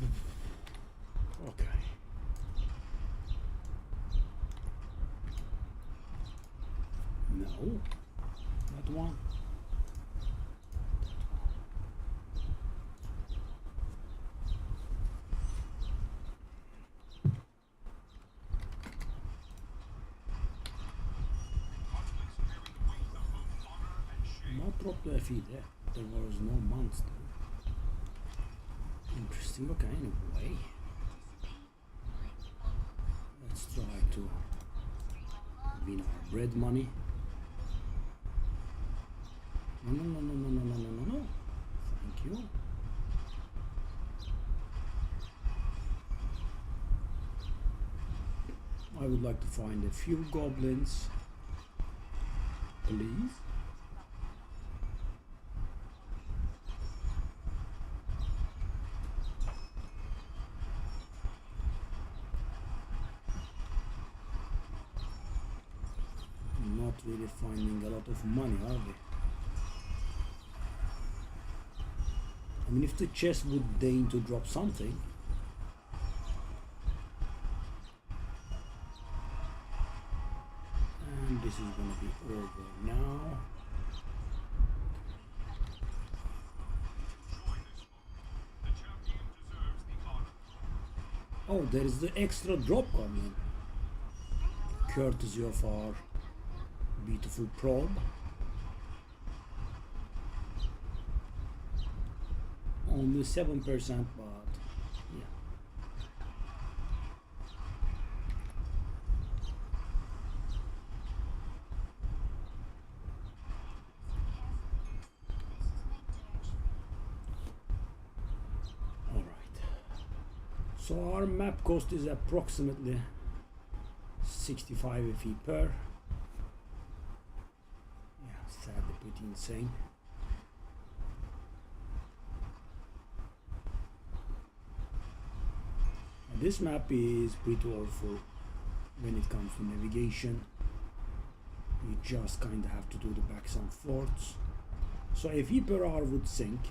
Okay. No, that one. Not drop the FE there. There was no monster. Interesting. Okay, anyway. Let's try to win our bread money. No, no, no, no, no, no, no, no, no, no. Thank you. I would like to find a few goblins, please. Not really finding a lot of money, are we? I mean, if the chest would deign to drop something. And this is going to be over now. Oh, there is the extra drop coming. Courtesy of our beautiful probe. Only 7%, but yeah. All right. So our map cost is approximately 65 FE per. Yeah, sadly pretty insane. This map is pretty awful when it comes to navigation. You just kind of have to do the backs and forths. So if FE per hour would sink,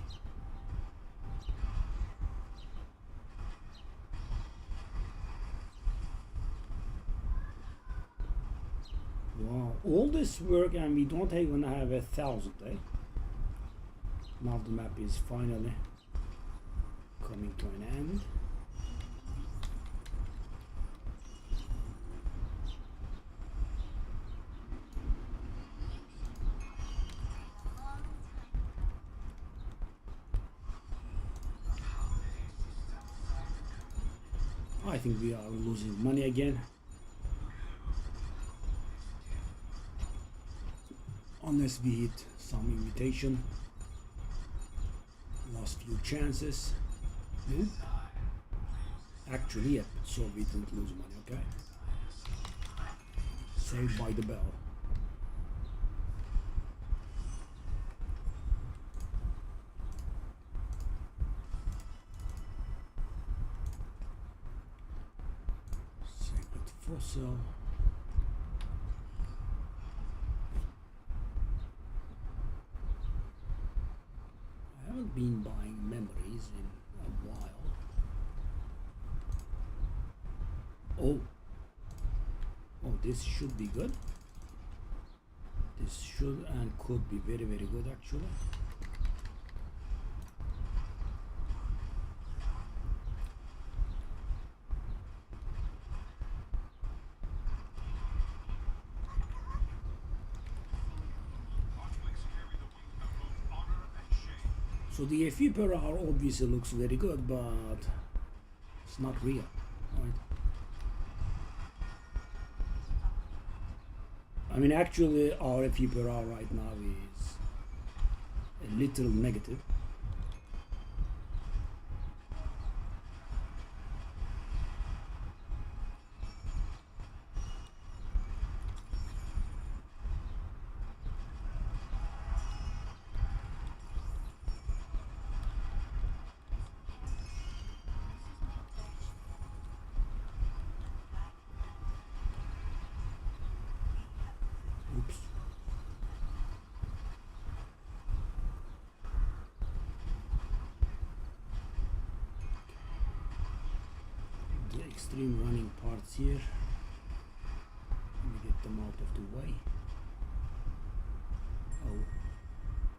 wow, all this work and we don't even have 1,000, eh? Now the map is finally coming to an end. I think we are losing money again. Unless we hit some invitation. Last few chances. Nope. Actually, yeah, so we didn't lose money, okay? Saved by the bell. Sacred fossil. I haven't been buying memories in a while. Oh, this should be good. This should and could be very, very good actually. So the FE per hour obviously looks very good, but it's not real, right? I mean, actually, our FE per hour right now is a little negative. extreme running parts here. Let me get them out of the way.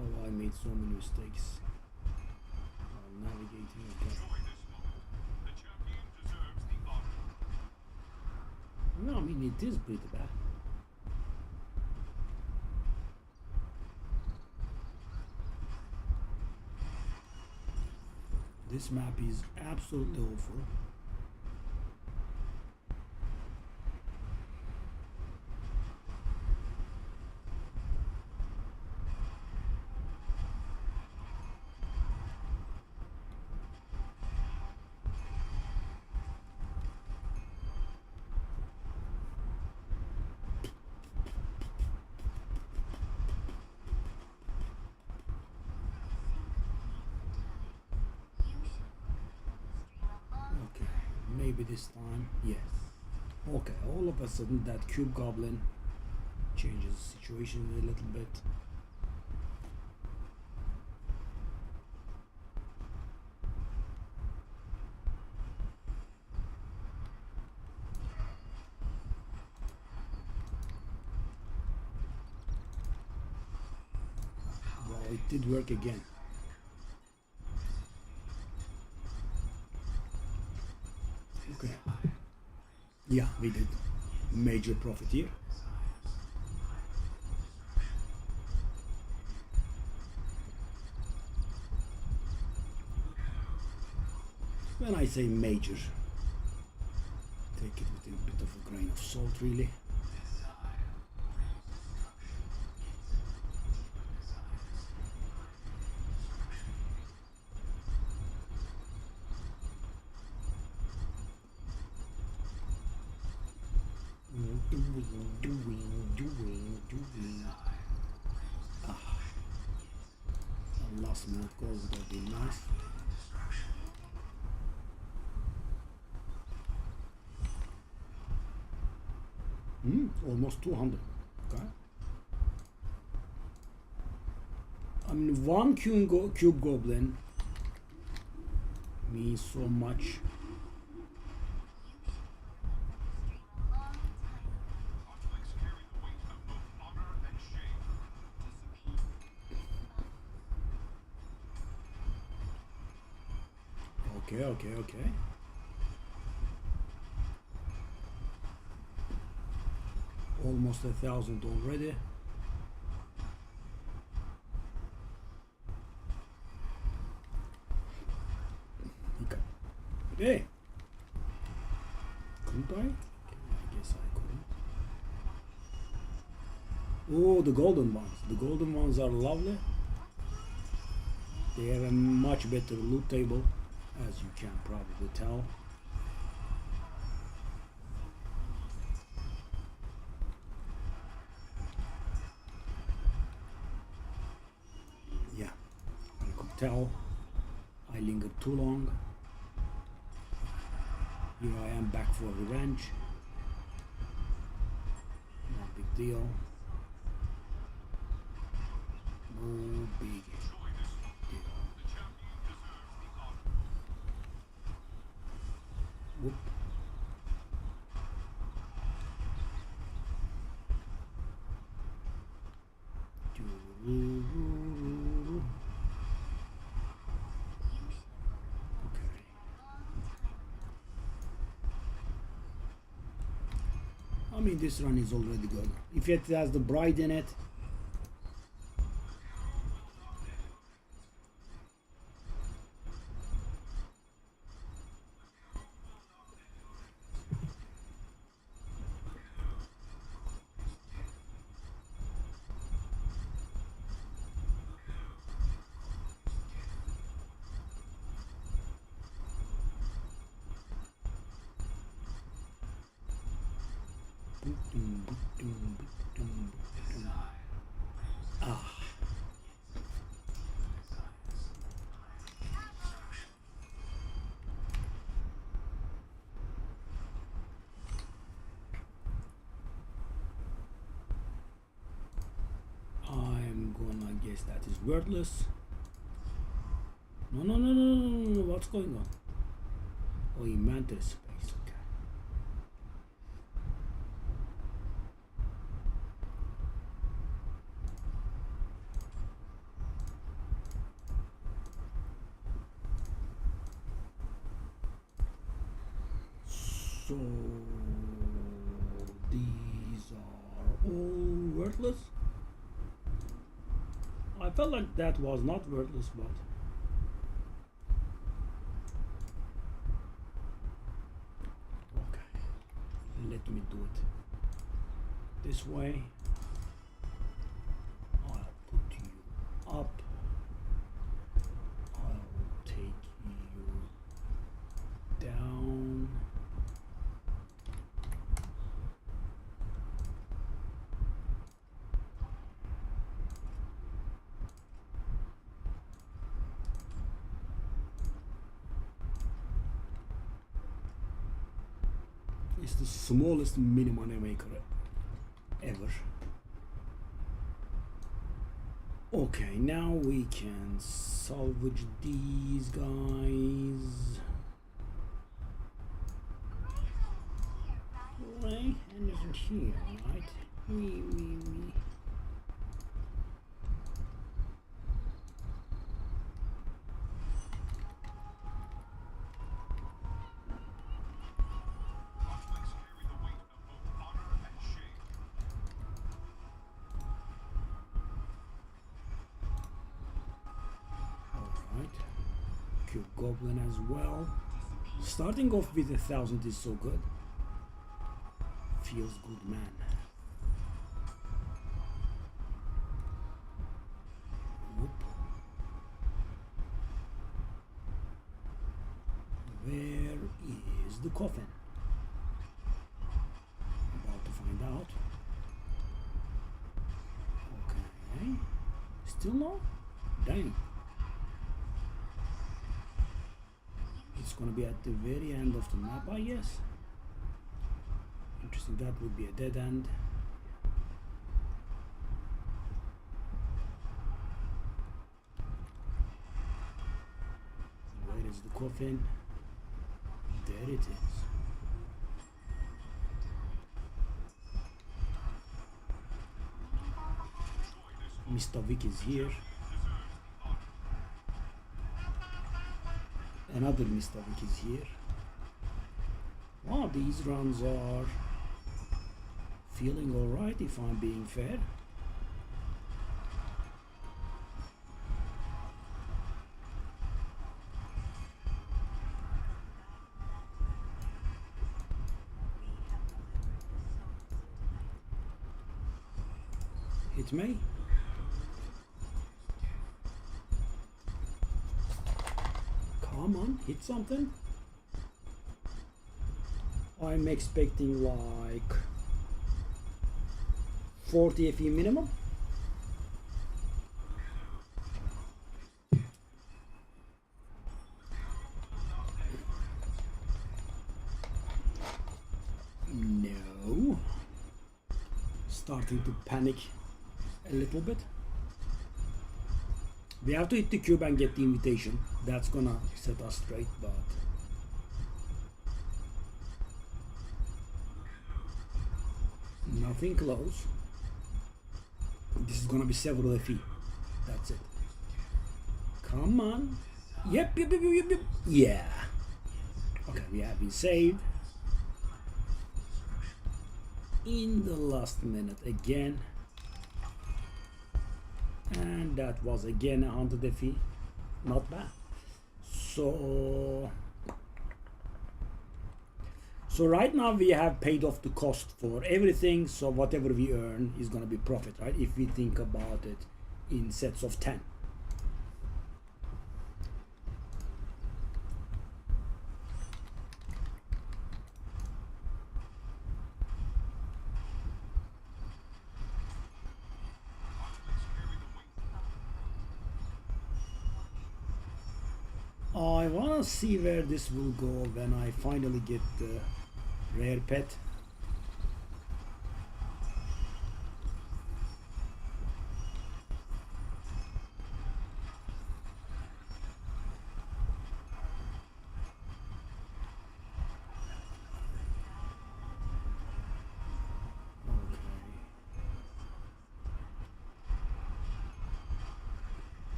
Oh, I made so many mistakes while navigating again. No, I mean it is pretty bad. This map is absolutely awful. Maybe this time, yes. Okay, all of a sudden that cube goblin changes the situation a little bit. Well, it did work again. Okay. Yeah, we did. Major profit here. When I say major, take it with a bit of a grain of salt, really. Doing. A last minute goal would have been nice. Almost 200. Okay. I mean, one cube goblin means so much. Okay. Almost 1,000 already. Okay. Hey! Couldn't I? I guess I couldn't. Oh, the golden ones. The golden ones are lovely. They have a much better loot table, as you can probably tell. Yeah, I could tell I lingered too long. Here I am back for revenge. No big deal. No big deal. Whoop. I mean, this run is already good. If it has the bride in it, I'm gonna guess that is wordless. No, what's going on? Oh, inventory space, okay. So these are all worthless. I felt like that was not worthless, but okay, let me do it this way. I'll put you up. I'll take you down. It's the smallest mini money maker ever. Okay, now we can salvage these guys. Right, Anderson here, right? We. Goblin as well. Starting off with 1,000 is so good. Feels good, man. Whoop. Where is the coffin? About to find out. Okay. Still no? Dang. It's going to be at the very end of the map, I guess. Interesting, that would be a dead end. Where is the coffin? There it is. Mr. Vic is here. Another Mr. Vic is here. Wow, these runs are feeling alright if I'm being fair. Hit me. Come on, hit something. I'm expecting like 40 FE minimum. No. Starting to panic a little bit. We have to hit the cube and get the invitation. That's gonna set us straight, but nothing close. This is gonna be several FE. That's it. Come on. Yep. Yeah. Okay, we have been saved. In the last minute again. And that was again 100 FE. Not bad. So right now we have paid off the cost for everything, so whatever we earn is going to be profit, right? If we think about it in sets of 10. I want to see where this will go when I finally get the rare pet.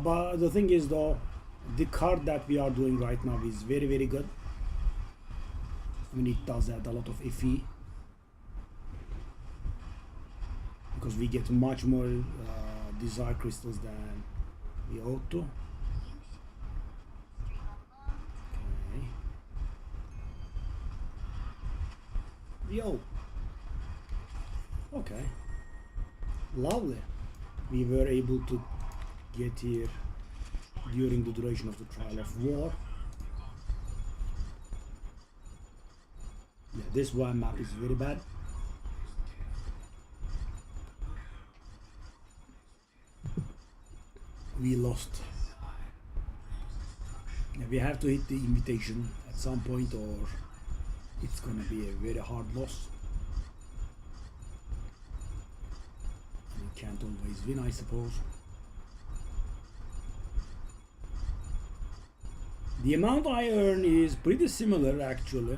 But the thing is though, the card that we are doing right now is very, very good. I mean, it does add a lot of FE because we get much more desire crystals than we ought to. Okay. Yo. Okay. Lovely. We were able to get here during the duration of the trial of war. Yeah, this one map is very bad. We lost. Yeah, we have to hit the invitation at some point or it's gonna be a very hard loss. And we can't always win, I suppose. The amount I earn is pretty similar actually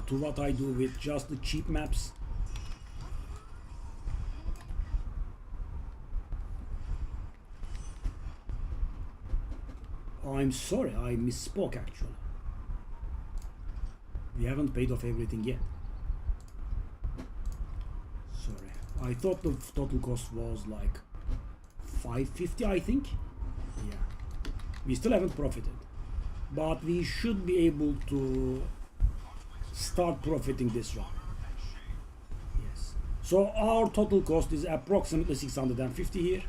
to what I do with just the cheap maps. I'm sorry, I misspoke actually. We haven't paid off everything yet. Sorry, I thought the total cost was like 550, I think. Yeah, we still haven't profited, but we should be able to start profiting this round. Yes, so our total cost is approximately 650 here.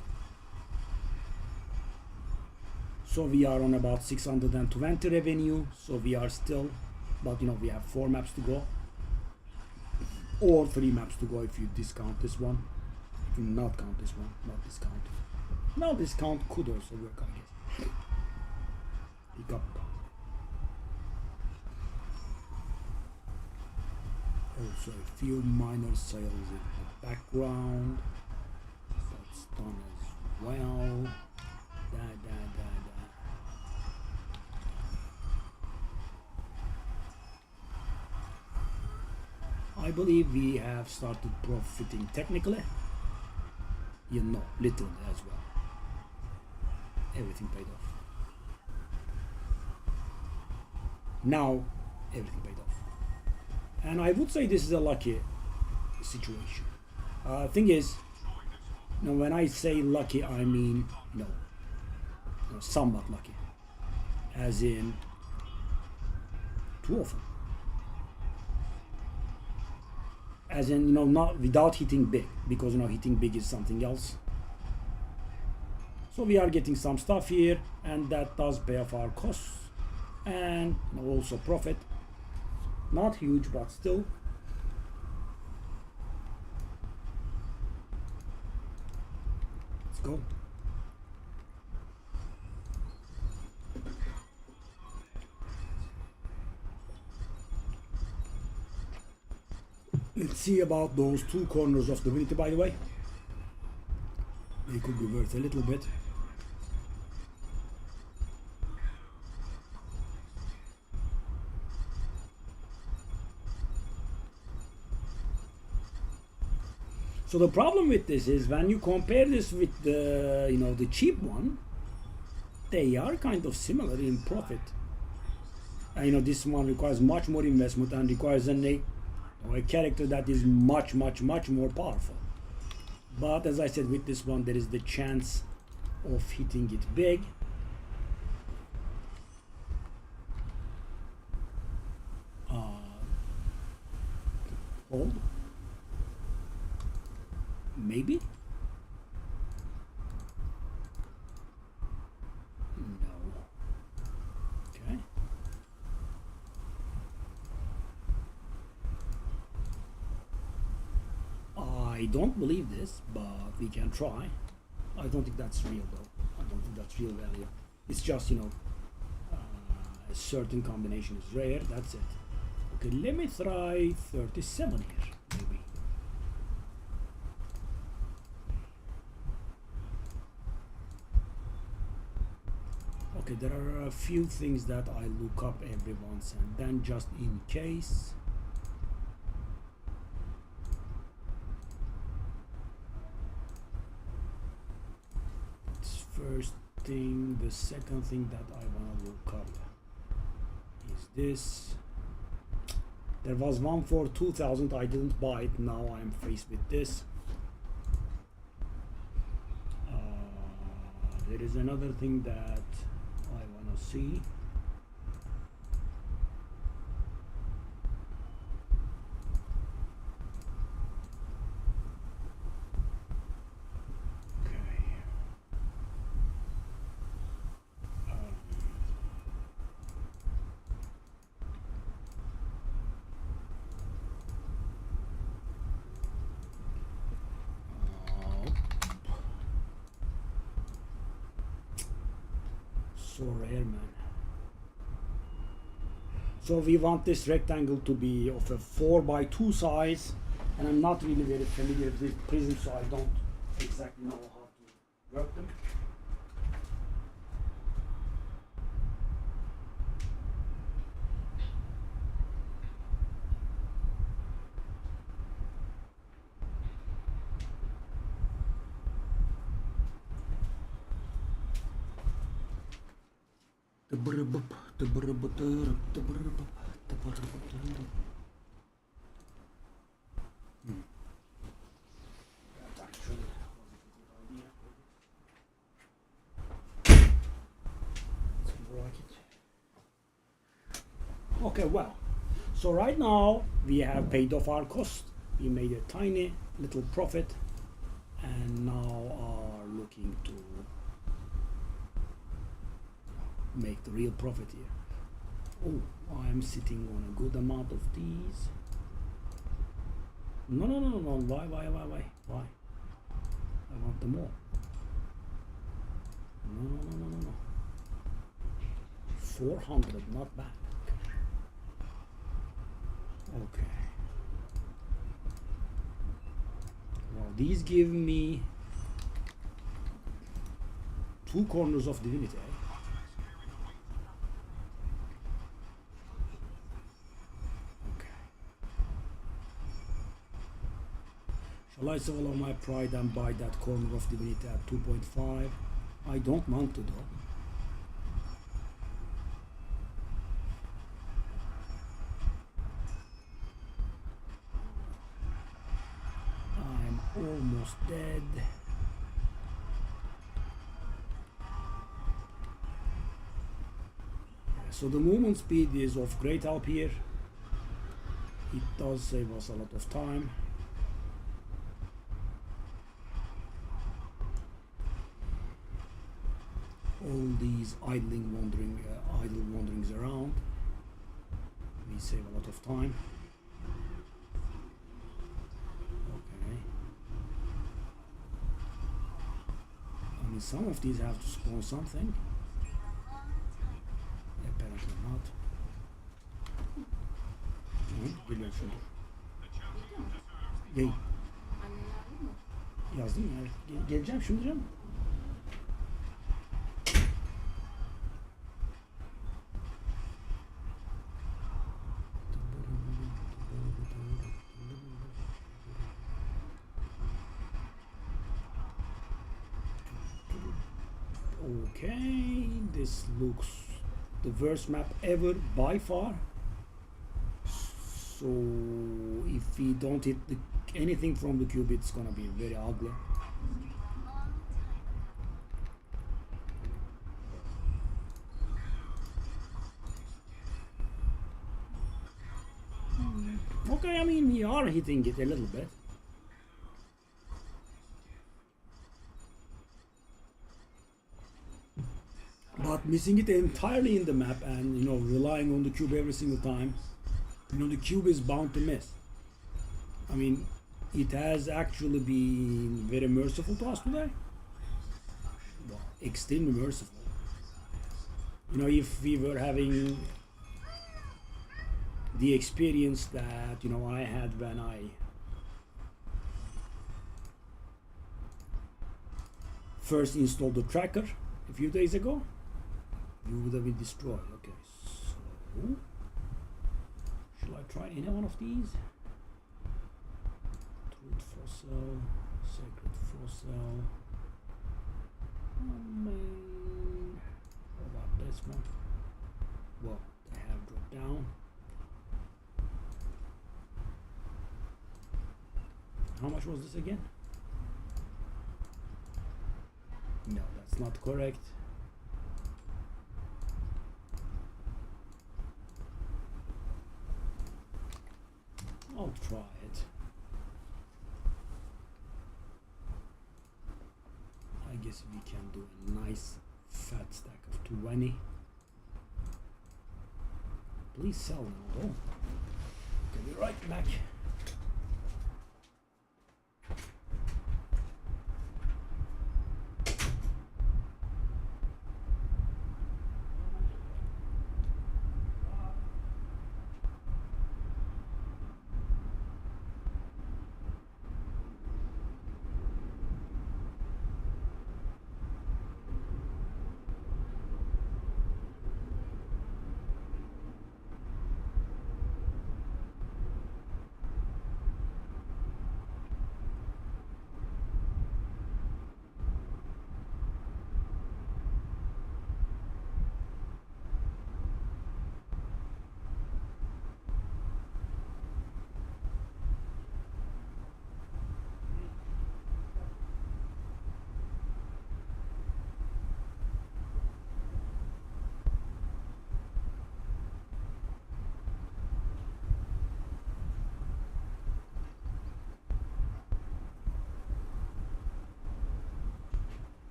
So we are on about 620 revenue, so we are still, but you know, we have 4 maps to go or 3 maps to go if you discount this one. If you not count this one, not discount. Now discount could also work, I guess. Pick up. Also a few minor sales in the background. That's done as well. I believe we have started profiting technically. You know, literally as well. Everything paid off. Now, everything paid off. And I would say this is a lucky situation. Thing is, you know, when I say lucky, I mean, no, somewhat lucky. As in, too often. As in, you know, not without hitting big, because you know, hitting big is something else. So we are getting some stuff here, and that does pay off our costs, and you know, also profit. Not huge, but still. Let's go. Let's see about those 2 corners of divinity, by the way. They could be worth a little bit. So the problem with this is when you compare this with the, you know, the cheap one, they are kind of similar in profit. And you know, this one requires much more investment and requires a character that is much more powerful. But as I said, with this one there is the chance of hitting it big. Hold. Maybe? No. Okay. I don't believe this, but we can try. I don't think that's real though. I don't think that's real value. It's just, you know, a certain combination is rare, that's it. Okay, let me try 37 here, maybe. Okay, there are a few things that I look up every once and then just in case. It's first thing. The second thing that I want to look up this. There was one for 2000, I didn't buy it. Now I'm faced with this. There is another thing that I wanna see. So rare, man. So we want this rectangle to be of a 4x2 size, and I'm not really very familiar with this prism, so I don't exactly know how to work them. Okay, well, so right now we have paid off our cost. We made a tiny little profit, and now are looking to make the real profit here. Oh, I'm sitting on a good amount of these. No, why? I want them all. No. 400, not bad. Okay. Well, these give me 2 corners of divinity. Shall I swallow my pride and buy that corner of divinity at 2.5? I don't want to though. I'm almost dead. So the movement speed is of great help here. It does save us a lot of time. All these idle wanderings around, we save a lot of time. Okay. I mean, some of these have to spawn something. Apparently not. Geliyorum şöyle. Gel. Yazdım ya. Geleceğim şimdi canım. Okay, this looks the worst map ever by far. So if we don't hit anything from the cube, it's gonna be very ugly. Okay, I mean, we are hitting it a little bit. But missing it entirely in the map and, you know, relying on the cube every single time, you know, the cube is bound to miss. I mean, it has actually been very merciful to us today. Well, extremely merciful. You know, if we were having the experience that, you know, I had when I first installed the tracker a few days ago, you would have been destroyed. Okay, so shall I try any one of these? Truth fossil, sacred fossil. Oh man, what about this one? Well, they have dropped down. How much was this again? No, that's not correct. I'll try it. I guess we can do a nice fat stack of 20. Please sell now though. Okay, be right back.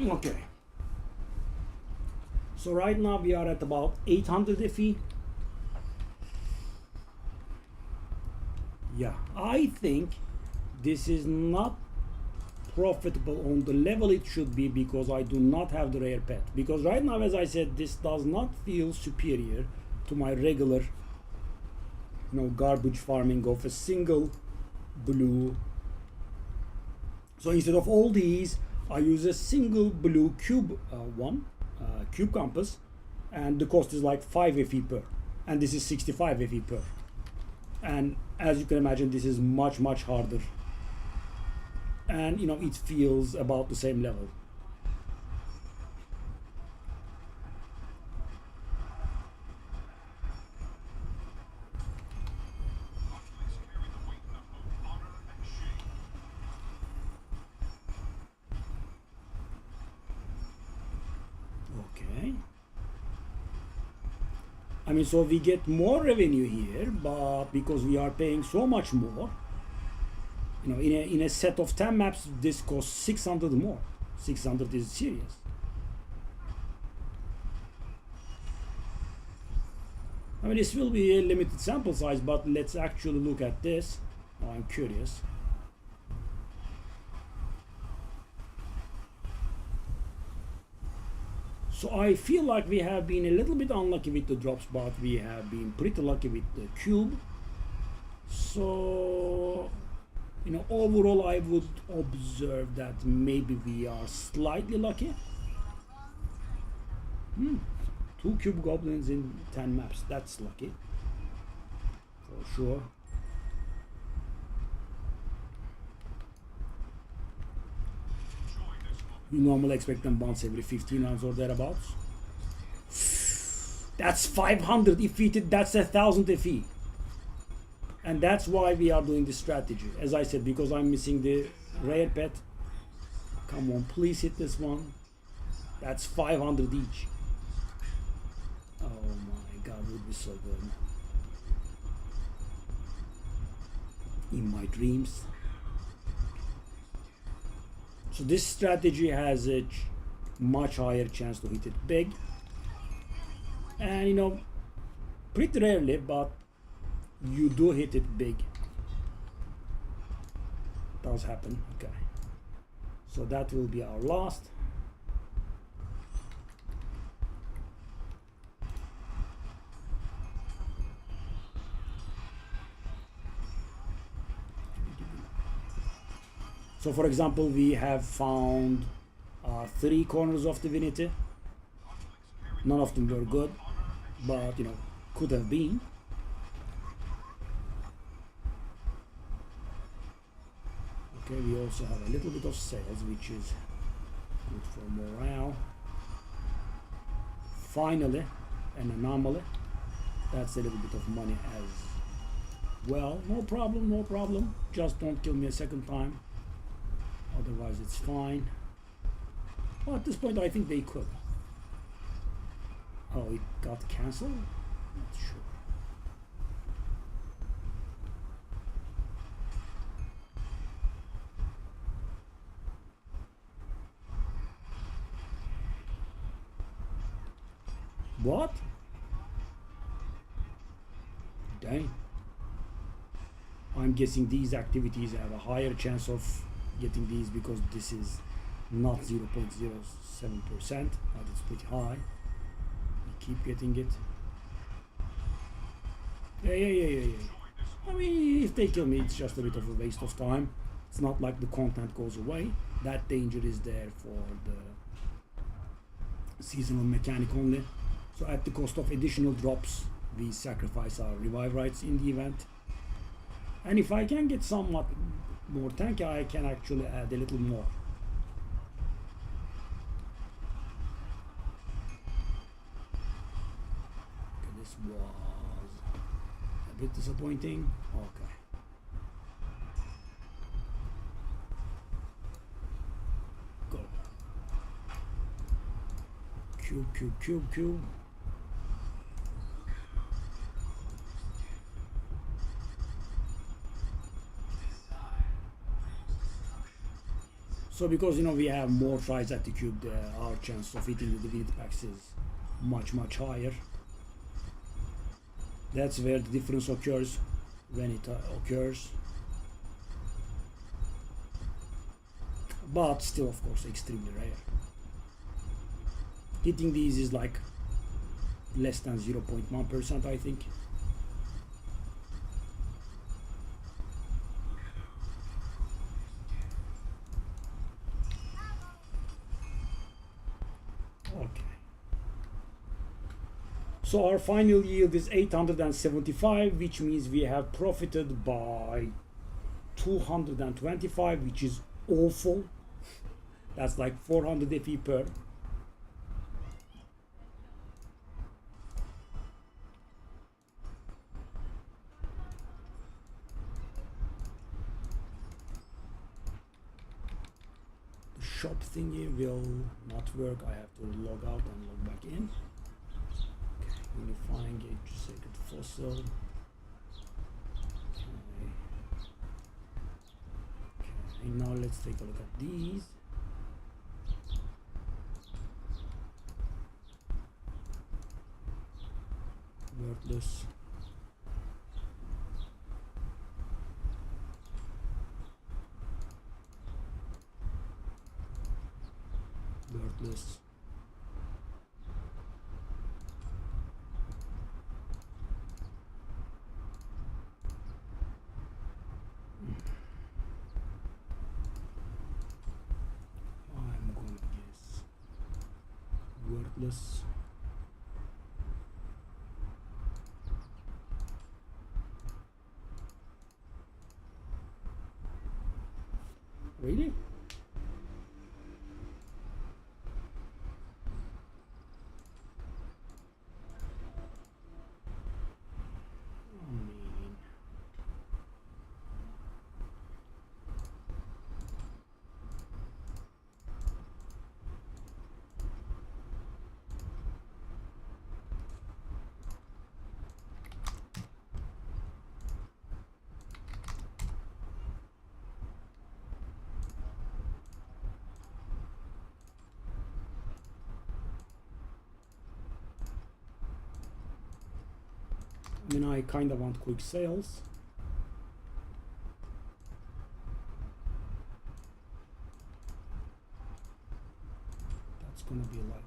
Okay. So right now we are at about 800 FE. Yeah, I think this is not profitable on the level it should be because I do not have the rare pet. Because right now, as I said, this does not feel superior to my regular, garbage farming of a single blue. So instead of all these, I use a single blue cube cube compass, and the cost is like 5 FE per, and this is 65 FE per. And as you can imagine, this is much harder, and it feels about the same level. I mean, so we get more revenue here, but because we are paying so much more, in a set of 10 maps, this costs 600 more. 600 is serious. I mean, this will be a limited sample size, but let's actually look at this. Oh, I'm curious. So I feel like we have been a little bit unlucky with the drops, but we have been pretty lucky with the cube. So, overall I would observe that maybe we are slightly lucky. 2 cube goblins in 10 maps, that's lucky. For sure. You normally expect them once every 15 rounds or thereabouts. That's 500 defeated, that's 1000 FE. And that's why we are doing this strategy. As I said, because I'm missing the rare pet. Come on, please hit this one. That's 500 each. Oh my god, it would be so good. In my dreams. So this strategy has a much higher chance to hit it big, and pretty rarely, but you do hit it big. Does happen. Okay, so that will be our last. So for example, we have found 3 corners of divinity. None of them were good, but you know, could have been. Okay, we also have a little bit of sales, which is good for morale. Finally, an anomaly. That's a little bit of money as well. No problem, no problem. Just don't kill me a second time. Otherwise, it's fine. Well, at this point, I think they could. Oh, it got cancelled? Not sure. What? Dang. I'm guessing these activities have a higher chance of getting these because this is not 0.07%, but it's pretty high. We keep getting it. Yeah. I mean, if they kill me, it's just a bit of a waste of time. It's not like the content goes away. That danger is there for the seasonal mechanic only. So at the cost of additional drops, we sacrifice our revive rights in the event. And if I can get somewhat more tanky, I can actually add a little more. Okay, this was a bit disappointing. Okay. Go. Cube. So because you know we have more tries at the cube, our chance of hitting the divinity packs is much higher. That's where the difference occurs when it occurs. But still, of course, extremely rare. Hitting these is like less than 0.1%, I think. So our final yield is 875, which means we have profited by 225, which is awful. That's like 400 FE per. The shop thingy will not work. I have to log out and log back in. Unifying gauge, sacred fossil. Okay, now let's take a look at these. Worthless. Worthless. Worthless. Really? I mean, I kind of want quick sales. That's gonna be like,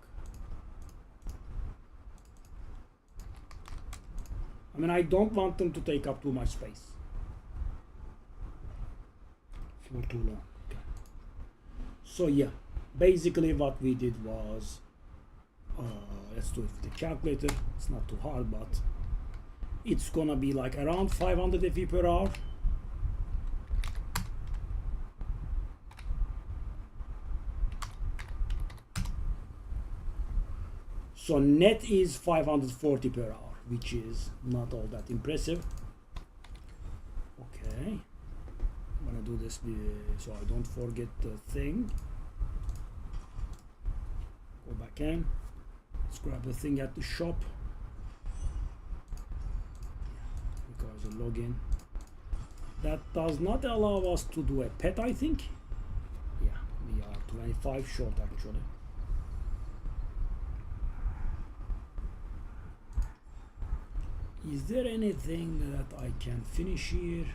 I mean, I don't want them to take up too much space for too long. Okay. So yeah, basically what we did was, let's do it with the calculator. It's not too hard, but it's gonna be like around 500 FE per hour. So net is 540 per hour, which is not all that impressive. Okay, I'm gonna do this so I don't forget the thing. Go back in, let's grab the thing at the shop. Because a login. That does not allow us to do a pet, I think. Yeah, we are 25 short actually. Is there anything that I can finish here?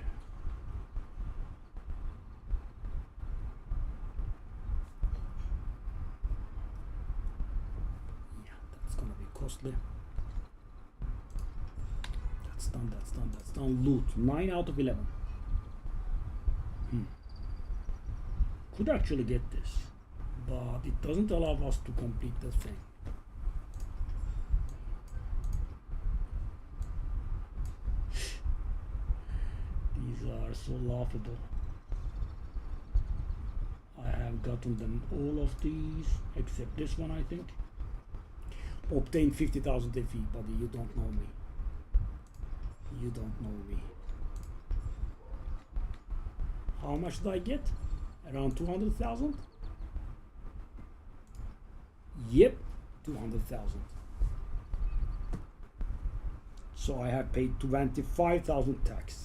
Yeah, that's gonna be costly. That's done, that's done, that's done. Loot, 9 out of 11. Could actually get this, but it doesn't allow us to complete the thing. These are so laughable. I have gotten them all of these except this one, I think. Obtain 50,000 FE, buddy. You don't know me. You don't know me. How much did I get? Around 200,000? Yep, 200,000. So I have paid 25,000 tax.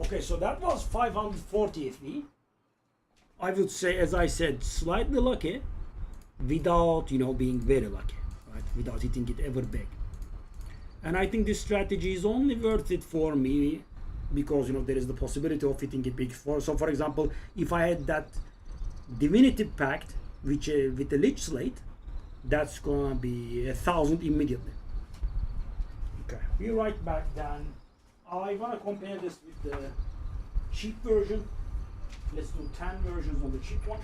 Okay, so that was 540 FE. I would say, as I said, slightly lucky without, being very lucky, right? Without hitting it ever big. And I think this strategy is only worth it for me because, there is the possibility of hitting it big. So, for example, if I had that Divinity Pact, which with the Lich Slate, that's gonna be 1,000 immediately. Okay, be right back then. I want to compare this with the cheap version. Let's do 10 versions on the cheap one.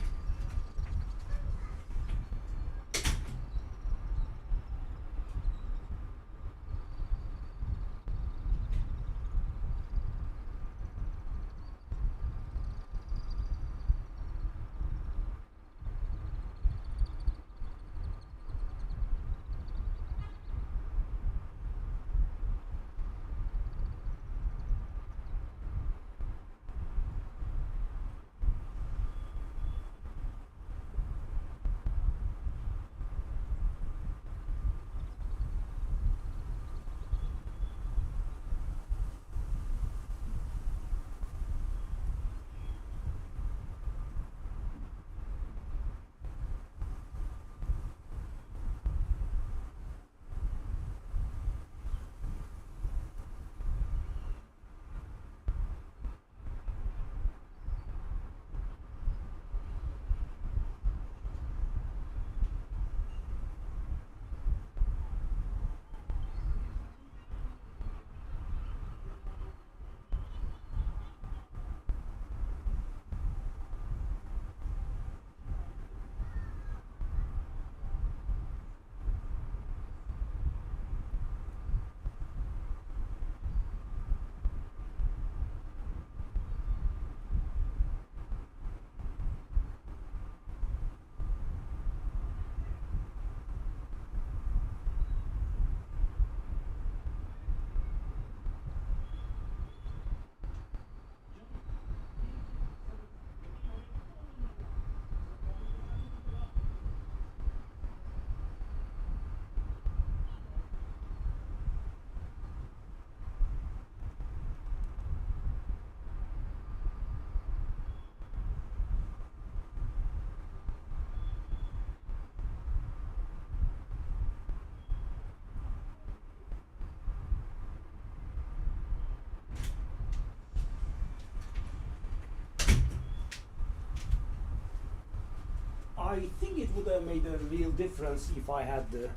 I think it would have made a real difference if I had the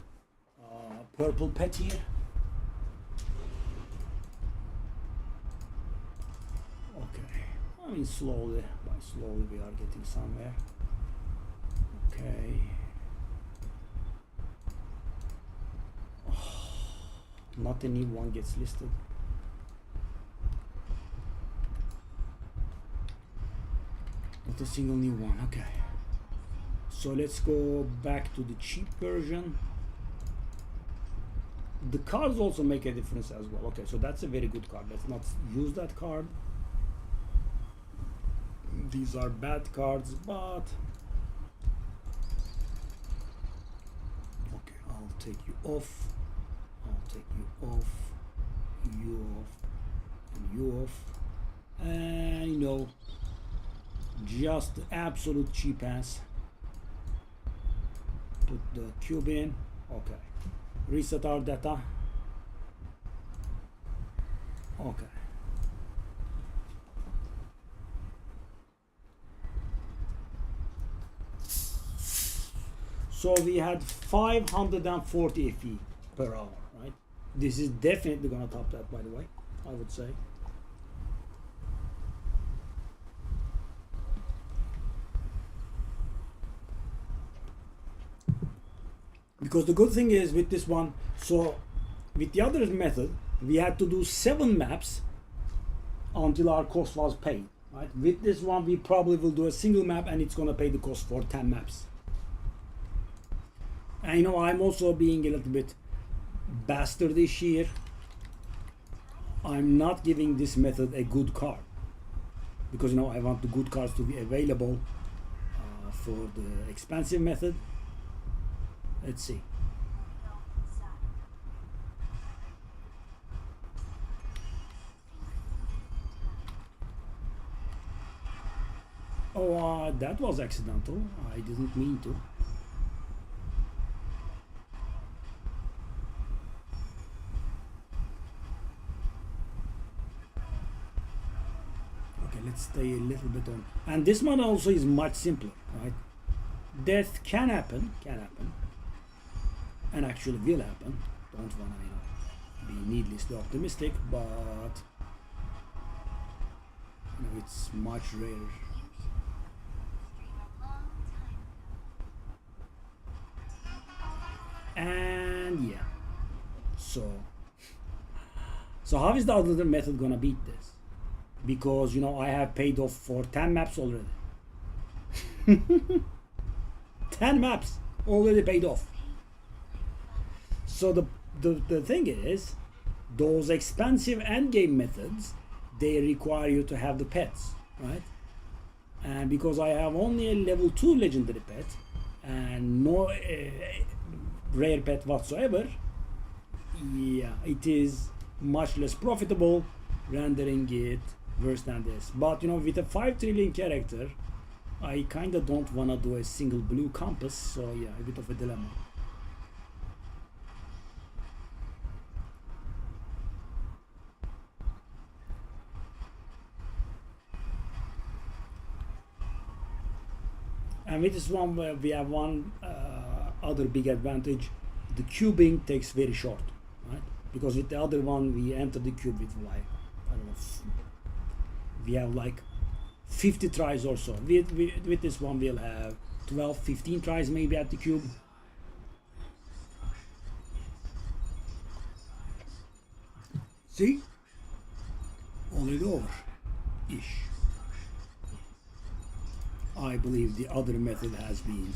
purple pet here. Okay, I mean slowly, by slowly we are getting somewhere. Okay. Oh, not a new one gets listed. Not a single new one, okay. So let's go back to the cheap version. The cards also make a difference as well. Okay, so that's a very good card. Let's not use that card. These are bad cards, but okay, I'll take you off. I'll take you off, you off, and you off. And you know, just absolute cheap ass. Put the cube in. Okay. Reset our data. Okay. So we had 540 FE per hour, right? This is definitely gonna top that, by the way, I would say. Because the good thing is with this one, so with the other method, we had to do 7 maps until our cost was paid, right? With this one, we probably will do a single map and it's gonna pay the cost for 10 maps. And you know, I'm also being a little bit bastardish here. I'm not giving this method a good card. Because you know, I want the good cards to be available for the expensive method. Let's see. Oh, that was accidental. I didn't mean to. Okay, let's stay a little bit on. And this one also is much simpler, right? Death can happen, and actually will happen. Don't wanna, you know, be needlessly optimistic, but you know, it's much rarer. And yeah, so how is the other method gonna beat this? Because you know, I have paid off for 10 maps already. 10 maps already paid off. So the thing is, those expensive endgame methods, they require you to have the pets, right? And because I have only a level 2 legendary pet and no rare pet whatsoever, yeah, it is much less profitable, rendering it worse than this. But you know, with a 5 trillion character, I kinda don't wanna do a single blue compass, so yeah, a bit of a dilemma. And with this one, we have one other big advantage. The cubing takes very short, right? Because with the other one, we enter the cube with like, I don't know, we have like 50 tries or so. With this one, we'll have 12, 15 tries maybe at the cube. See? Already over-ish. I believe the other method has been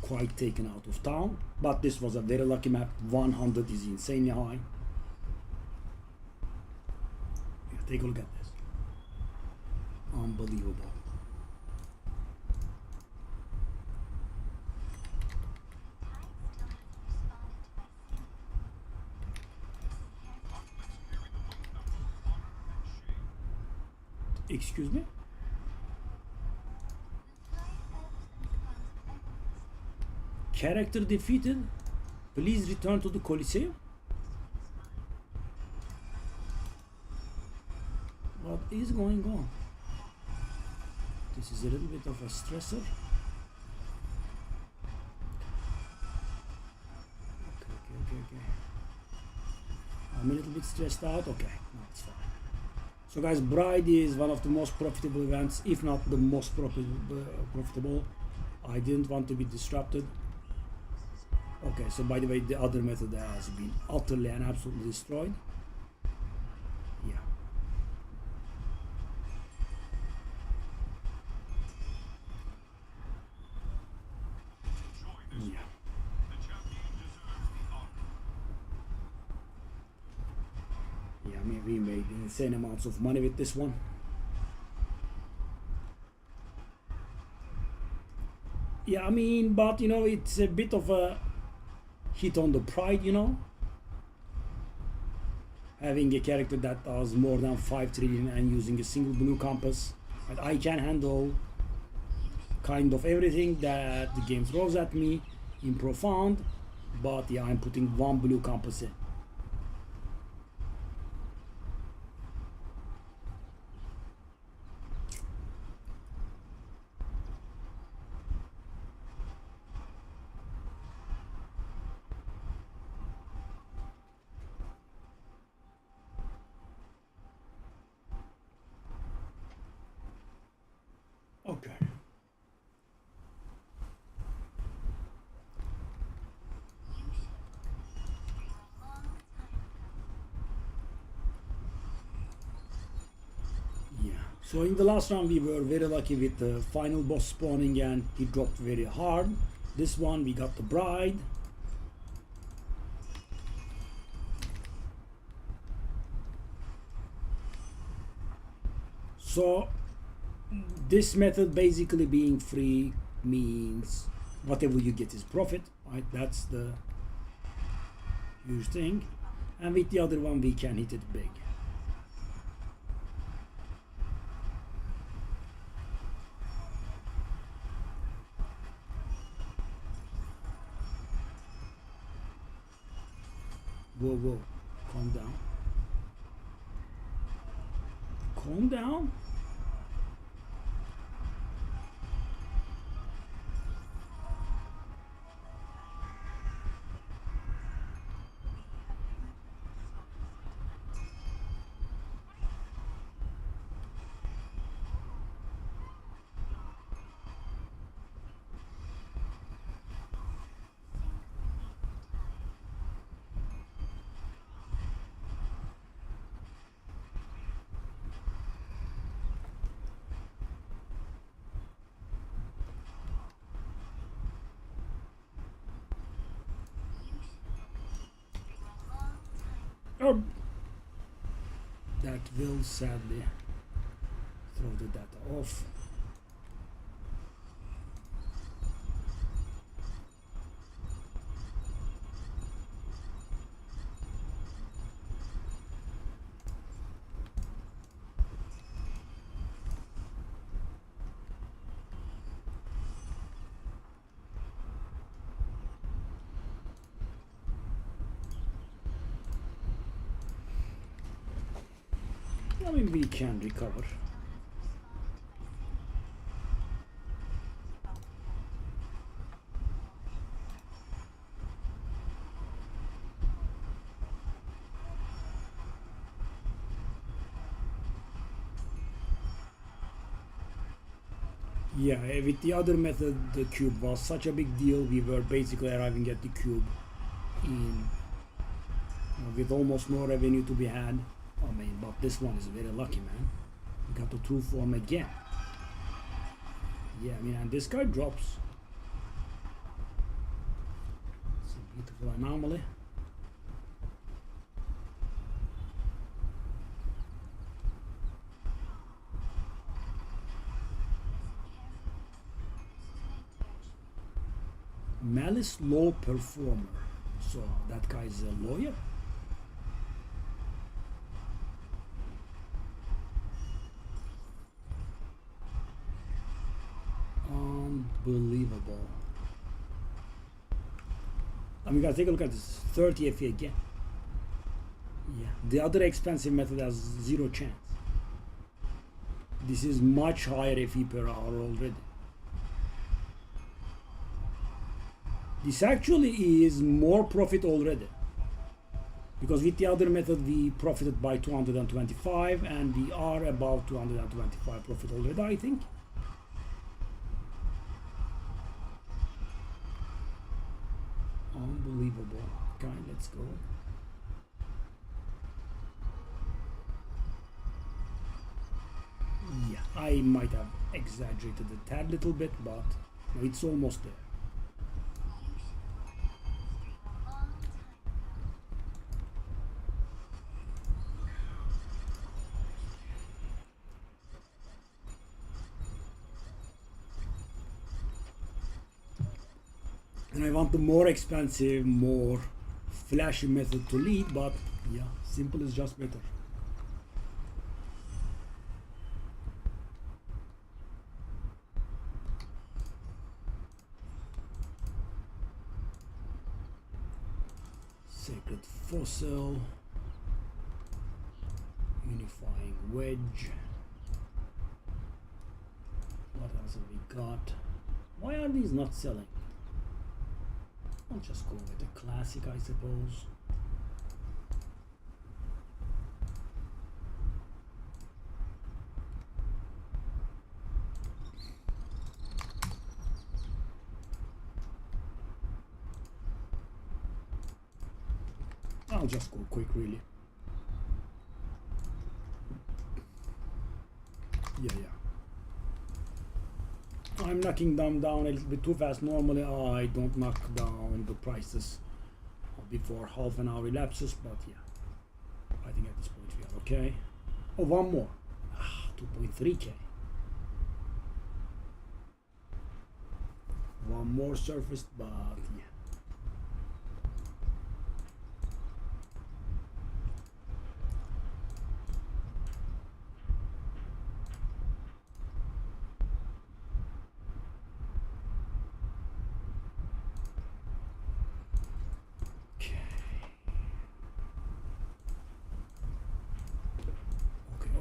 quite taken out of town, but this was a very lucky map. 100 is insanely high. Yeah, take a look at this. Unbelievable. Excuse me? Character defeated? Please return to the Coliseum? What is going on? This is a little bit of a stressor. I'm a little bit stressed out. Okay, no, it's fine. So guys, Bride is one of the most profitable events, if not the most profitable. I didn't want to be disrupted. Okay, so by the way, the other method has been utterly and absolutely destroyed. Yeah. Yeah. Yeah, I mean, we made insane amounts of money with this one. Yeah, I mean, but you know, it's a bit of a hit on the pride, you know. Having a character that does more than 5 trillion and using a single blue compass. And I can handle kind of everything that the game throws at me in profound, but yeah, I'm putting one blue compass in. Okay. Yeah. So in the last round we were very lucky with the final boss spawning and he dropped very hard. This one we got the Bride. So this method basically being free means whatever you get is profit, right? That's the huge thing. And with the other one we can hit it big. Whoa, whoa, calm down. Calm down. Oh, that will sadly throw the data off. I mean, we can recover. Yeah, with the other method, the cube was such a big deal. We were basically arriving at the cube in with almost no revenue to be had. I mean, but this one is very lucky, man. We got the true form again. Yeah, I mean, and this guy drops. It's a beautiful anomaly. Malice law performer. So that guy is a lawyer. Unbelievable. I mean, guys, take a look at this 30 FE again. Yeah, the other expensive method has zero chance. This is much higher FE per hour already. This actually is more profit already. Because with the other method we profited by 225 and we are about 225 profit already, I think. Unbelievable. Okay, let's go. Yeah, I might have exaggerated a tad little bit, but it's almost there. And I want the more expensive, more flashy method to lead, but yeah, simple is just better. Sacred Fossil, Unifying Wedge. What else have we got? Why are these not selling? I'll just go with the classic, I suppose. I'll just go quick, really. Yeah. I'm knocking them down a little bit too fast. Normally I don't knock down the prices before half an hour elapses, but yeah, I think at this point we are okay. Oh, one more. 2.3k. One more surfaced, but yeah.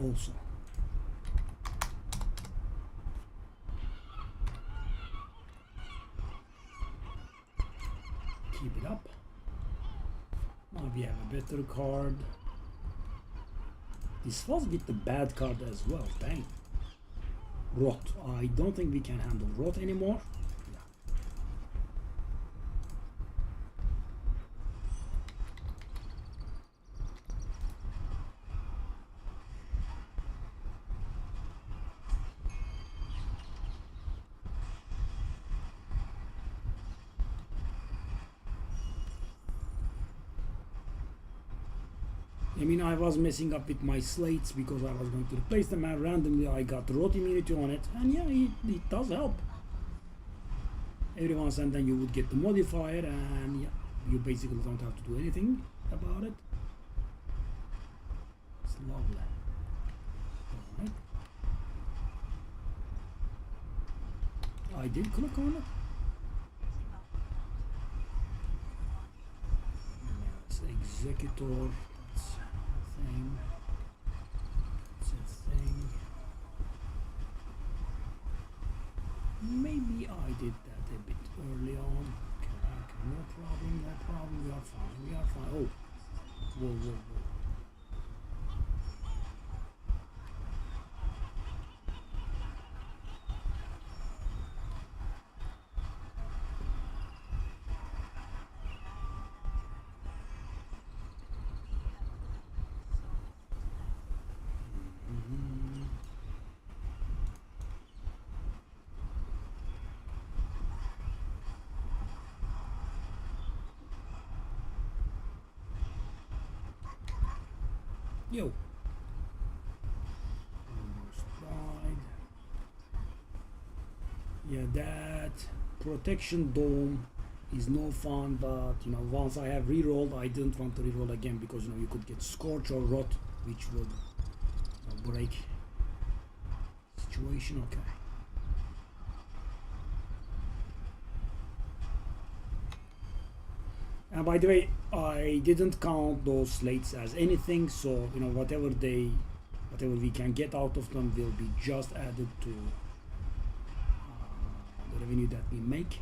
Also, keep it up. Now we have a better card. This was with the bad card as well. Dang. Rot. I don't think we can handle Rot anymore. I mean, I was messing up with my slates because I was going to replace them, and randomly I got rot immunity on it, and yeah, it does help. Every once and then you would get the modifier, and yeah, you basically don't have to do anything about it. It's lovely. Alright. I did click on it. It's Executor. It's a thing. Maybe I did that a bit early on. Okay, no problem, we are fine. Oh, whoa. Yo. Almost died. Yeah, that protection dome is no fun, but you know, once I have rerolled, I didn't want to reroll again because you know you could get Scorch or Rot, which would break situation. Okay. And by the way, I didn't count those slates as anything, so you know whatever we can get out of them will be just added to the revenue that we make.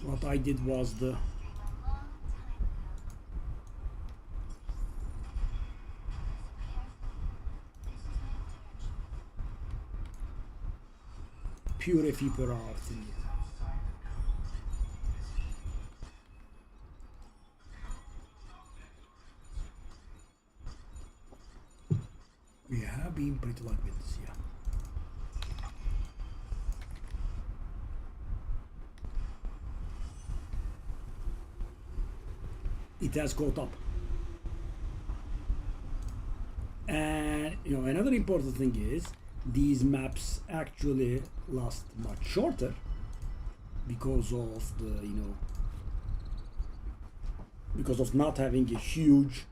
What I did was the pure FE per hour thing. We have been pretty lucky with this, yeah. It has caught up. And you know, another important thing is these maps actually last much shorter because of the, you know, because of not having a huge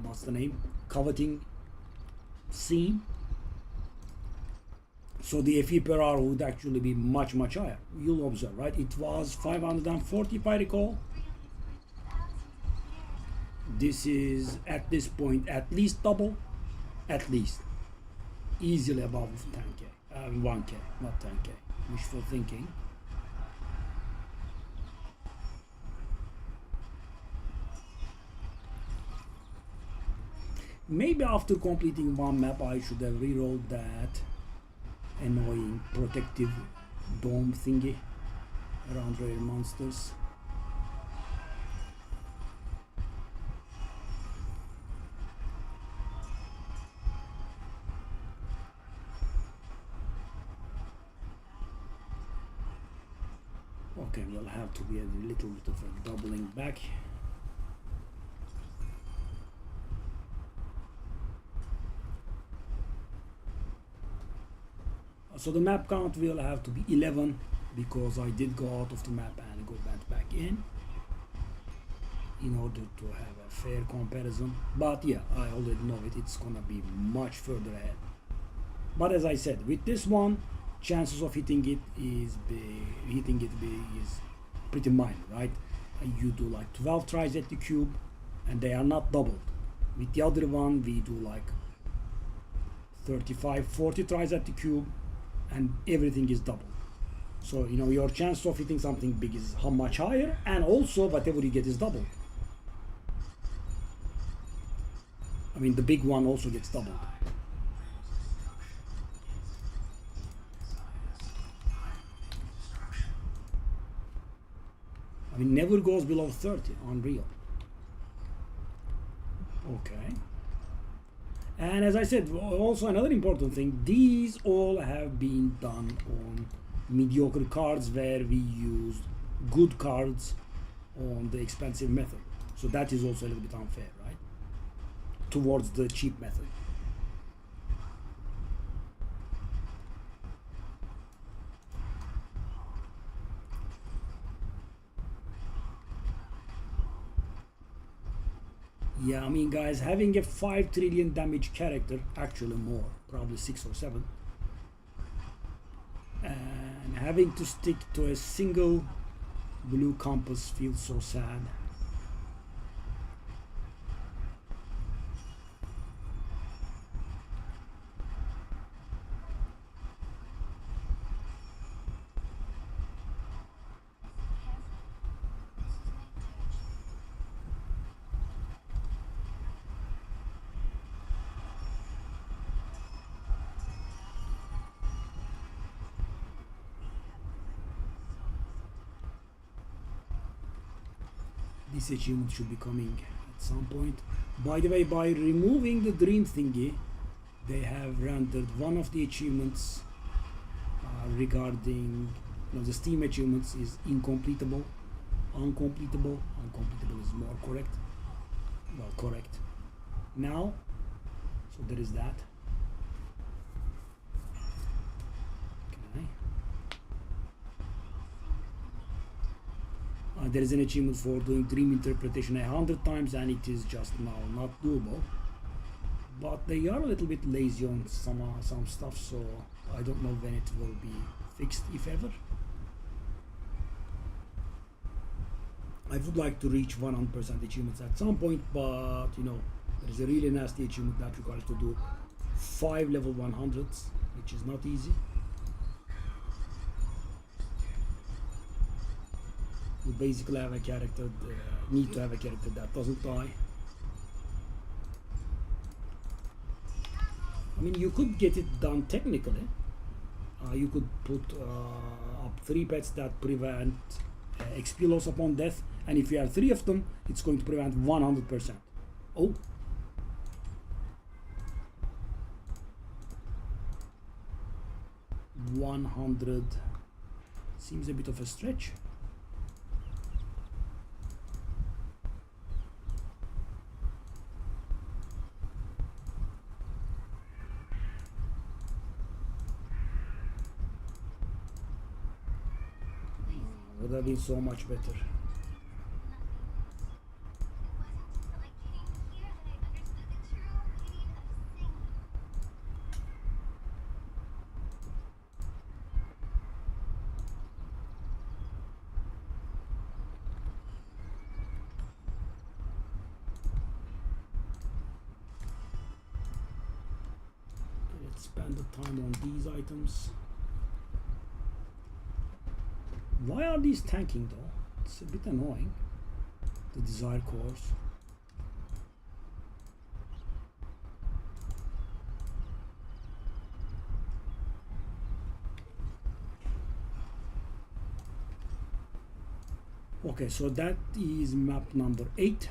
what's the name, coveting scene. So the FE per hour would actually be much higher. You'll observe, right? It was 540 if I recall. This is at this point at least double, at least easily above 10k, 1k, not 10k. Wishful thinking. Maybe after completing one map, I should have rerolled that annoying protective dome thingy around rare monsters. Okay, we'll have to be a little bit of a doubling back. So the map count will have to be 11 because I did go out of the map and go back in order to have a fair comparison. But yeah, I already know it, it's gonna be much further ahead. But as I said, with this one, chances of hitting it is pretty minor, right? You do like 12 tries at the cube and they are not doubled. With the other one, we do like 35, 40 tries at the cube and everything is doubled. So, you know, your chance of hitting something big is how much higher, and also whatever you get is doubled. I mean, the big one also gets doubled. I mean, never goes below 30, unreal. Okay. And as I said, also another important thing, these all have been done on mediocre cards where we used good cards on the expensive method. So that is also a little bit unfair, right? Towards the cheap method. Yeah, I mean, guys, having a 5 trillion damage character, actually more, probably 6 or 7, and having to stick to a single blue compass feels so sad. This achievement should be coming at some point. By the way, by removing the dream thingy, they have rendered one of the achievements regarding, you know, the Steam achievements is incompletable, uncompletable. Uncompletable is more correct. Well, correct. Now, so there is that. Okay. There is an achievement for doing dream interpretation 100 times, and it is just now not doable. But they are a little bit lazy on some stuff, so I don't know when it will be fixed, if ever. I would like to reach 100% achievements at some point, but you know, there is a really nasty achievement that requires to do 5 level 100s, which is not easy. You basically have a character, need to have a character that doesn't die. I mean, you could get it done technically. You could put up 3 pets that prevent XP loss upon death, and if you have 3 of them, it's going to prevent 100%. Oh. $100 seems a bit of a stretch. Would have been so much better. Let's spend the time on these items. Why are these tanking though? It's a bit annoying. The desire cores. Okay, so that is map number 8.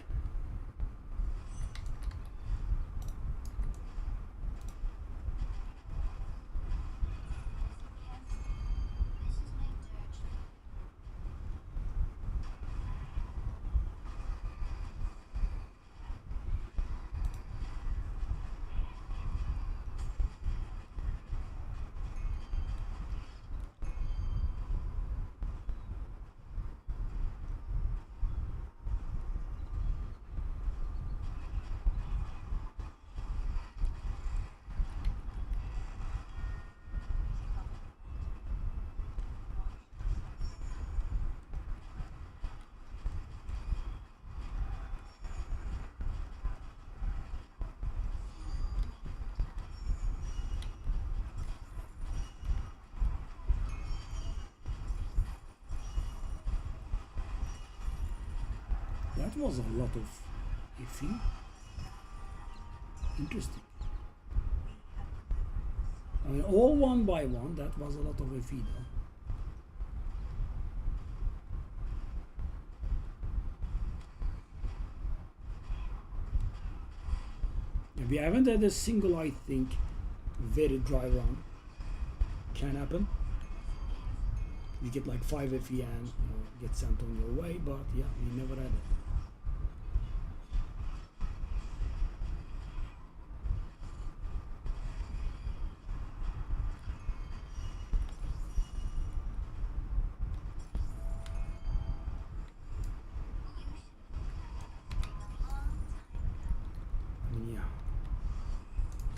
That was a lot of iffy. Interesting. I mean, all one by one, that was a lot of iffy though. We haven't had a single, I think, very dry run. Can happen. You get like 5 FE and get sent on your way, but yeah, we never had it.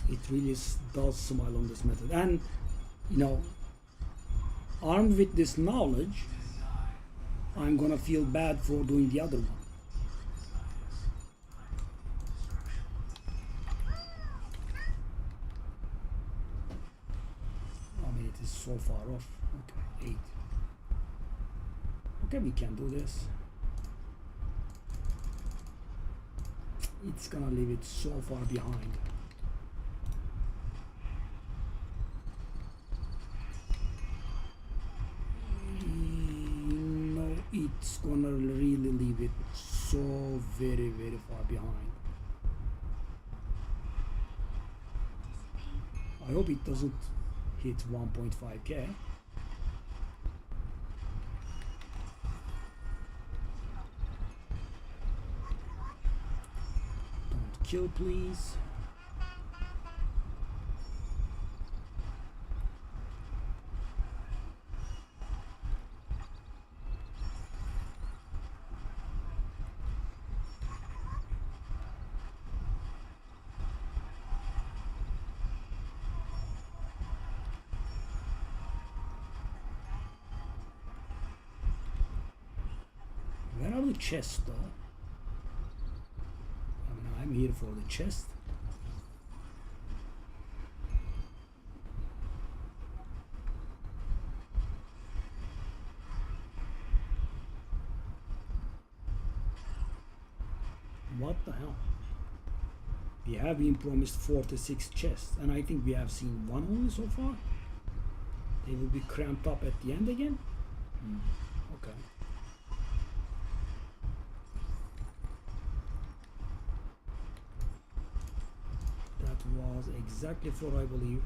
It really does smile on this method, and armed with this knowledge, I'm gonna feel bad for doing the other one. I mean, it is so far off. Okay, 8. Okay, we can do this. It's gonna leave it so far behind. It's gonna really leave it so very, very far behind. I hope it doesn't hit 1.5k. Don't kill, please. Where are the chests though? I mean, I'm here for the chest. What the hell? We have been promised 46 chests, and I think we have seen one only so far. They will be cramped up at the end again? Okay. That was exactly 4, I believe.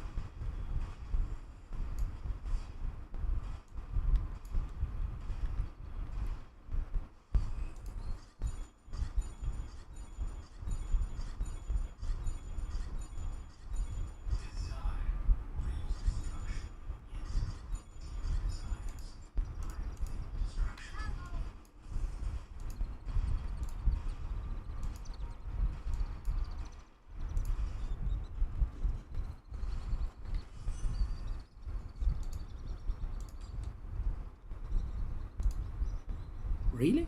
Really?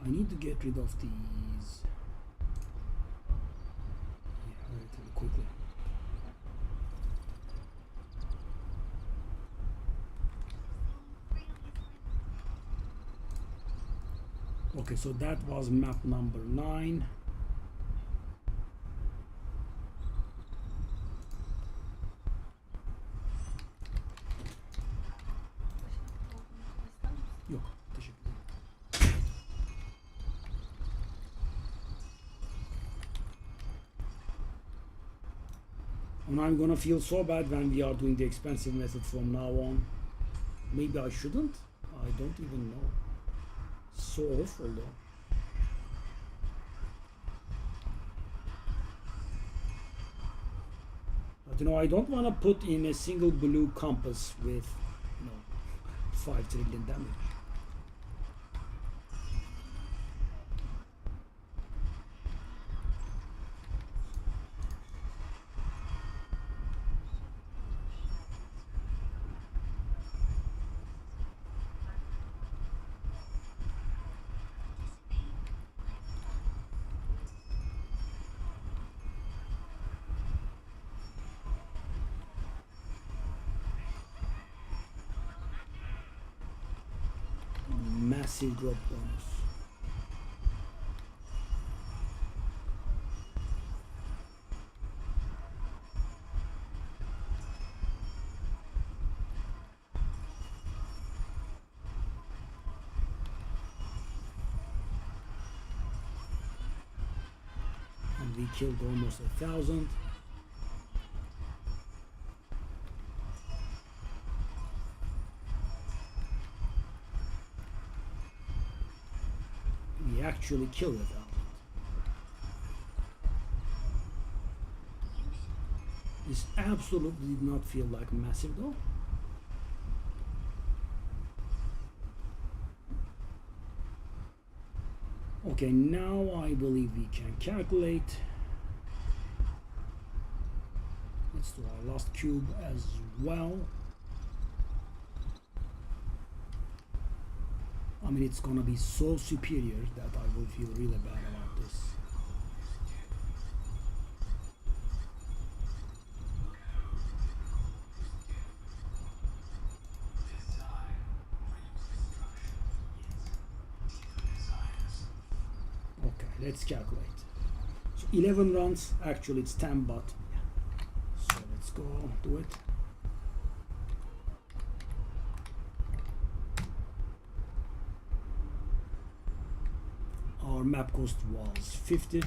I need to get rid of these. Yeah, relatively quickly. Okay, so that was map number 9. Yok, teşekkür ederim. And I'm gonna feel so bad when we are doing the expensive method from now on. Maybe I shouldn't? I don't even know. So awful though. But you know, I don't want to put in a single blue compass with, 5 trillion damage. Massive drop bonus. And we killed almost 1,000. We actually killed 1,000. This absolutely did not feel like massive though. Okay, now I believe we can calculate. Let's do our last cube as well. I mean, it's gonna be so superior that I will feel really bad about this. Okay, let's calculate. So 11 runs, actually it's 10, but so let's go do it. Our map cost was 50.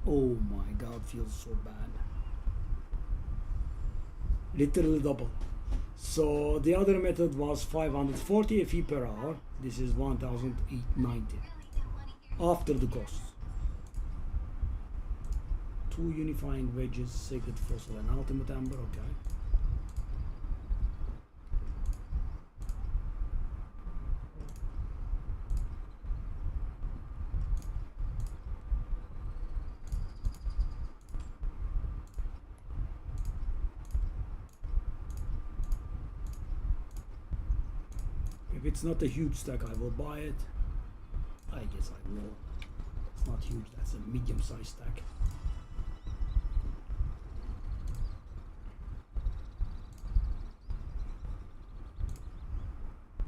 Oh my god, feels so bad. Literally double. So the other method was 540 FE per hour. This is 1,890 after the cost. 2 unifying wedges, sacred fossil and ultimate amber. Okay. If it's not a huge stack, I will buy it. I guess I will. It's not huge, that's a medium-sized stack.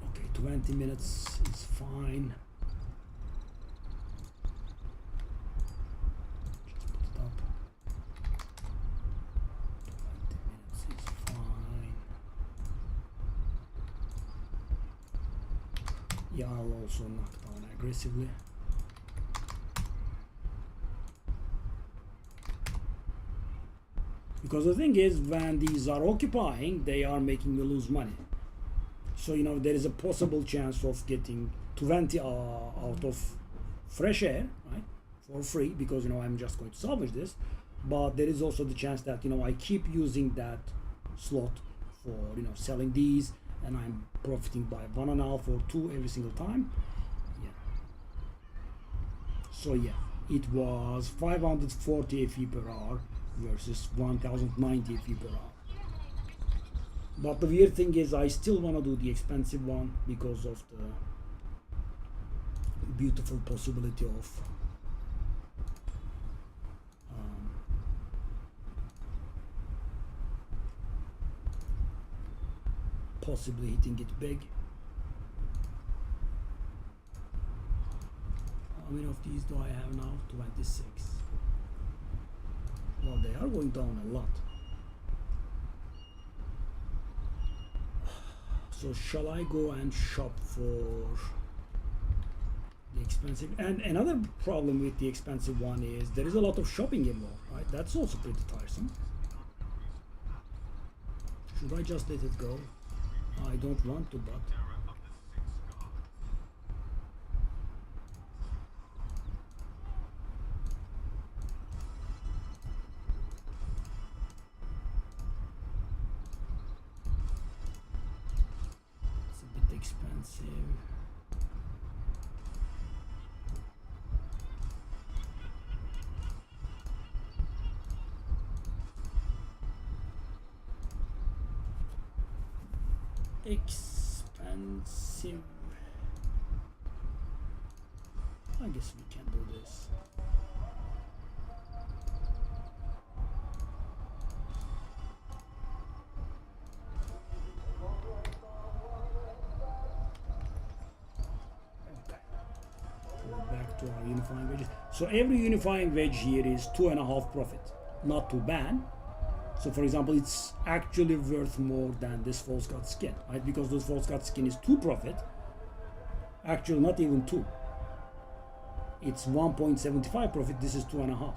Okay, 20 minutes is fine. Just put it up. 20 minutes is fine. Yeah, I'll also knock down aggressively. Because the thing is, when these are occupying, they are making me lose money. So, you know, there is a possible chance of getting 20 out of fresh air, right? For free, because, you know, I'm just going to salvage this. But there is also the chance that, you know, I keep using that slot for, you know, selling these, and I'm profiting by 1.5 or 2 every single time. Yeah. So yeah, it was 540 FE per hour versus 1090 FE per hour. But the weird thing is, I still want to do the expensive one because of the beautiful possibility of possibly hitting it big. How many of these do I have now? 26. Well, they are going down a lot. So shall I go and shop for the expensive? And another problem with the expensive one is there is a lot of shopping involved, right? That's also pretty tiresome. Should I just let it go? I don't want to, but it's a bit expensive. Expensive. I guess we can do this. Okay. Go back to our unifying wedges. So every unifying wedge here is 2.5 profit. Not too bad. So for example, it's actually worth more than this false god skin, right? Because this false god skin is 2 profit. Actually, not even 2. It's 1.75 profit. This is 2.5.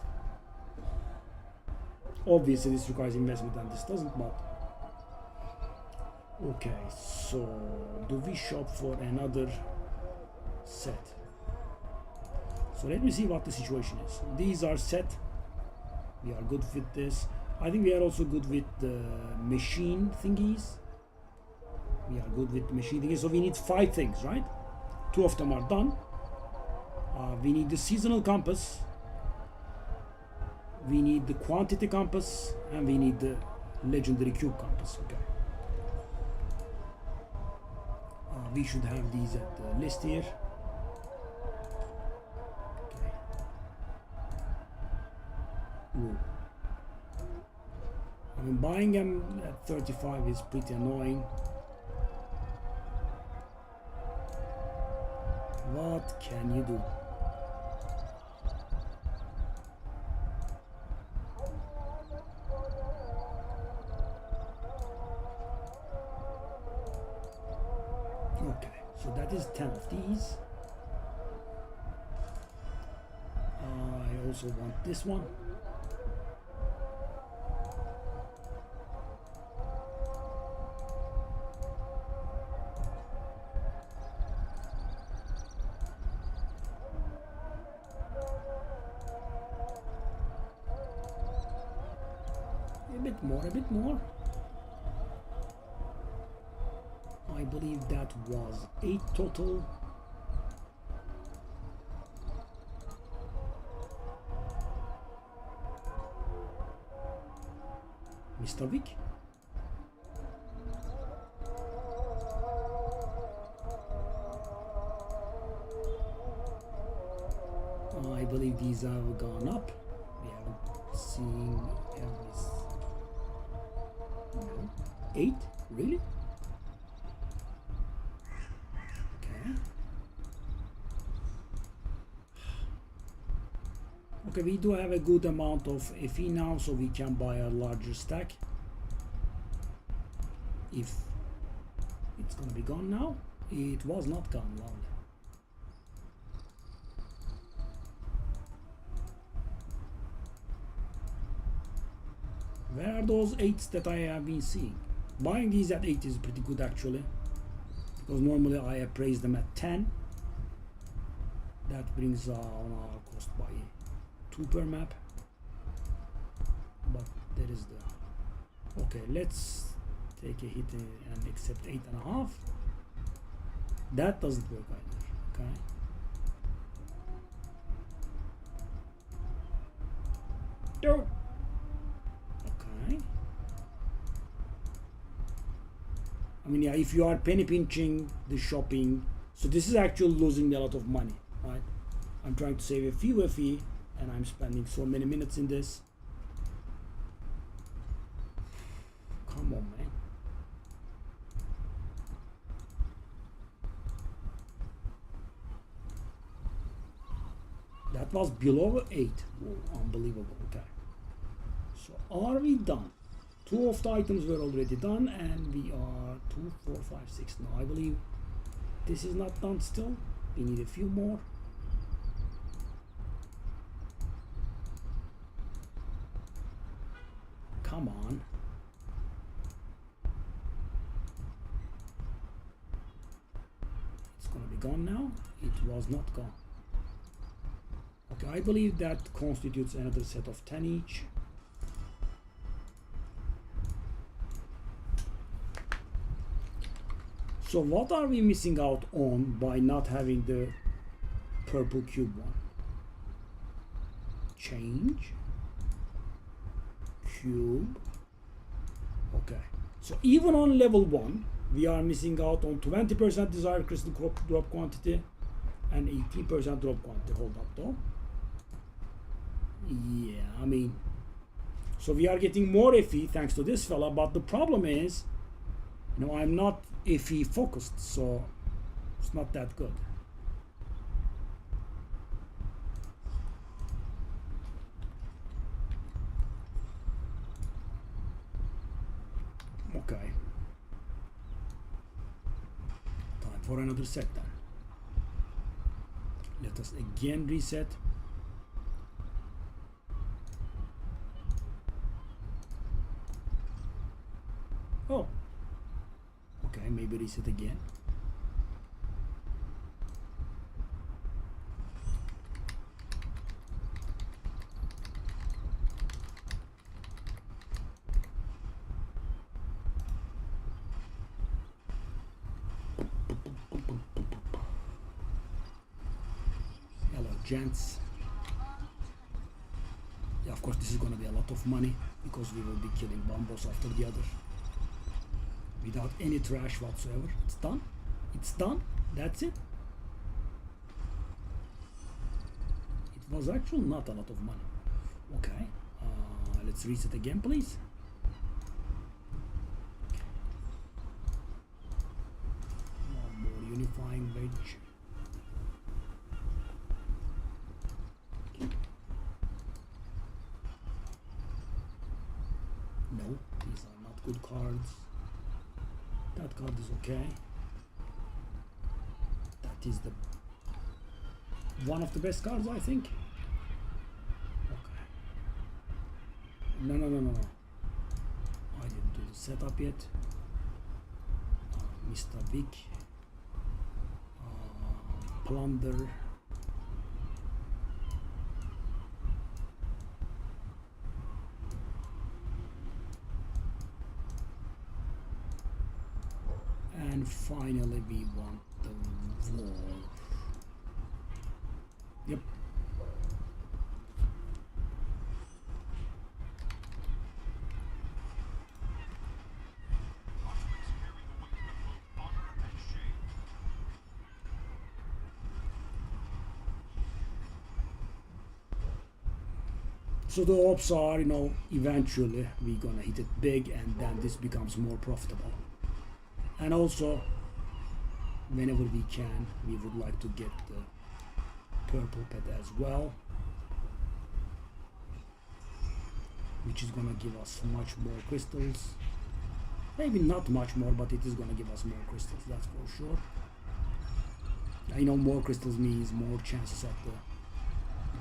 Obviously, this requires investment and this doesn't, but okay. So do we shop for another set? So let me see what the situation is. These are set. We are good with this. I think we are also good with the machine thingies. We are good with machine thingies. So we need 5 things, right? 2 of them are done. We need the seasonal compass. We need the quantity compass, and we need the legendary cube compass. Okay. We should have these at the list here. Okay. Ooh. I mean, buying them at 35 is pretty annoying. What can you do? Okay, so that is 10 of these. I also want this one. A bit more. I believe that was 8 total. Mr. Vic. I believe these have gone up. We haven't seen every... No. 8? Really? Okay. Okay, we do have a good amount of FE now, so we can buy a larger stack. If it's gonna be gone now. It was not gone long. Where are those 8s that I have been seeing? Buying these at 8 is pretty good actually, because normally I appraise them at 10. That brings on our cost by 2 per map. But there is the... Okay, let's take a hit and accept 8.5. That doesn't work either. Okay. Go. Okay. I mean, yeah, if you are penny pinching the shopping, so this is actually losing me a lot of money, right? I'm trying to save a few FE and I'm spending so many minutes in this. Come on, man. That was below 8. Oh, unbelievable. Okay. So are we done? 2 of the items were already done, and we are 2, 4, 5, 6. No, I believe this is not done still. We need a few more. Come on. It's gonna be gone now. It was not gone. Okay, I believe that constitutes another set of 10 each. So what are we missing out on by not having the purple cube one? Change. Cube. Okay. So even on level 1, we are missing out on 20% desired crystal drop quantity and 18% drop quantity. Hold up though. Yeah, I mean, so we are getting more FE thanks to this fella, but the problem is, you know, I'm not FE focused, so it's not that good. Okay. Time for another set then. Let us again reset. Oh, okay, maybe reset again. Hello, gents. Yeah, of course, this is going to be a lot of money because we will be killing one boss after the other. Without any trash whatsoever. It's done. It's done. That's it. It was actually not a lot of money. Okay. Let's reset again, please. One more unifying wedge. No, these are not good cards. That card is okay. That is the one of the best cards, I think. Okay. No. I didn't do the setup yet. Mr. Big. Plunder. And finally we want the wall. Yep. So the hopes are, eventually we're gonna hit it big, and then this becomes more profitable. And also, whenever we can, we would like to get the purple pet as well, which is gonna give us much more crystals. Maybe not much more, but it is gonna give us more crystals, that's for sure. More crystals means more chances at the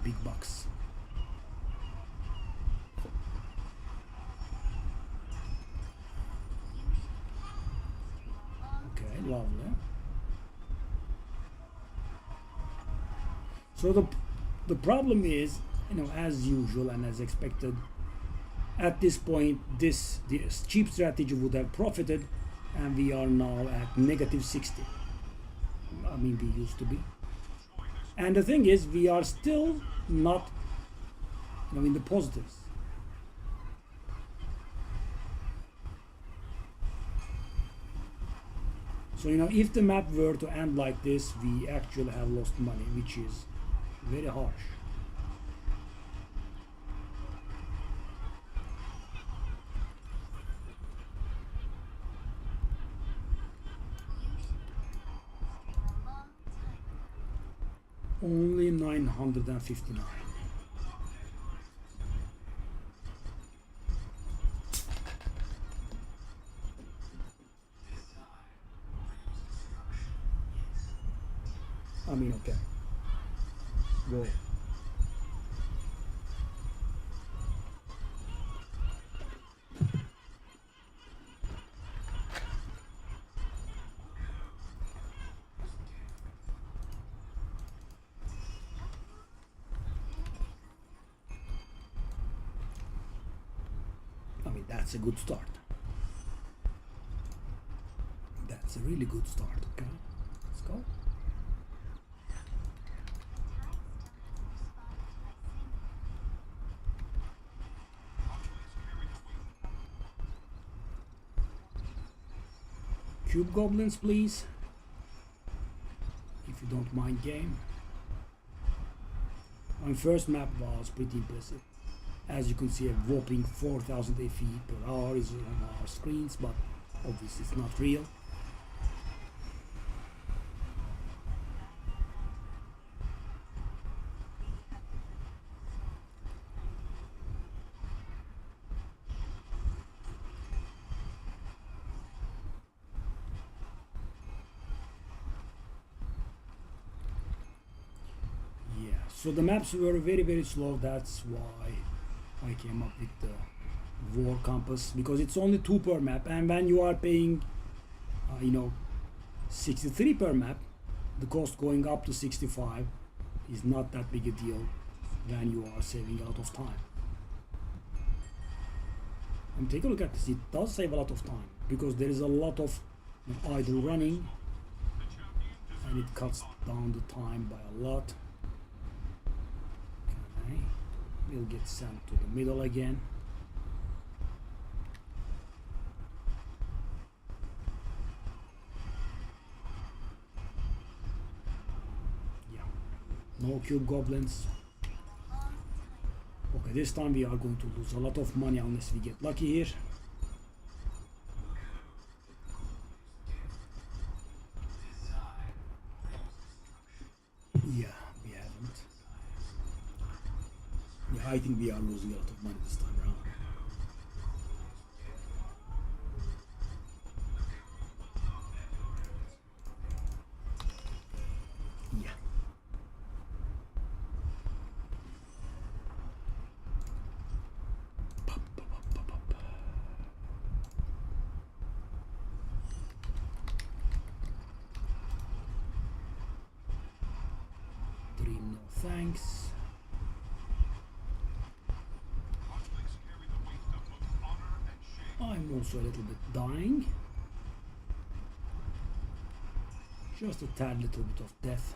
big bucks. Okay, lovely. So the problem is, as usual and as expected, at this point this cheap strategy would have profited, and we are now at negative 60. We used to be. And the thing is, we are still not in the positives. So if the map were to end like this, we actually have lost money, which is very harsh. Only 959. Okay. Whoa. That's a good start. That's a really good start. Okay, let's go. Cube goblins, please, if you don't mind, game. My first map was pretty impressive. As you can see, a whopping 4,000 FE per hour is on our screens, but obviously it's not real. Yeah, so the maps were very slow. That's why I came up with the war compass, because it's only 2 per map, and when you are paying 63 per map, the cost going up to 65 is not that big a deal when you are saving a lot of time. And take a look at this, it does save a lot of time because there is a lot of idle running, and it cuts down the time by a lot. Okay. We'll get sent to the middle again. Yeah, no cube goblins. Okay, this time we are going to lose a lot of money unless we get lucky here. Yeah, we haven't. Yeah, I think we are losing a lot of money this time around. Yeah. Pop, pop, pop, pop, pop. 3, no thanks. I'm also a little bit dying. Just a tad little bit of death.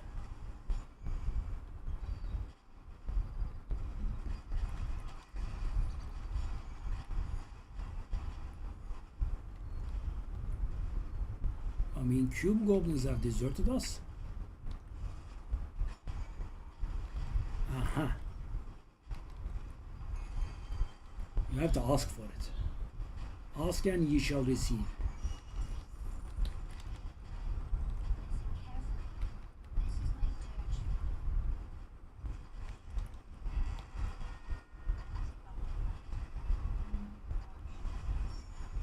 I mean, cube goblins have deserted us. Aha. You have to ask for it. Ask and ye shall receive.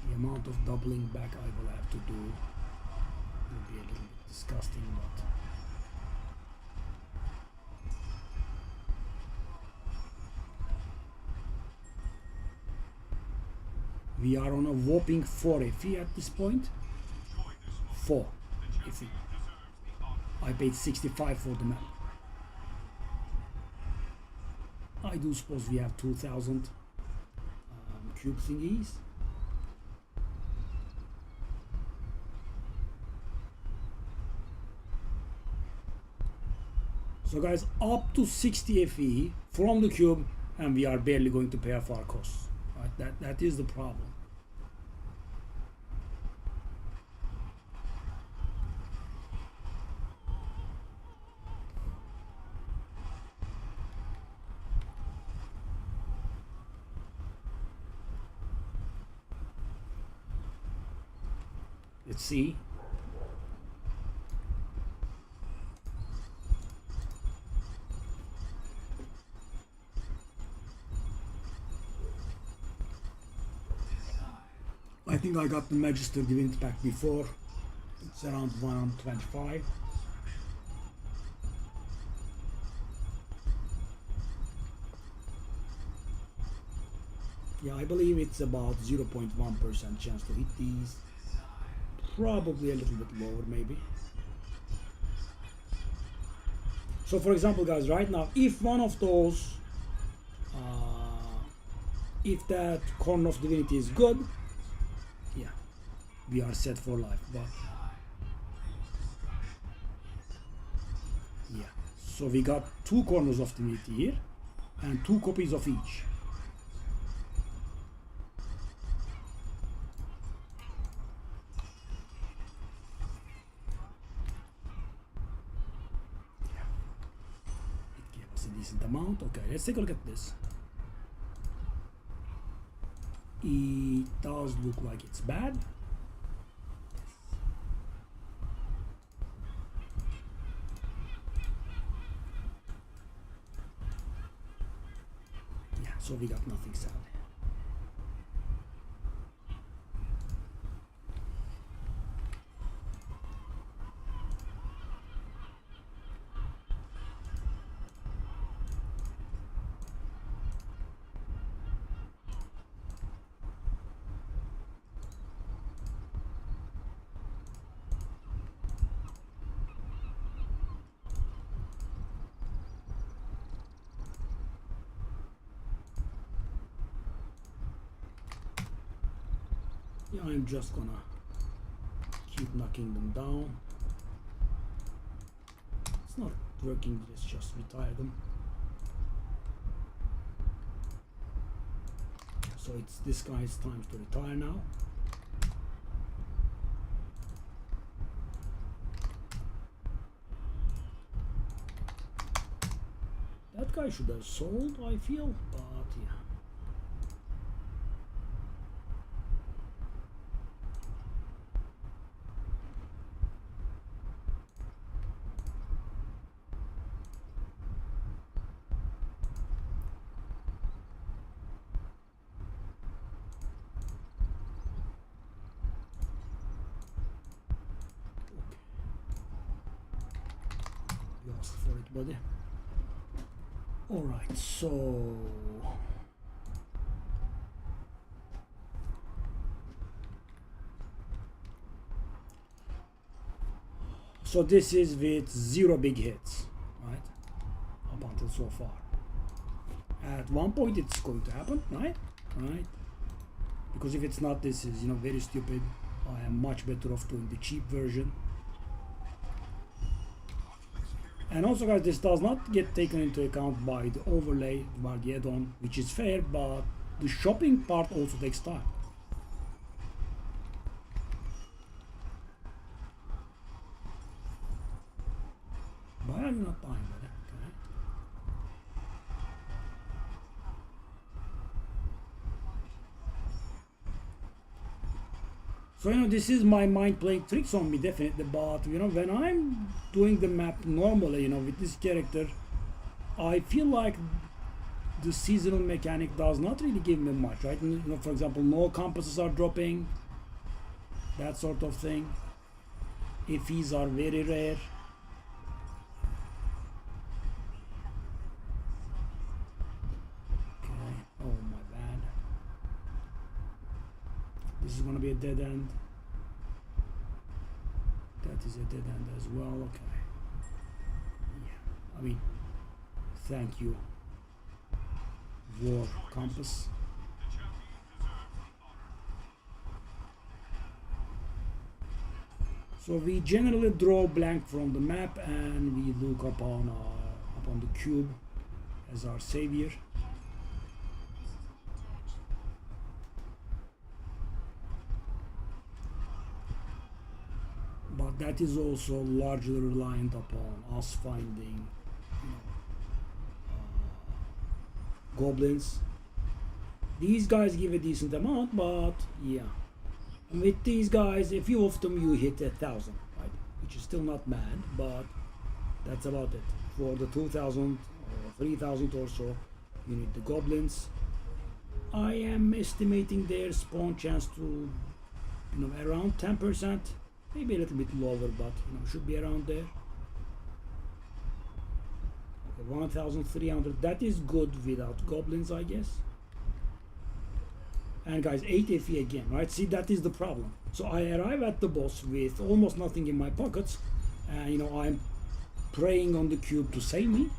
The amount of doubling back I will have to do will be a little bit disgusting, but we are on a whopping 4 FE at this point. 4 FE. I paid 65 for the map. I do suppose we have 2000 cube thingies. So guys, up to 60 FE from the cube, and we are barely going to pay off our costs. Right? That is the problem. Let's see. I think I got the Magister Divinity pack before. It's around 125. Yeah, I believe it's about 0.1% chance to hit these. Probably a little bit lower, maybe. So for example, guys, right now, if one of those, if that Corn of Divinity is good, yeah, we are set for life. But yeah, so we got 2 Corners of Divinity here and 2 copies of each. Amount. Okay, let's take a look at this. It does look like it's bad. Yeah, so we got nothing sad. Yeah, I'm just gonna keep knocking them down. It's not working, let's just retire them. So it's this guy's time to retire now. That guy should have sold, I feel, but yeah. For it, buddy. All right, so this is with 0 big hits, right? Up until so far. At one point, it's going to happen, right? Right? Because if it's not, this is, you know, very stupid. I am much better off doing the cheap version. And also, guys, this does not get taken into account by the overlay, by the add-on, which is fair, but the shopping part also takes time. Why are you not buying that? Okay. So this is my mind playing tricks on me definitely, but when I'm doing the map normally, with this character, I feel like the seasonal mechanic does not really give me much, right? For example, no compasses are dropping, that sort of thing. FEs are very rare. Okay, oh my bad. This is gonna be a dead end. That is a dead end as well, okay. Yeah, I mean, thank you, War Compass. So we generally draw blank from the map and we look upon the cube as our savior. But that is also largely reliant upon us finding goblins. These guys give a decent amount, but yeah. And with these guys, a few of them you hit 1,000, right? Which is still not bad, but that's about it. For the 2,000 or 3,000 or so, you need the goblins. I am estimating their spawn chance to, around 10%, maybe a little bit lower, but should be around there. Okay, 1,300. That is good without goblins, I guess. And guys, 8 FE again, right? See, that is the problem. So I arrive at the boss with almost nothing in my pockets, and I'm praying on the cube to save me.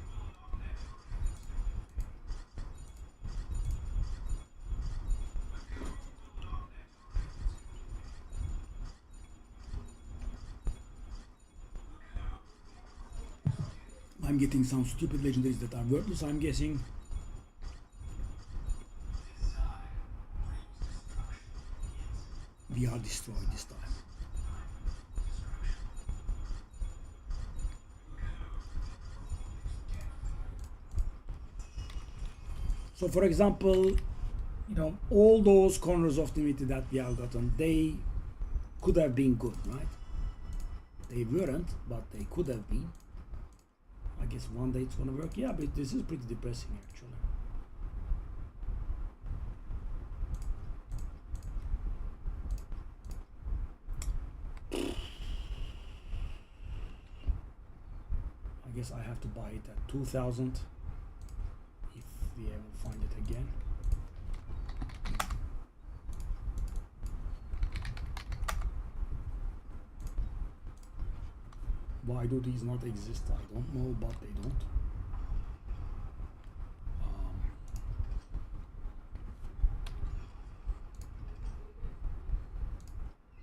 I'm getting some stupid legendaries that are worthless, I'm guessing. We are destroyed this time. So for example, all those corners of divinity that we have gotten, they could have been good, right? They weren't, but they could have been. I guess one day it's gonna work. Yeah, but this is pretty depressing actually. I guess I have to buy it at 2,000 if we ever find it again. Why do these not exist? I don't know, but they don't.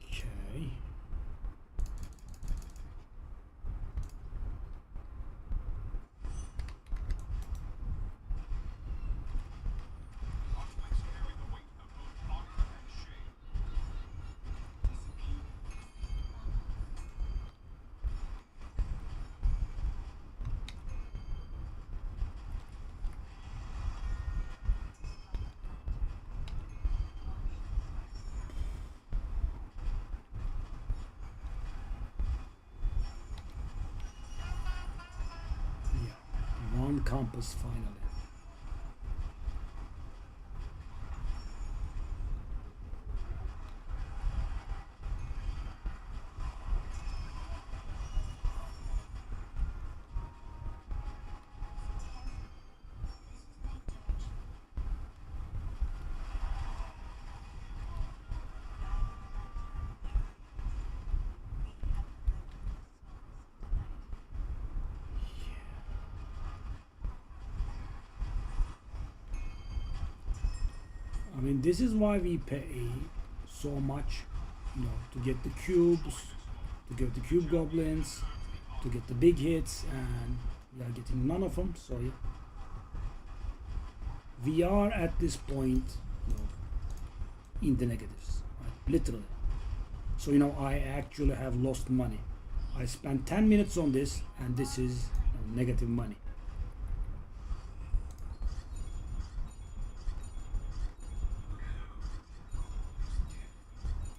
Okay. Compass finally. I mean, this is why we pay so much, to get the cubes, to get the cube goblins, to get the big hits, and we are getting none of them. So yeah, we are at this point, in the negatives, right? Literally. So I actually have lost money. I spent 10 minutes on this, and this is negative money.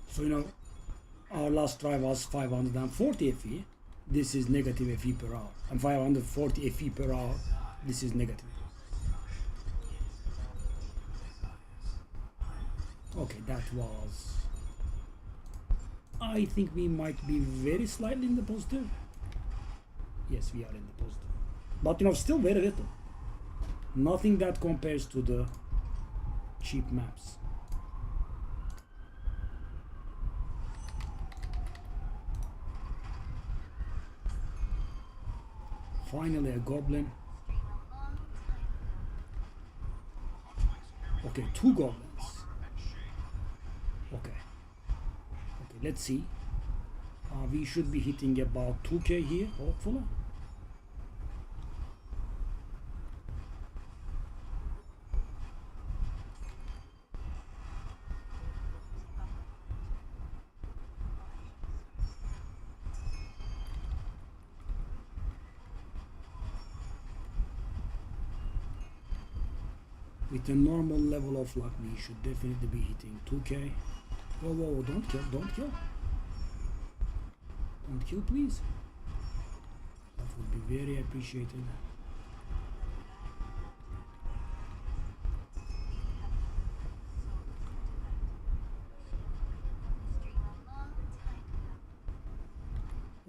So Our last try was 540 FE. This is negative FE per hour. And 540 FE per hour. This is negative. Okay, that was... I think we might be very slightly in the positive. Yes, we are in the positive. But you know, still very little. Nothing that compares to the cheap maps. Finally a goblin. Okay, 2 goblins. Okay. Okay, let's see. We should be hitting about 2k here, hopefully. With a normal level of luck, we should definitely be hitting 2k. Whoa, whoa, don't kill, don't kill. Don't kill, please. That would be very appreciated.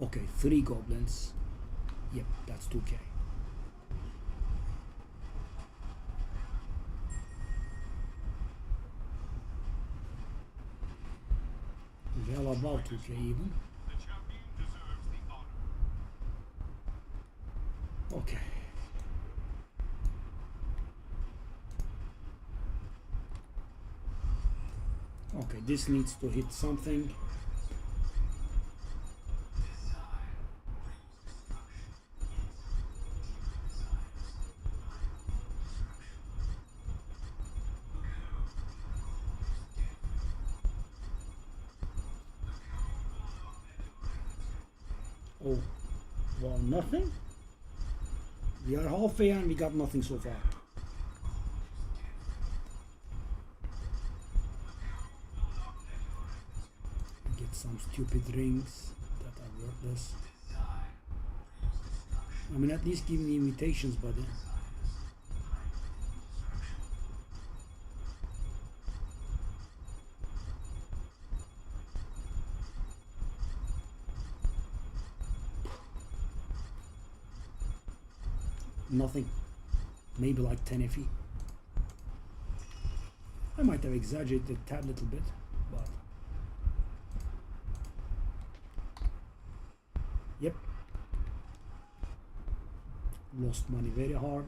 Okay, 3 goblins. Yep, that's 2k. Well, about 2k even. Okay. Okay, this needs to hit something. Oh, well, nothing. We are halfway and we got nothing so far. Get some stupid rings that are worthless. I mean, at least give me invitations, buddy. Nothing. Maybe like 10 FE. I might have exaggerated a tad little bit, but yep. Lost money very hard.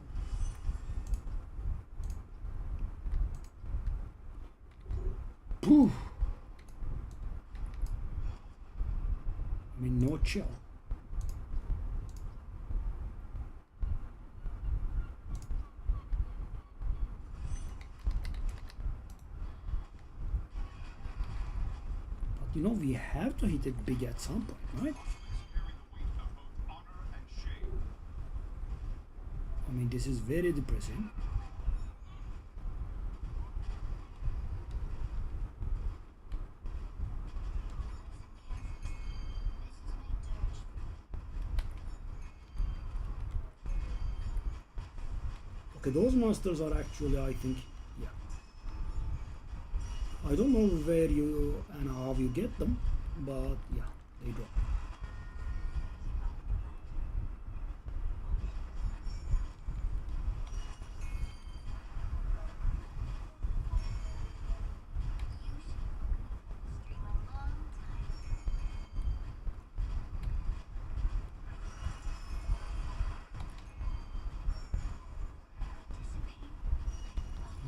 Poof. I mean, no chill. You know, we have to hit it big at some point, right? I mean, this is very depressing. Okay, those monsters are actually, I think, yeah. I don't know where you and how you get them, but yeah, they drop.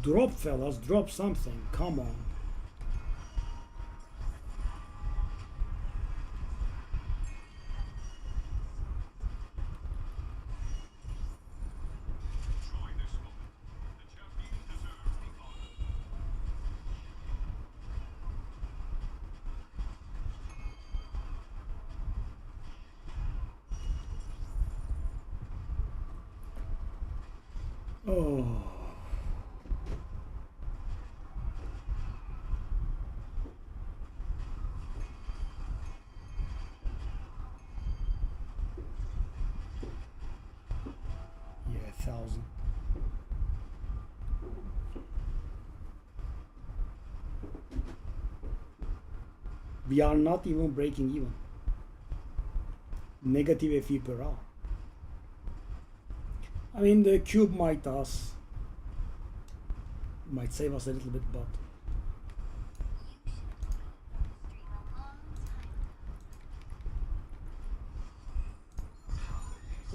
Drop, fellas, drop something, come on. Oh. 3,000. We are not even breaking even. Negative FE per hour. I mean, the cube might save us a little bit, but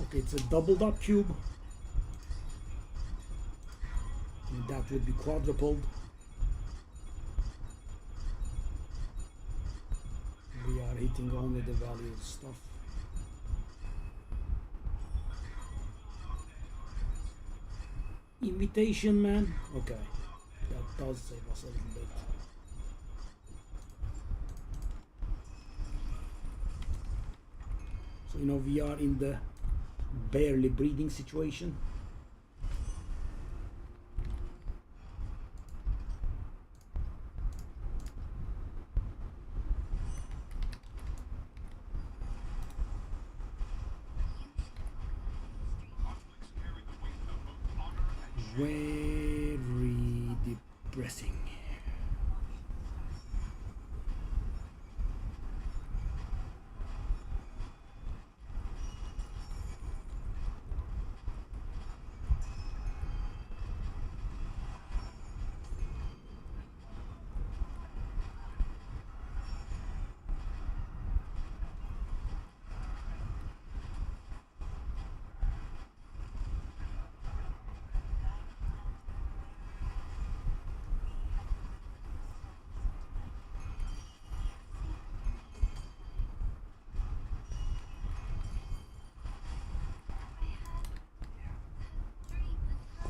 okay, it's a doubled up cube. And that would be quadrupled. We are hitting only the value stuff. Invitation man. Okay, that does save us a little bit. So you know we are in the barely breathing situation. Very depressing.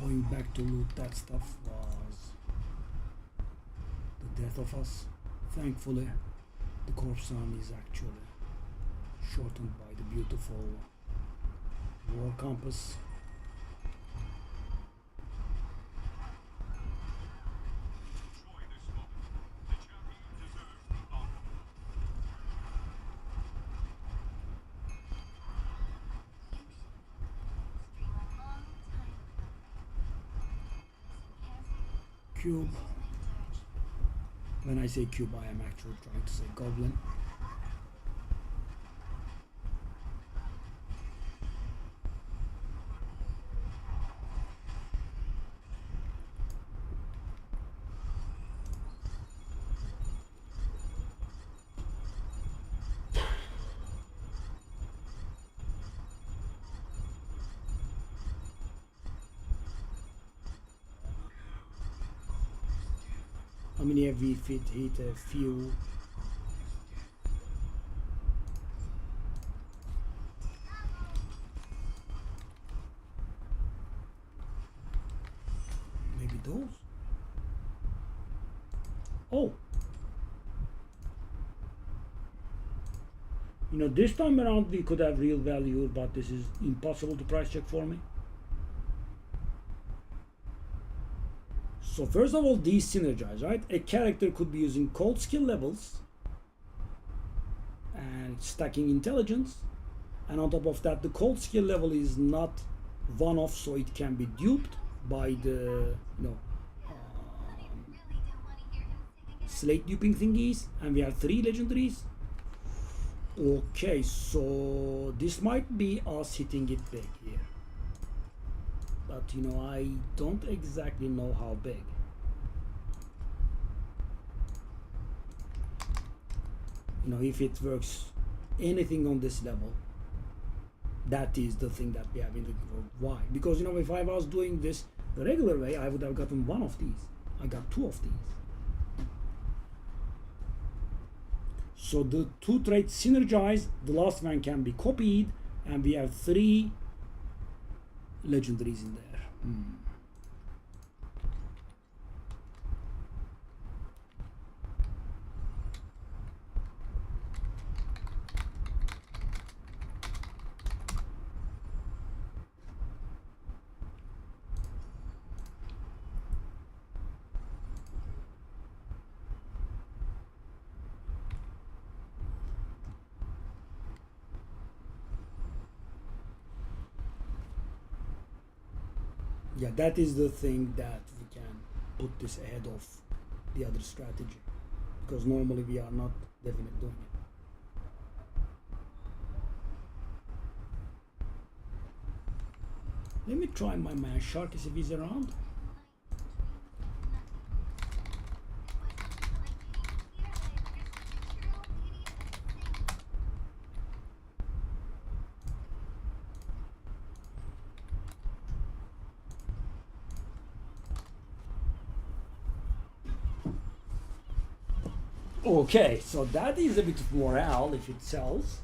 Going back to loot that stuff was the death of us. Thankfully, the corpse arm is actually shortened by the beautiful war compass. Cube. When I say cube, I am actually trying to say goblin. How many have we hit a few? Maybe those? Oh! You know, this time around we could have real value, but this is impossible to price check for me. So first of all, these synergize, right? A character could be using cold skill levels and stacking intelligence, and on top of that, the cold skill level is not one-off, so it can be duped by the slate duping thingies, and we have 3 legendaries. Okay, so this might be us hitting it big here. But you know, I don't exactly know how big. You know, if it works anything on this level, that is the thing that we have in the group. Why? Because you know, if I was doing this the regular way, I would have gotten 1 of these. I got 2 of these. So the 2 traits synergize, the last one can be copied, and we have 3 legendaries in there. Yeah, that is the thing that we can put this ahead of the other strategy, because normally we are not definitely doing it. Let me try my man Shark if he's around. Okay, so that is a bit of morale if it sells.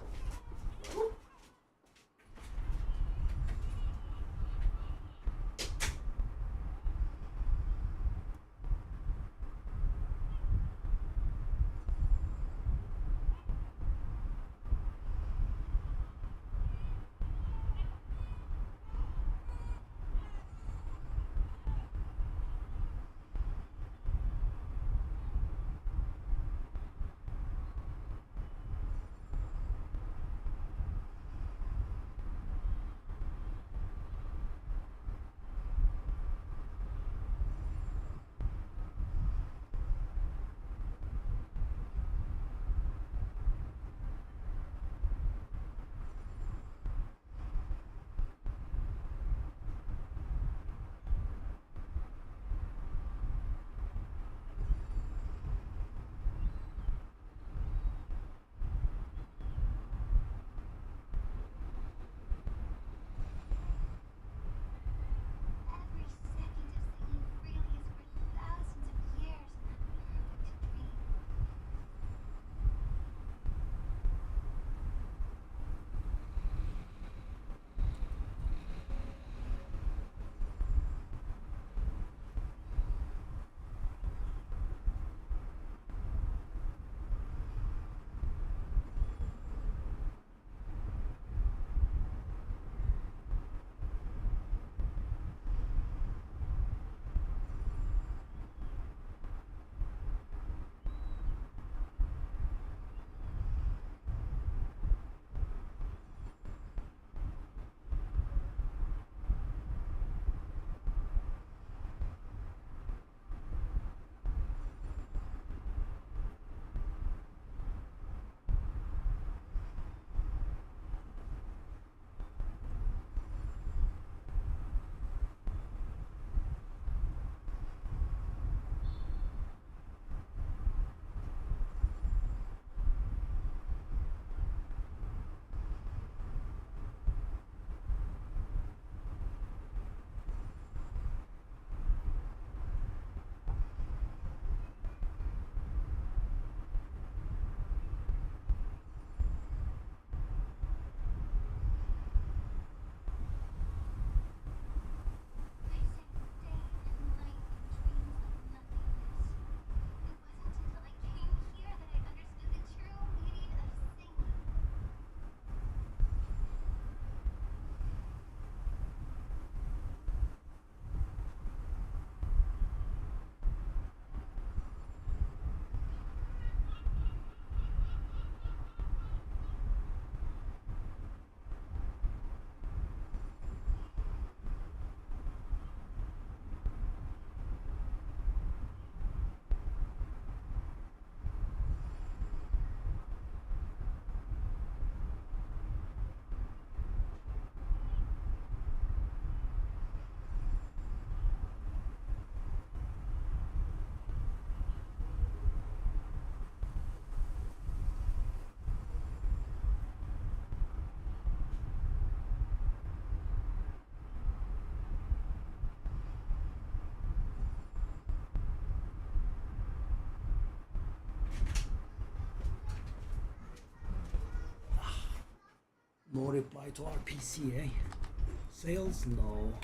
No reply to RPC, eh? Sales? No.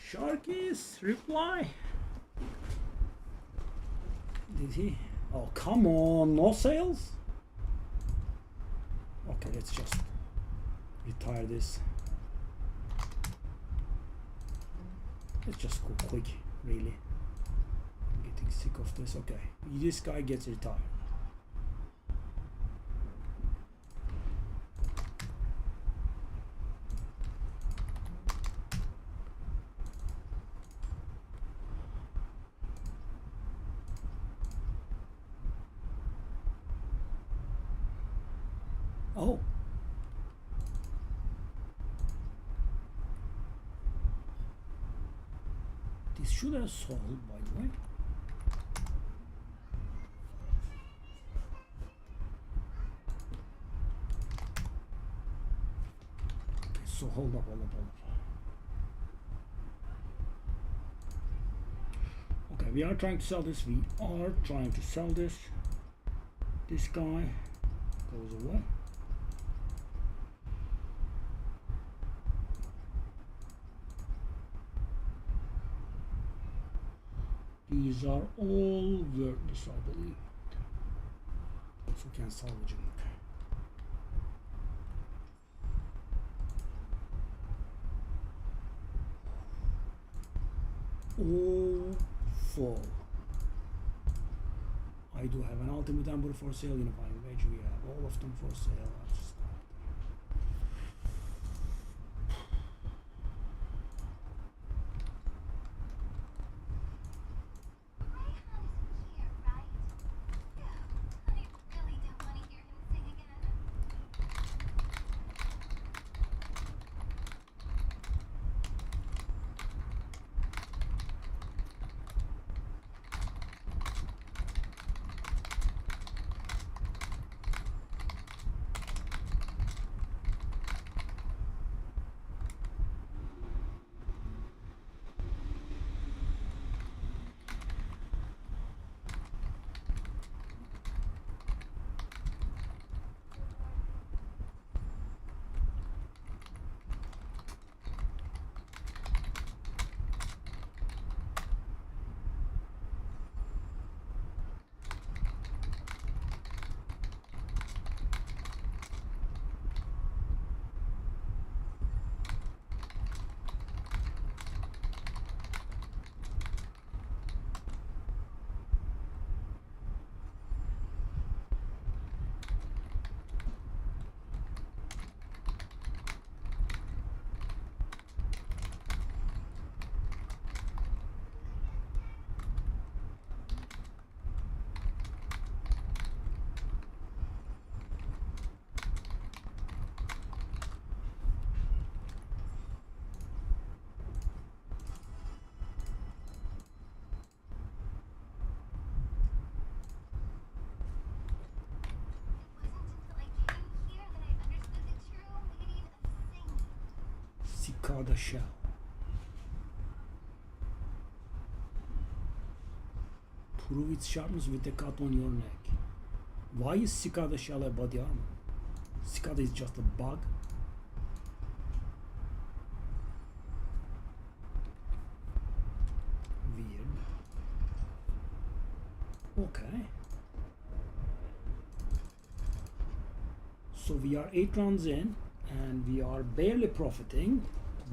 Sharky's reply. Did he? Oh, come on, no sales? Okay, let's just retire this. Let's just go quick, really. I'm getting sick of this. Okay, this guy gets retired. Oh. This should have sold, by the way. Okay, so hold up. Okay, we are trying to sell this. We are trying to sell this. This guy goes away. These are all worthless, I believe. Also can salvage them. All full. I do have an ultimate amber for sale in a buying wedge. We have all of them for sale. Cicada shell. Prove its sharpness with a cut on your neck. Why is cicada shell a body armor? Cicada is just a bug. Weird. Okay. So we are 8 rounds in and we are barely profiting,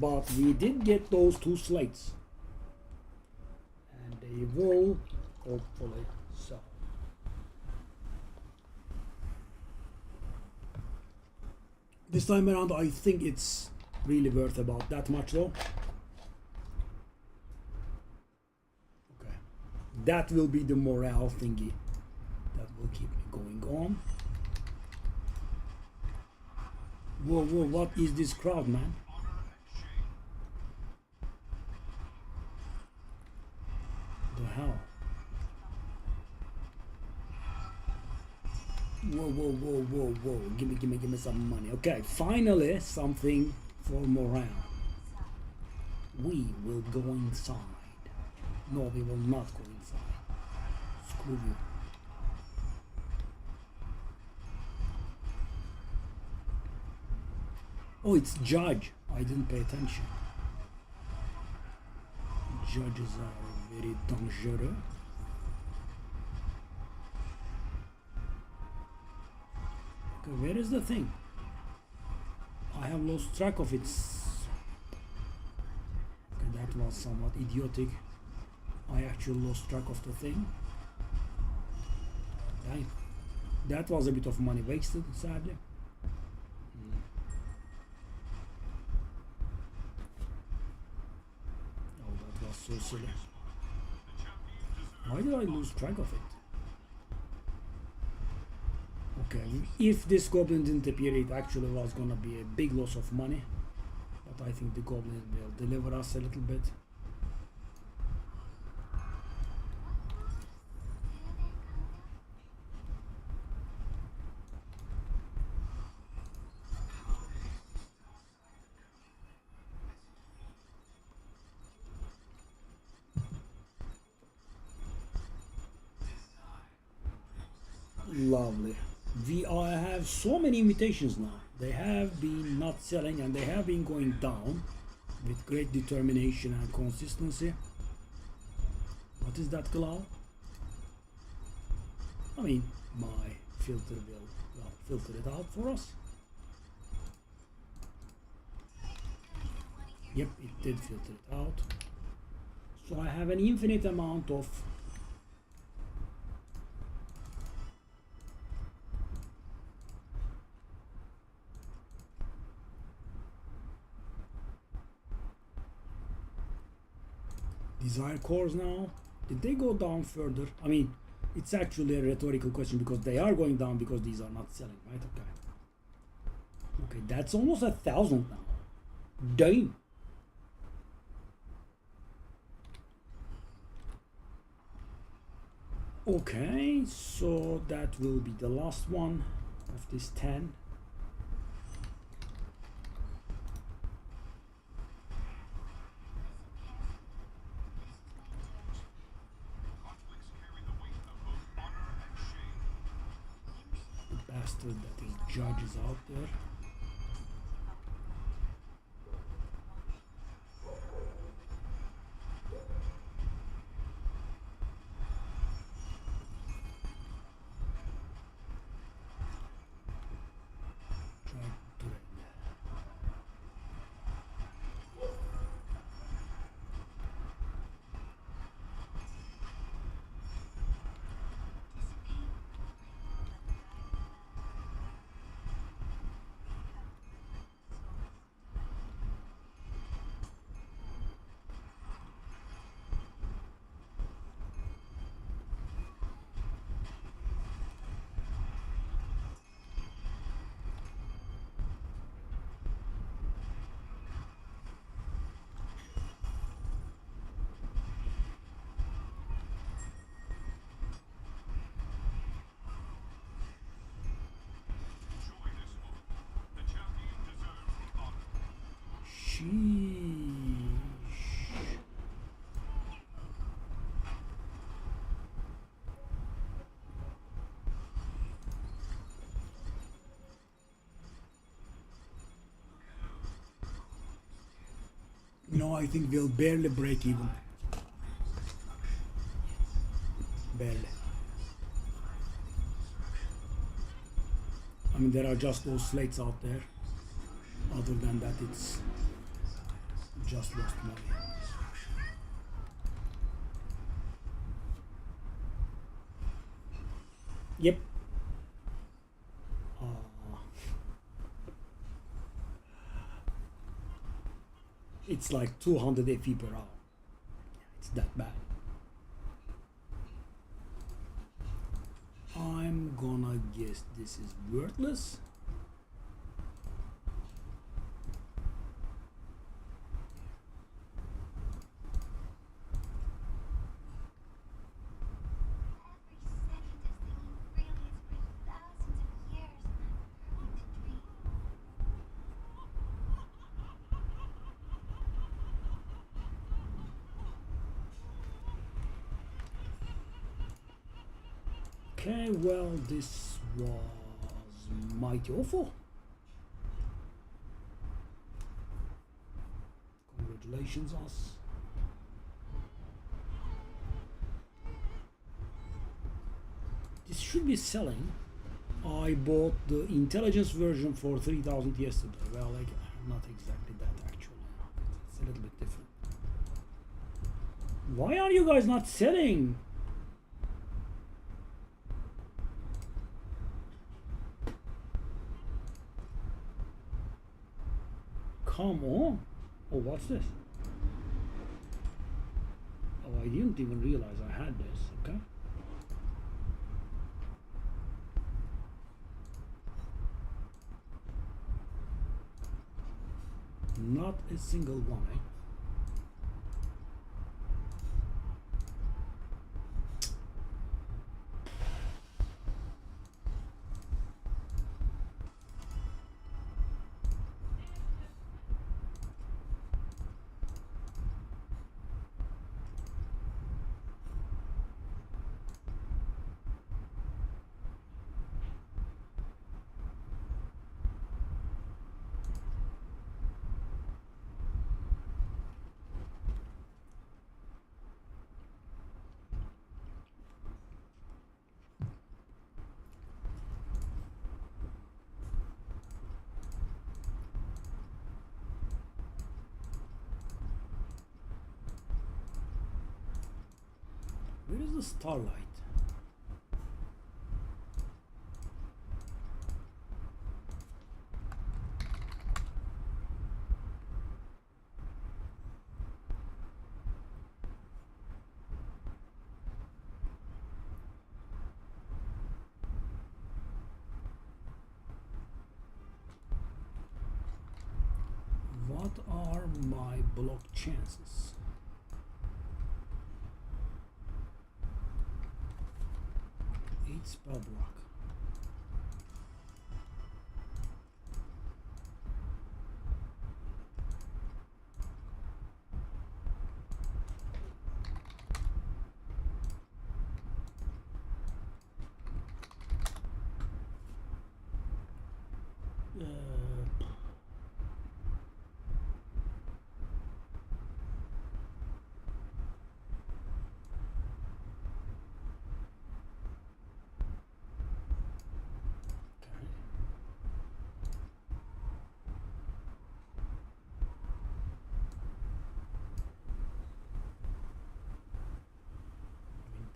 but we did get those 2 slates and they will hopefully sell. This time around I think it's really worth about that much though. Okay, that will be the morale thingy that will keep me going on. Whoa, what is this crowd, man? The hell? Whoa. Give me some money. Okay, finally something for morale. We will go inside. No, we will not go inside. Screw you. Oh, it's Judge. I didn't pay attention. judges are very dangerous. Okay, where is the thing? I have lost track of it. Okay, that was somewhat idiotic. I actually lost track of the thing. Dang. That was a bit of money wasted, sadly. Oh, that was so silly. Why did I lose track of it? Okay, if this goblin didn't appear, it actually was gonna be a big loss of money. But I think the goblin will deliver us a little bit. Lovely. I have so many invitations now. They have been not selling and they have been going down with great determination and consistency. What is that cloud? I mean, my filter will filter it out for us. Yep, it did filter it out. So I have an infinite amount of desire cores now. Did they go down further? I mean, it's actually a rhetorical question because they are going down because these are not selling, right? Okay. Okay, that's almost 1,000 now. Damn. Okay, so that will be the last one of this 10. Bastard that is judges out there. No, I think we'll barely break even. Barely. I mean, there are just those slates out there. Other than that, it's just lost money. Yep. It's like 200 FE per hour. It's that bad. I'm gonna guess this is worthless. Okay, well, this was mighty awful. Congratulations, us. This should be selling. I bought the intelligence version for 3,000 yesterday. Well, like, not exactly that actually. It's a little bit different. Why are you guys not selling? Come on. Oh, what's this? Oh, I didn't even realize I had this. Okay. Not a single one, eh? Where is the starlight? What are my block chances? Spell block.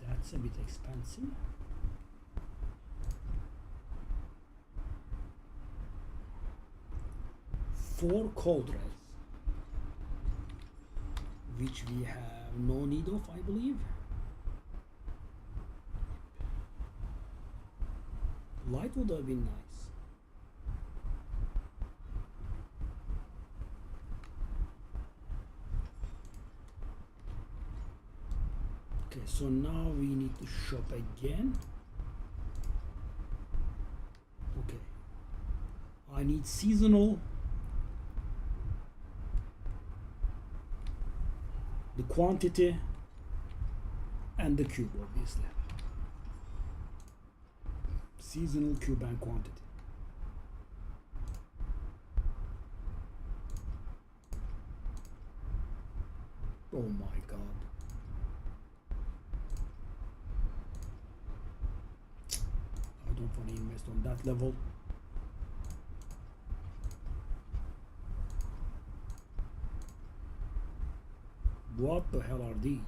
That's a bit expensive. Four cold rays, which we have no need of, I believe. Light would have been nice. Okay, so now we need to shop again. Okay, I need seasonal, the quantity, and the cube, obviously. Seasonal, cube, and quantity. Oh my god. I don't want to invest on that level. What the hell are these?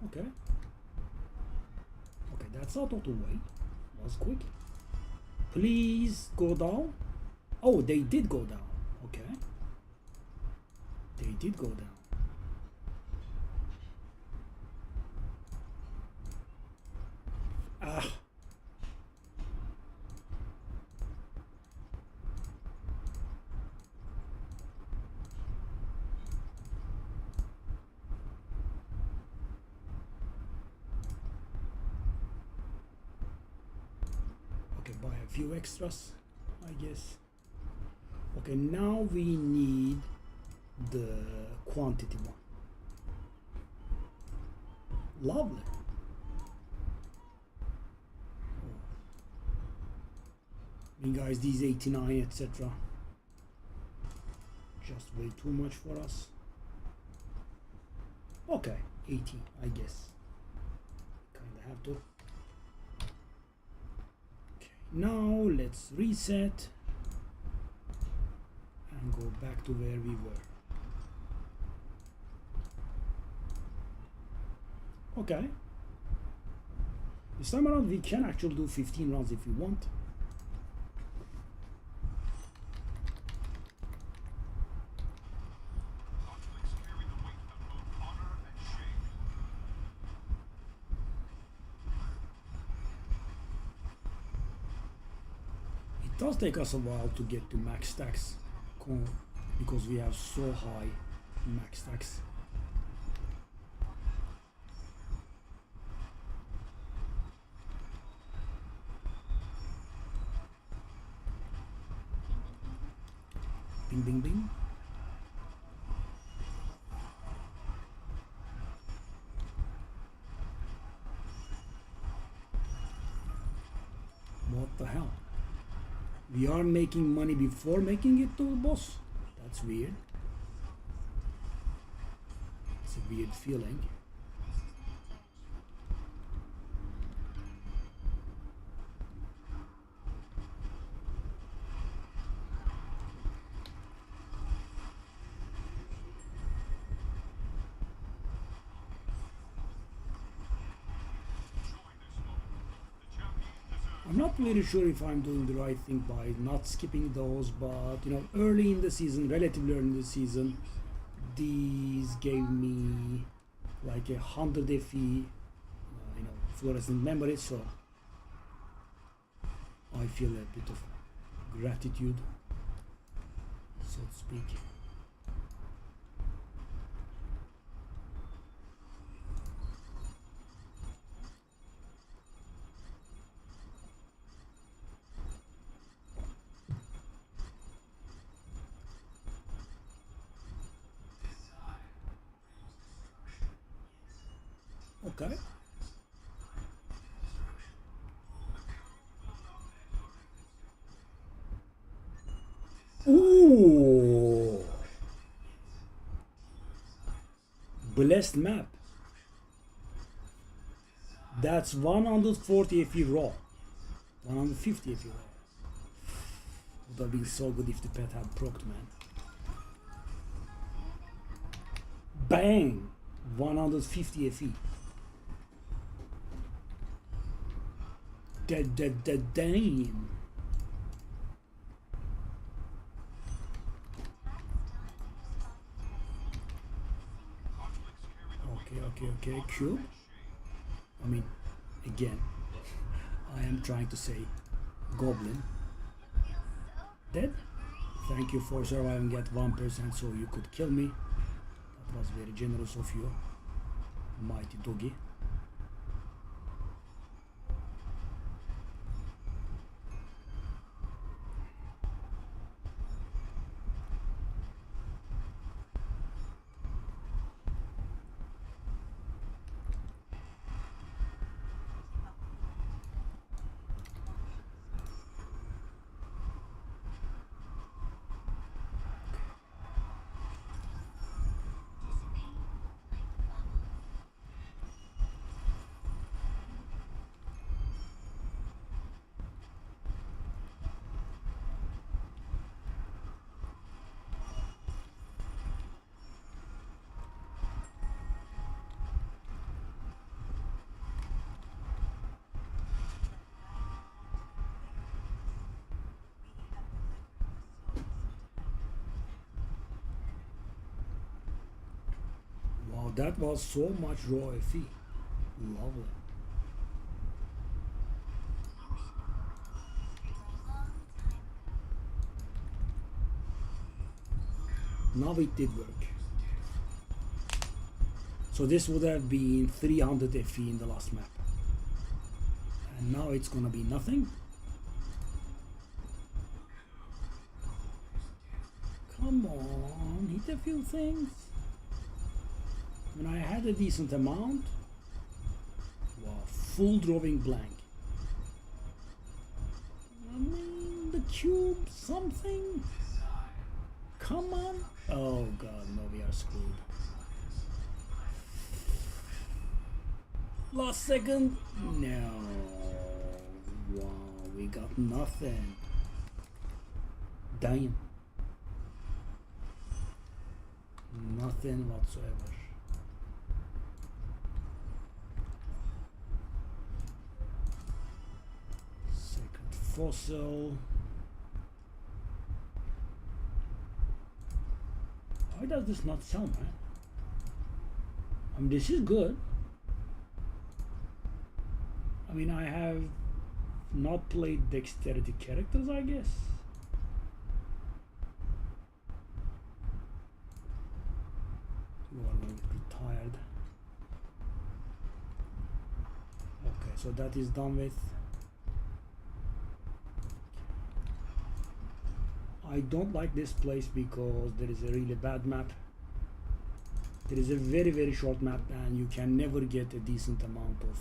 Okay. Okay, that's out of the way. Was quick. Please go down. Oh, they did go down. Okay. They did go down. Ah. Okay, buy a few extras, I guess. Okay, now we need the quantity one. Lovely. I mean, guys, these 89, etc. just way too much for us. Okay, 80, I guess. Kind of have to. Okay, now let's reset and go back to where we were. Okay. This time around we can actually do 15 rounds if we want. It does take us a while to get to max stacks because we have so high max stacks. Bing, bing, bing. What the hell? We are making money before making it to the boss? That's weird. It's a weird feeling. I'm not really sure if I'm doing the right thing by not skipping those, but you know, early in the season, relatively early in the season, these gave me like 100 FE, you know, fluorescent memories, so I feel a bit of gratitude, so to speak. Okay. Ooh. Blessed map. That's 140 FE raw. 150 FE raw. Would have been so good if the pet had procced, man. Bang! 150 FE. Damn. Okay, cube. I mean, again, I am trying to say goblin. Dead? Thank you for surviving at 1% so you could kill me. That was very generous of you, mighty doggy. Wow, that was so much raw FE. Lovely. Now it did work. So this would have been 300 FE in the last map. And now it's gonna be nothing. Come on, hit a few things. When I had a decent amount. Wow, full drawing blank. I mean, the cube something? Come on. Oh god, no, we are screwed. Last second. No. Wow, we got nothing. Damn. Nothing whatsoever. Second fossil. Why does this not sell, man? I mean, this is good. I mean, I have not played dexterity characters, I guess. You are going to be tired. Okay, so that is done with. I don't like this place because there is a really bad map. There is a very, very short map and you can never get a decent amount of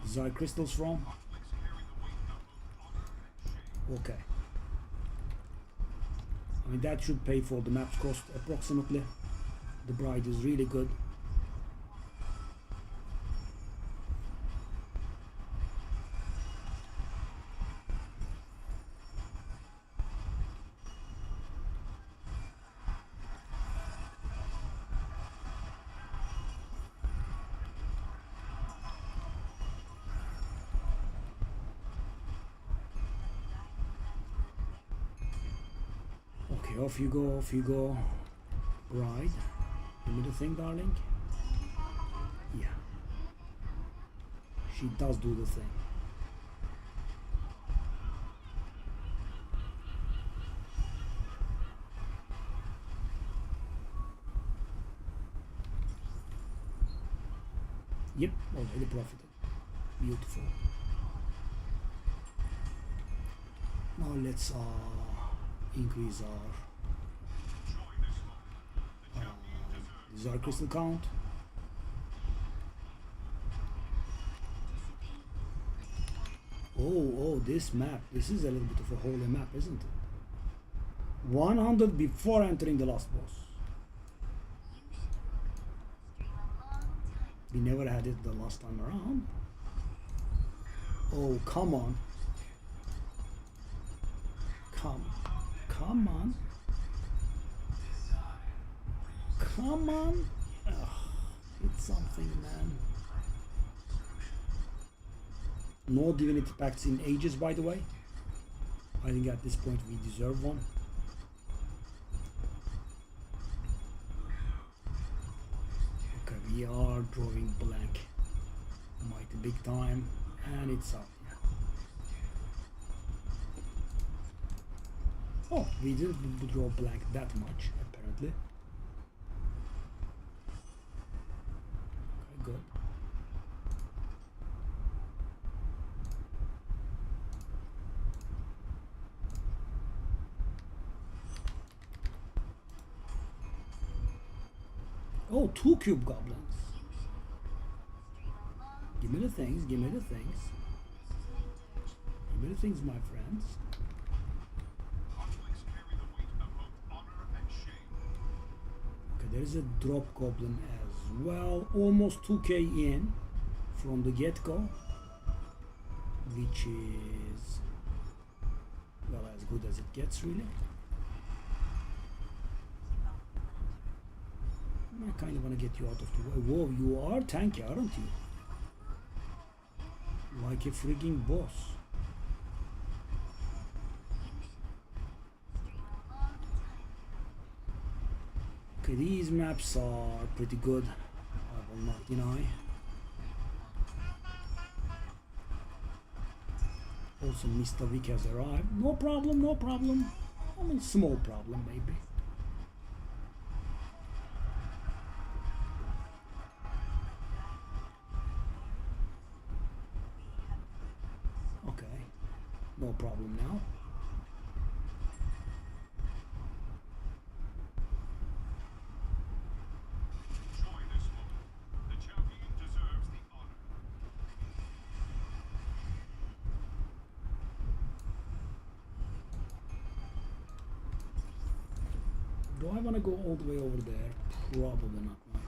Zai crystals from. Okay. I mean, that should pay for the map's cost approximately. The bride is really good. Off you go, off you go. Bride. Give me the thing, darling. Yeah. She does do the thing. Yep, already profited. Beautiful. Now let's increase our desire crystal count. Oh, this map. This is a little bit of a holy map, isn't it? 100 before entering the last boss. We never had it the last time around. Oh, come on. Come on. Come on. Ugh, it's something, man. No divinity pacts in ages, by the way. I think at this point we deserve one. Okay, we are drawing blank. Mighty big time. And it's up. Oh, we didn't draw blank that much, apparently. Okay, good. Oh, 2 cube goblins. Give me the things, give me the things. Give me the things, my friends. Okay, there is a drop goblin as well. Almost 2k in from the get-go, which is, well, as good as it gets, really. I kind of want to get you out of the way. Whoa, you are tanky, aren't you? Like a freaking boss. Okay, these maps are pretty good, I will not deny. Also, Mr. Vic has arrived. No problem, no problem. I mean, small problem, maybe. No problem now. Do I want to go all the way over there? Probably not, right?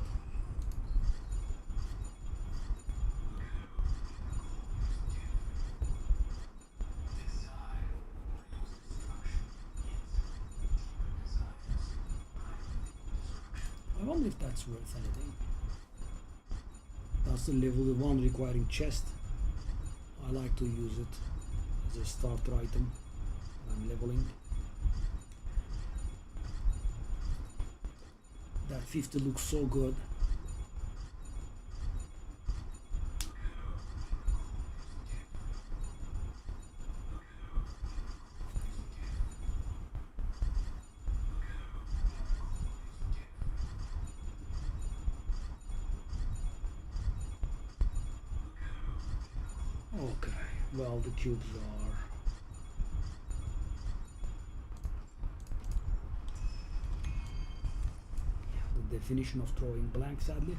I wonder if that's worth anything. That's the level 1 requiring chest. I like to use it as a starter item when I'm leveling. That 50 looks so good. Okay, well, the cubes are the definition of throwing blank, sadly.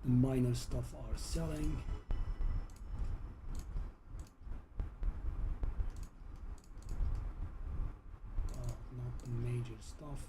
The minor stuff are selling. Not the major stuff.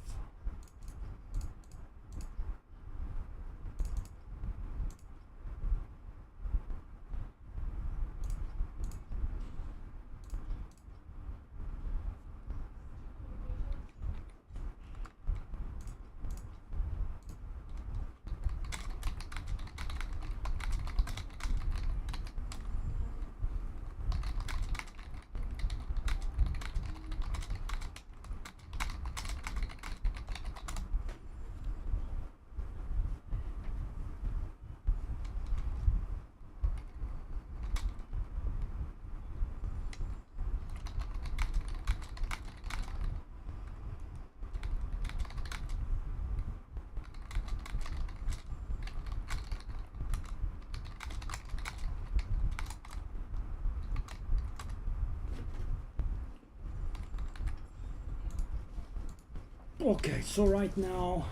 Okay, so right now,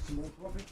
small profit.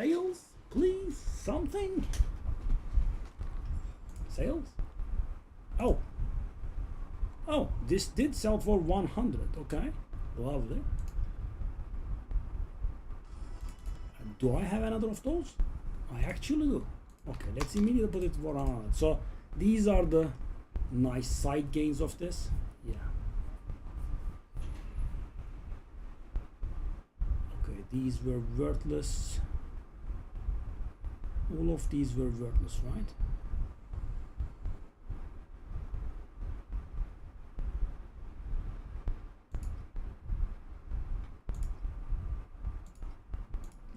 Sales, please, something. Sales. Oh, this did sell for 100. Okay, lovely. Do I have another of those? I actually do. Okay, let's immediately put it for 100. So these are the nice side gains of this. Yeah. Okay, these were worthless. All of these were worthless, right?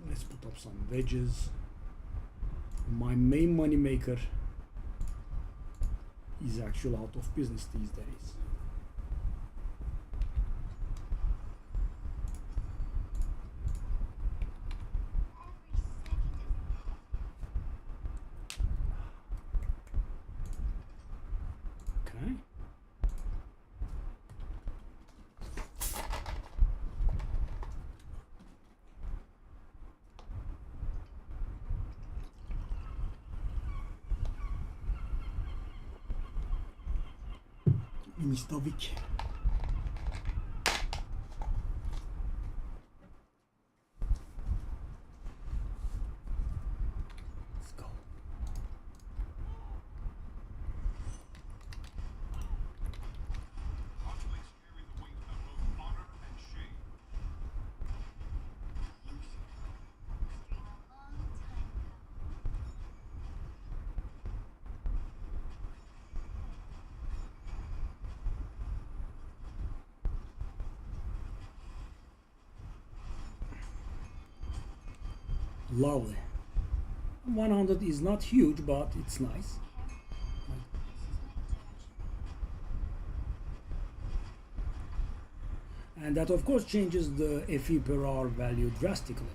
Let's put up some wedges. My main money maker is actually out of business these days. Okay. Mr. Vic. Let's go. Lovely. 100 is not huge, but it's nice. And that of course changes the FE per hour value drastically,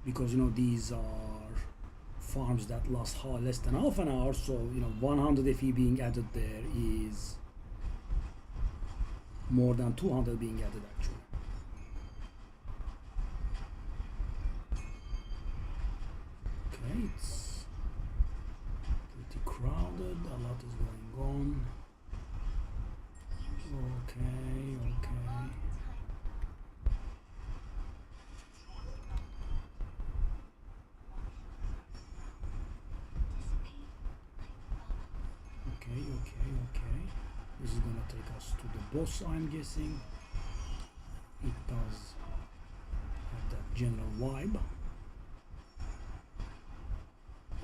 because these are farms that last less than half an hour, so 100 FE being added there is more than 200 being added actually. It's pretty crowded, a lot is going on. Okay. Okay. This is gonna take us to the boss, I'm guessing. It does have that general vibe.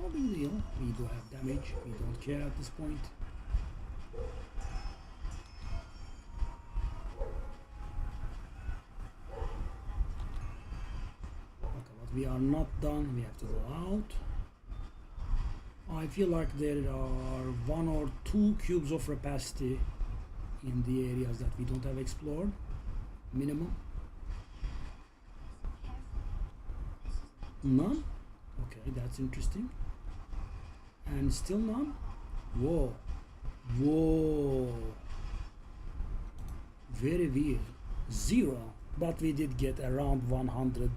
No big deal. We do have damage. We don't care at this point. Okay, but we are not done. We have to go out. I feel like there are 1 or 2 cubes of rapacity in the areas that we don't have explored. Minimum. None? Okay, that's interesting. And still none? Whoa. Very weird. 0. But we did get around 100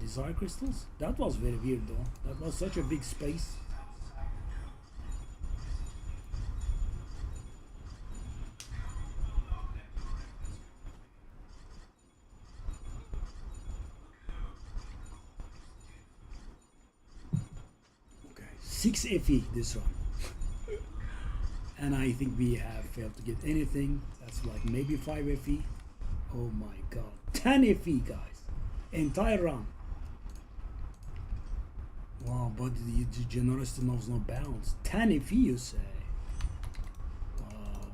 desire crystals. That was very weird though. That was such a big space. Okay, 6 FE this one. And I think we have failed to get anything. That's like maybe 5 FE. Oh my god. 10 FE guys. Entire run. Wow, but the generosity knows no bounds. 10 FE you say? Wow.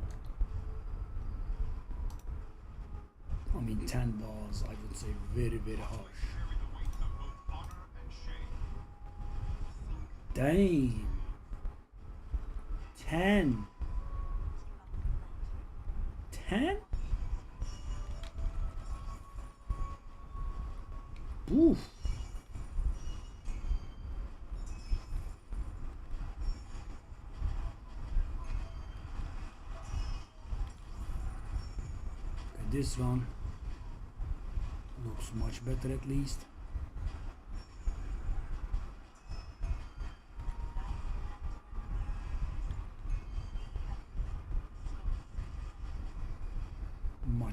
I mean $10 I would say very, very harsh. Dang. 10. 10? Oof. Okay, this one looks much better at least.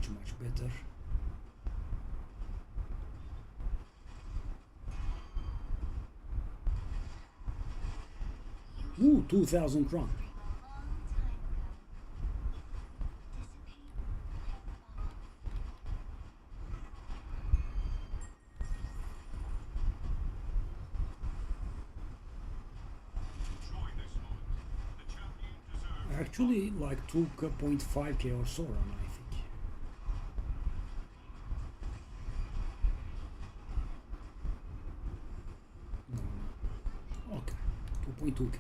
much better. Ooh, 2,000 run. Actually, like 2.5k or so run, I think. No. Okay, 2.2k.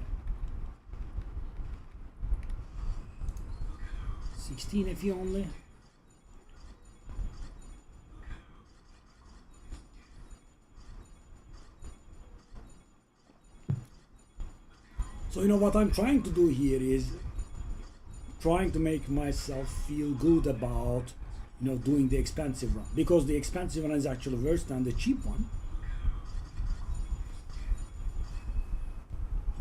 16 FE only. So you know what I'm trying to do here is trying to make myself feel good about, you know, doing the expensive run, because the expensive one is actually worse than the cheap one.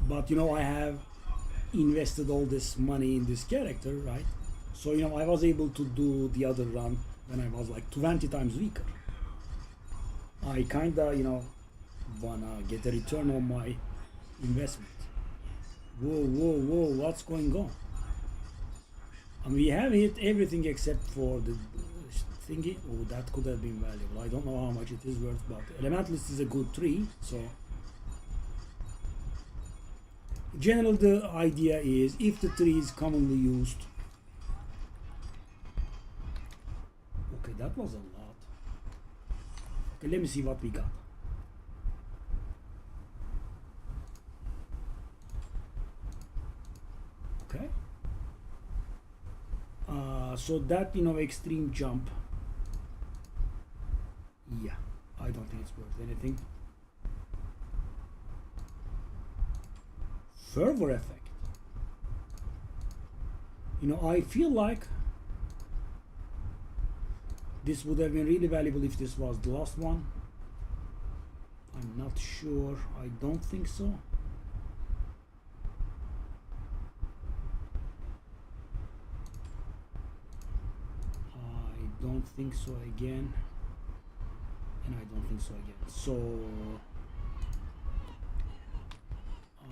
But you know, I have invested all this money in this character, right? So you know, I was able to do the other run when I was like 20 times weaker. I kinda, you know, wanna get a return on my investment. Whoa, what's going on? I mean, we have hit everything except for the thingy. Oh, that could have been valuable. I don't know how much it is worth, but Elementalist is a good tree, so generally the idea is if the tree is commonly used. Okay, that was a lot. Okay, let me see what we got. Okay. So that, you know, extreme jump, yeah, I don't think it's worth anything. Fervor effect, you know, I feel like this would have been really valuable if this was the last one. I'm not sure. I don't think so. Don't think so again, and I don't think so again. So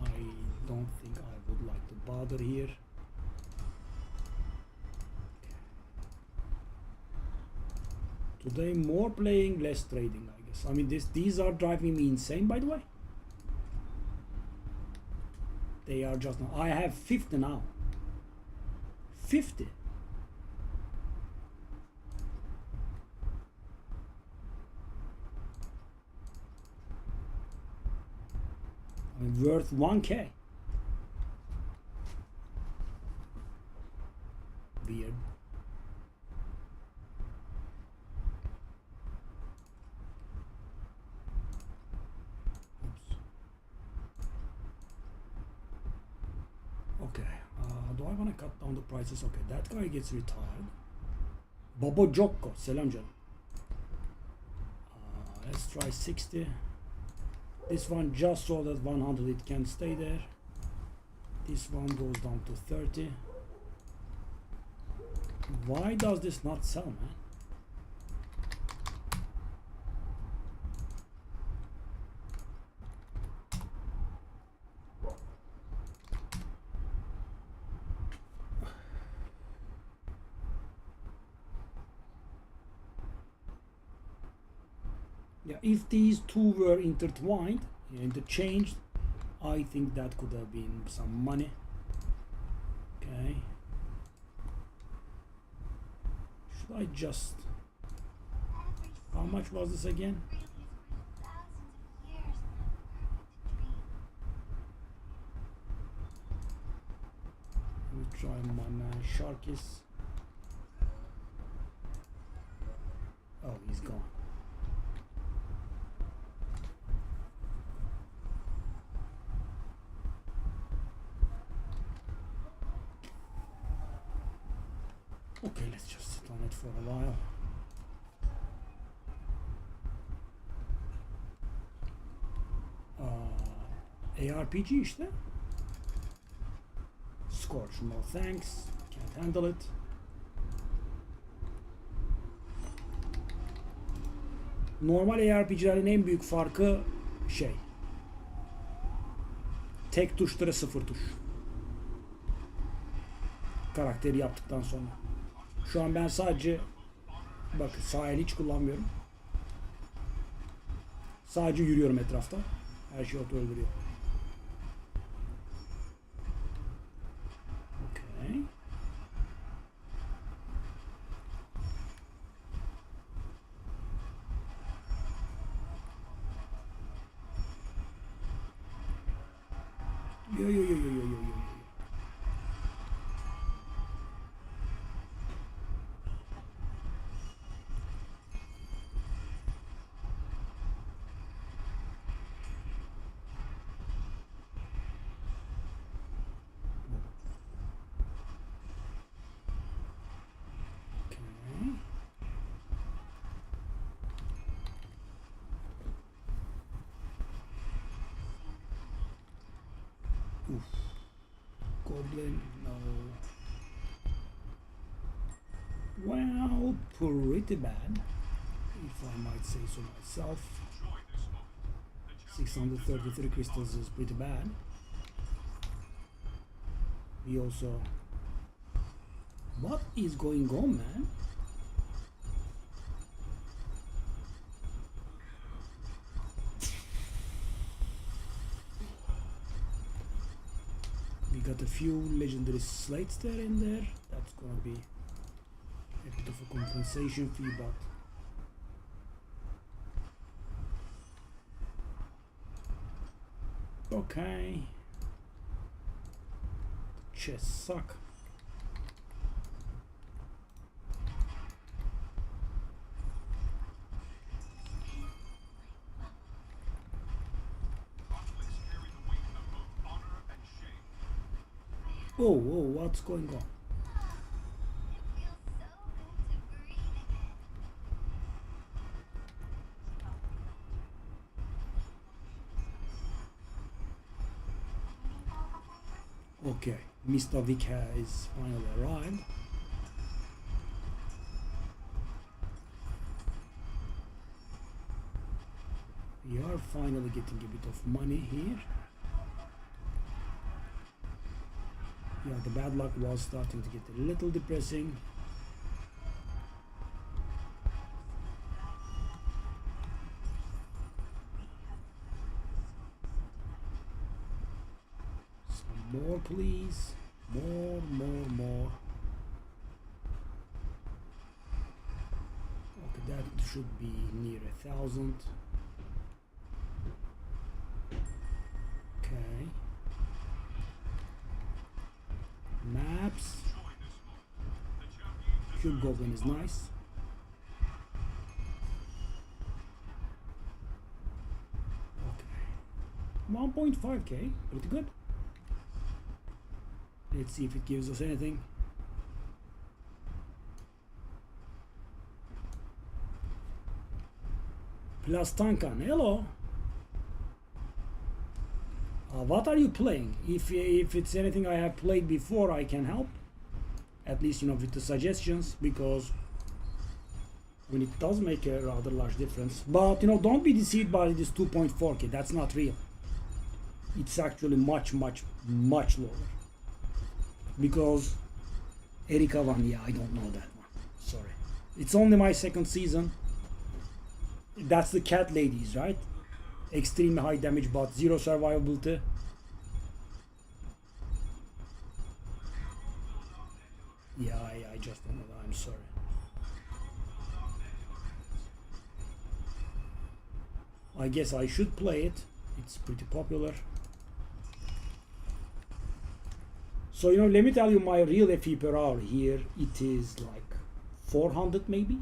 I don't think I would like to bother here. Today more playing, less trading, I guess. I mean, these are driving me insane, by the way. They are just now. I have 50 now. 50. I mean, worth 1k. Weird. Oops. Okay, do I want to cut down the prices? Okay, that guy gets retired. Bobo Jocko, selam canım. Let's try 60. This one just so that 100 it can stay there. This one goes down to 30. Why does this not sell, man? Yeah, if these two were intertwined, interchanged, I think that could have been some money. Okay. Should I just... How much was this again? Let me try my man Sharkis. Oh, he's gone. Okay, let's just sit on it for a while. ARPG işte. Scorch, no thanks. Can't handle it. Normal ARPG'lerin en büyük farkı tek tuşlara 0 tuş. Karakteri yaptıktan sonra. Şu an ben sadece bakın sağ el hiç kullanmıyorum. Sadece yürüyorum etrafta. Her şey oto öldürüyor. Okay. Yo yo yo yo yo yo yo. Goblin, no. Well, pretty bad, if I might say so myself. 633 crystals is pretty bad. We also... What is going on, man? We got a few legendary slates there in there. That's gonna be a bit of a compensation fee, but okay. Chests suck. Oh, what's going on? Okay, Mr. Vika is finally arrived. We are finally getting a bit of money here. Yeah, the bad luck was starting to get a little depressing. Some more, please. More. Okay, that should be near 1,000. Okay. Maps. Cube Goblin is nice. Okay. 1.5k, pretty good. Let's see if it gives us anything. Plus Tankan, hello. What are you playing? If it's anything I have played before, I can help. At least, you know, with the suggestions, because I mean, it does make a rather large difference. But, you know, don't be deceived by this 2.4k. That's not real. It's actually much lower. Because Erika Van, yeah, I don't know that one. Sorry. It's only my second season. That's the cat ladies, right? Extremely high damage but zero survivability. Yeah, I just don't know. I'm sorry. I guess I should play it. It's pretty popular. So, you know, let me tell you my real FE per hour here. It is like 400 maybe.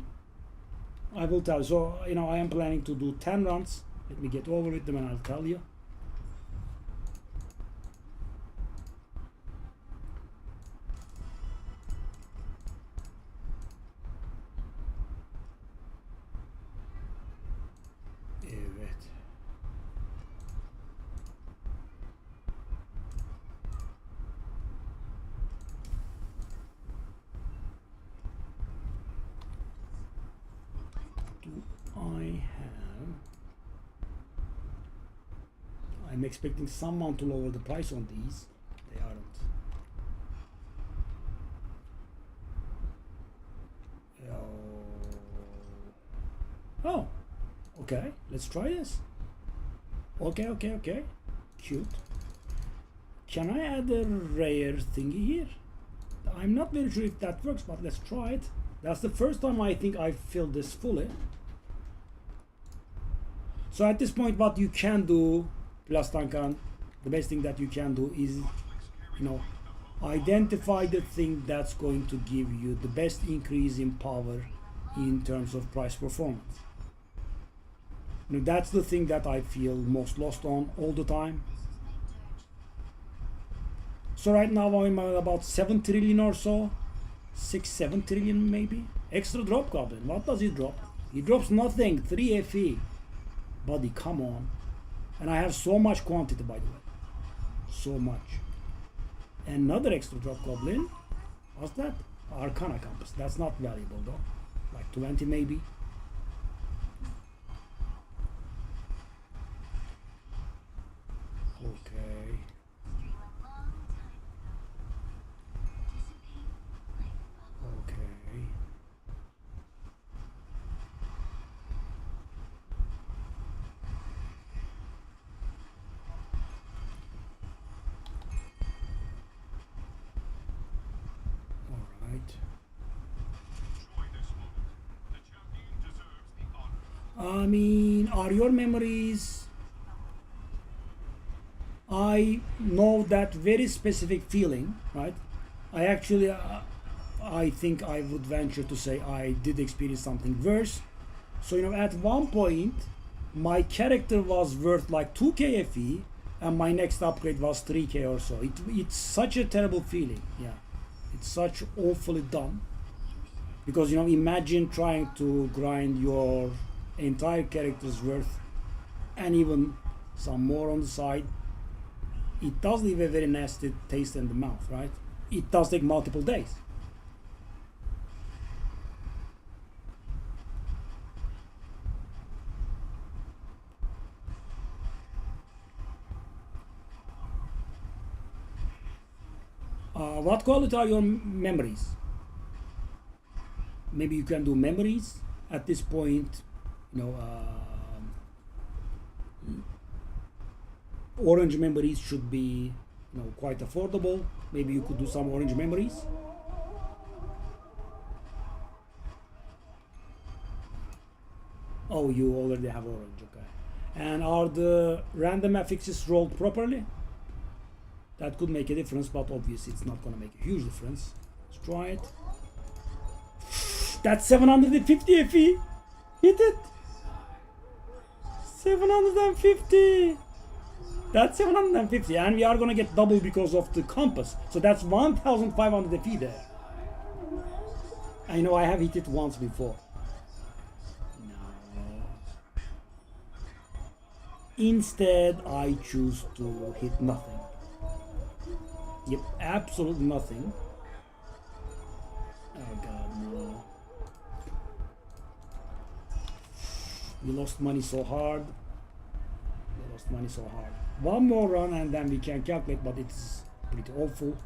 I will tell you. So, you know, I am planning to do 10 runs. Let me get over with them and I'll tell you. Evet. Do I have I'm expecting someone to lower the price on these. They aren't. Oh, okay, let's try this. Okay. Cute. Can I add a rare thingy here? I'm not very sure if that works, but let's try it. That's the first time I think I filled this fully. So at this point, what you can do, plus Tankan, the best thing that you can do is, identify the thing that's going to give you the best increase in power in terms of price performance. That's the thing that I feel most lost on all the time. So right now I'm at about 7 trillion or so. 6-7 trillion maybe. Extra drop goblin. What does he drop? He drops nothing. 3 FE. Buddy, come on. And I have so much quantity, by the way. So much. Another extra drop goblin. What's that? Arcana compass. That's not valuable though. Like 20 maybe. Okay. I mean, are your memories? I know that very specific feeling, right? I actually, I think I would venture to say I did experience something worse. So, at one point, my character was worth like 2k FE, and my next upgrade was 3k or so. It's such a terrible feeling, yeah. It's such awfully dumb. Because, imagine trying to grind your entire character's worth and even some more on the side. It does leave a very nasty taste in the mouth, right? It does take multiple days. What quality are your memories? Maybe you can do memories at this point. Orange memories should be quite affordable. Maybe you could do some orange memories. Oh, you already have orange, okay. And are the random affixes rolled properly? That could make a difference, but obviously it's not going to make a huge difference. Let's try it. That's 750 FE. Hit it. 750. That's 750, and we are gonna get double because of the compass. So that's 1,500 FE there. I know I have hit it once before. No. Instead, I choose to hit nothing. Yep, absolute nothing. Oh god, no. We lost money so hard. One more run and then we can calculate, but it's pretty awful.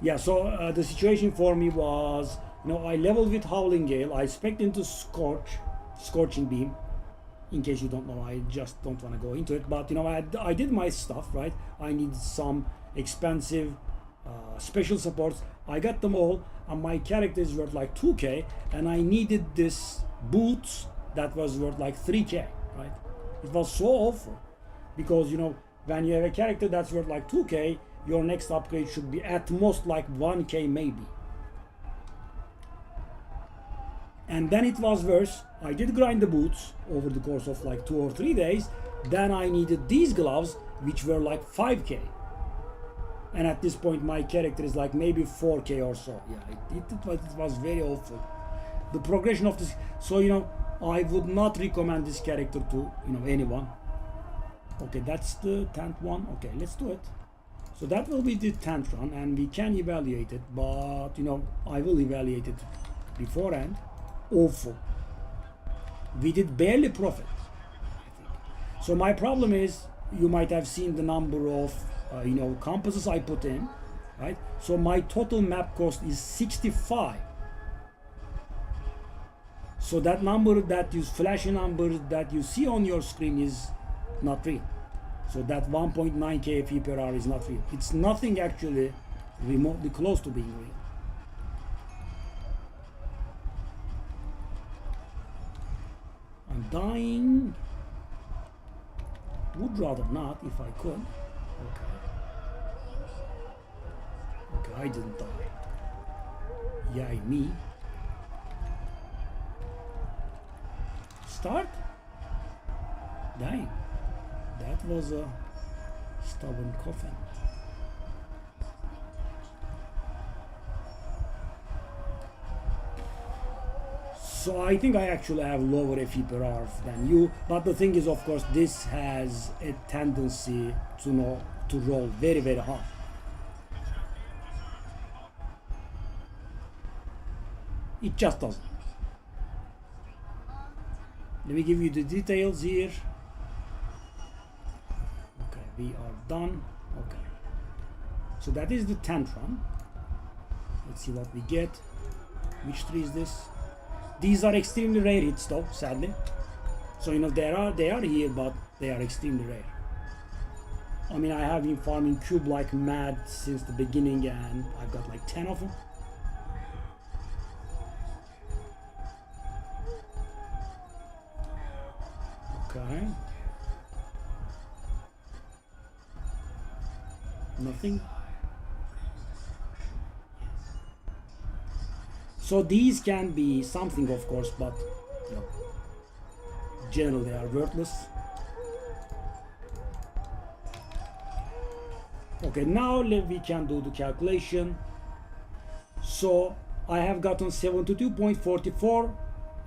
Yeah, so the situation for me was, I leveled with Howling Gale. I spec'd into Scorching Beam. In case you don't know, I just don't want to go into it. But, I did my stuff, right? I needed some expensive special supports. I got them all, and my character is worth like 2k, and I needed this boots that was worth like 3k, right? It was so awful because when you have a character that's worth like 2k, your next upgrade should be at most like 1k maybe. And then it was worse. I did grind the boots over the course of like 2 or 3 days. Then I needed these gloves, which were like 5k. And at this point my character is like maybe 4k or so. Yeah, it was very awful. The progression of this, so I would not recommend this character to anyone. Okay, that's the 10th one. Okay, let's do it. So that will be the 10th run, and we can evaluate it, but I will evaluate it beforehand. awful. We did barely profit, I think. So my problem is, you might have seen the number of compasses I put in, right? So my total map cost is 65. So that number, that you flashy number that you see on your screen, is not real. So that 1.9k fee per hour is not real. It's nothing actually remotely close to being real. I'm dying. Would rather not if I could. Okay. Okay, I didn't die. Yay me. Start? Dang. That was a stubborn coffin. So I think I actually have lower FE per hour than you, but the thing is, of course, this has a tendency to roll very, very hard. It just doesn't. Let me give you the details here. Okay, we are done. Okay. So that is the 10th run. Let's see what we get. Which tree is this? These are extremely rare hits though, sadly. So they are here, but they are extremely rare. I mean, I have been farming cube like mad since the beginning, and I've got like 10 of them. Okay. Nothing. So these can be something, of course, but generally they are worthless. Okay, now we can do the calculation. So I have gotten 72.44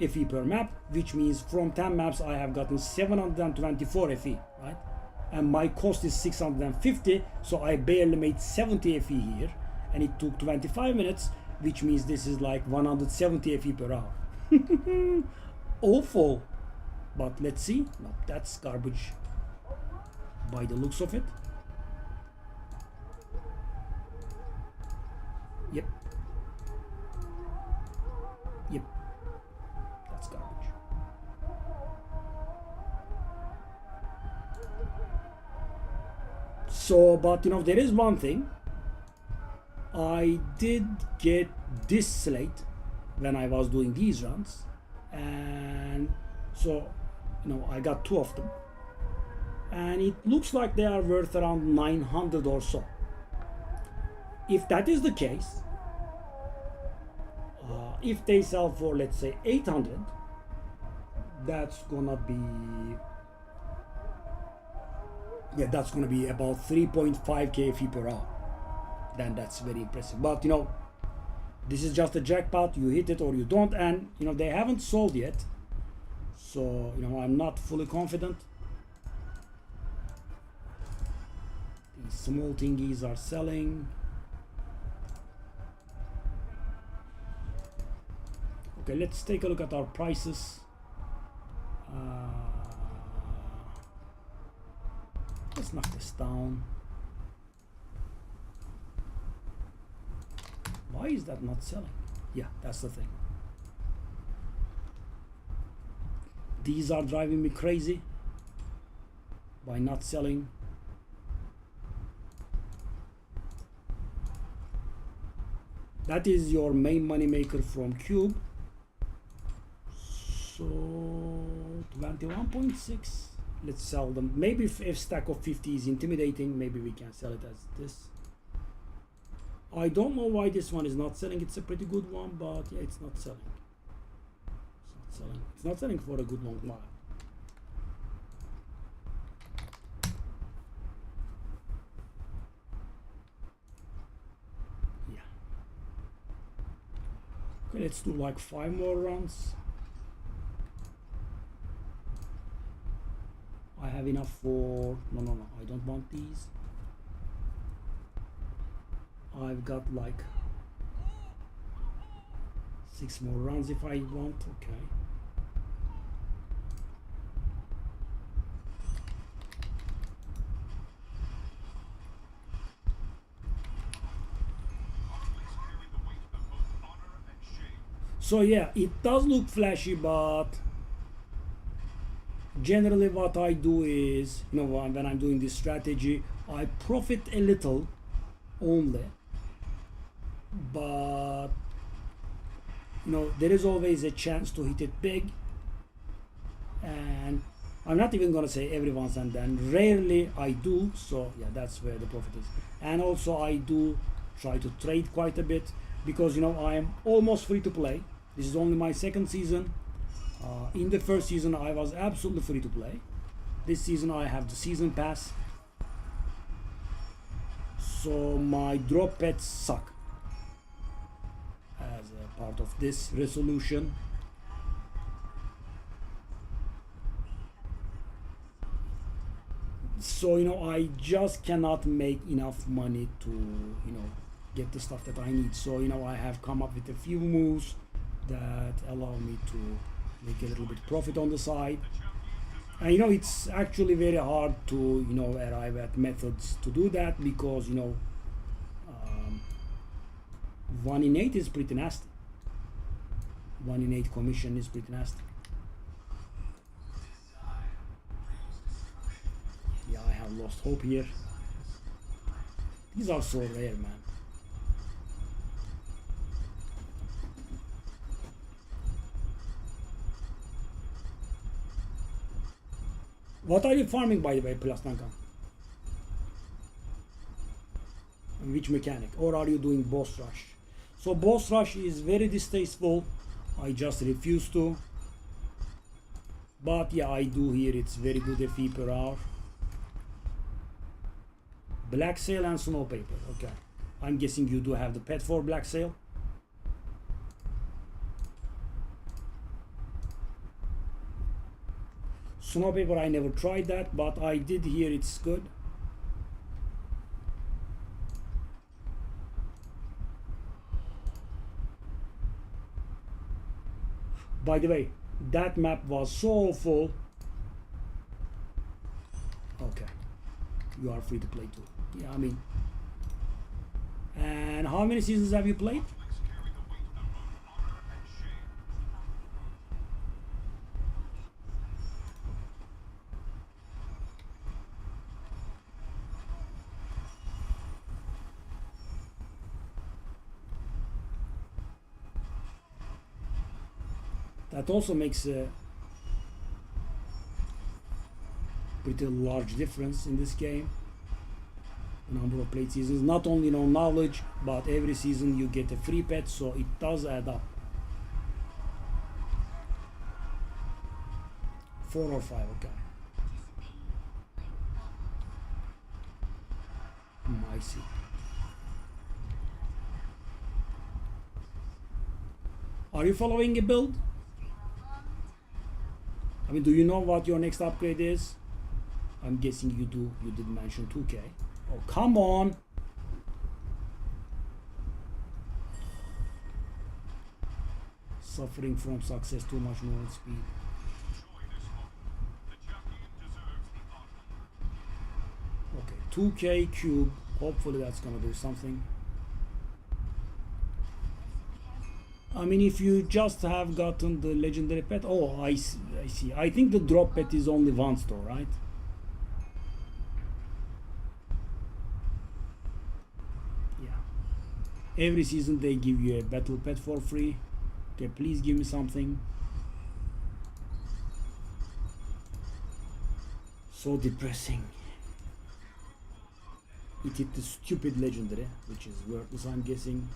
FE per map, which means from 10 maps I have gotten 724 FE, right? And my cost is 650, so I barely made 70 FE here, and it took 25 minutes, which means this is like 170 FE per hour. Awful. But let's see. No, that's garbage by the looks of it. Yep. Yep. That's garbage. So, but there is one thing. I did get this slate when I was doing these runs, and so I got 2 of them, and it looks like they are worth around 900 or so. If that is the case, if they sell for, let's say, 800, that's gonna be about 3.5k fee per hour. Then that's very impressive. But this is just a jackpot. You hit it or you don't, and they haven't sold yet, so I'm not fully confident. These small thingies are selling. Okay, let's take a look at our prices. Let's knock this down. Why is that not selling? Yeah, that's the thing. These are driving me crazy by not selling. That is your main money maker from Cube. So 21.6. Let's sell them. Maybe if stack of 50 is intimidating, maybe we can sell it as this. I don't know why this one is not selling. It's a pretty good one, but yeah, it's not selling. It's not selling. It's not selling for a good long while. Yeah. Okay, let's do like 5 more runs. I have enough for... No, I don't want these. I've got like 6 more runs if I want. Okay. So yeah, it does look flashy, but generally what I do is, when I'm doing this strategy, I profit a little only, but there is always a chance to hit it big. And I'm not even gonna say every once and then, rarely I do. So yeah, that's where the profit is. And also I do try to trade quite a bit, because I am almost free to play. This is only my second season. In the first season I was absolutely free to play. This season I have the season pass, so my drop pets suck as a part of this resolution. So I just cannot make enough money to get the stuff that I need. So I have come up with a few moves that allow me to make a little bit profit on the side. And it's actually very hard to arrive at methods to do that, because 1 in 8 is pretty nasty. 1 in 8 commission is pretty nasty. Yeah, I have lost hope here. These are so rare, man. What are you farming, by the way, Plastanka? Which mechanic? Or are you doing boss rush? So boss rush is very distasteful. I just refuse to. But yeah, I do hear it's very good FE per hour. Black Sail and Snow Paper. Okay. I'm guessing you do have the pet for Black Sail. Snow Paper, I never tried that, but I did hear it's good. By the way, that map was so full. Okay. You are free to play too. Yeah, I mean. And how many seasons have you played? That also makes a pretty large difference in this game. The number of played seasons, not only knowledge, but every season you get a free pet, so it does add up. 4 or 5, okay. I see. Are you following a build? I mean, do you know what your next upgrade is? I'm guessing you do. You did mention 2K. Oh, come on. Suffering from success, too much movement speed. Okay, 2K cube. Hopefully that's gonna do something. I mean, if you just have gotten the legendary pet. Oh, I see. I think the drop pet is only one store, right? Yeah. Every season they give you a battle pet for free. Okay, please give me something. So depressing. It hit the stupid legendary, which is worthless, I'm guessing.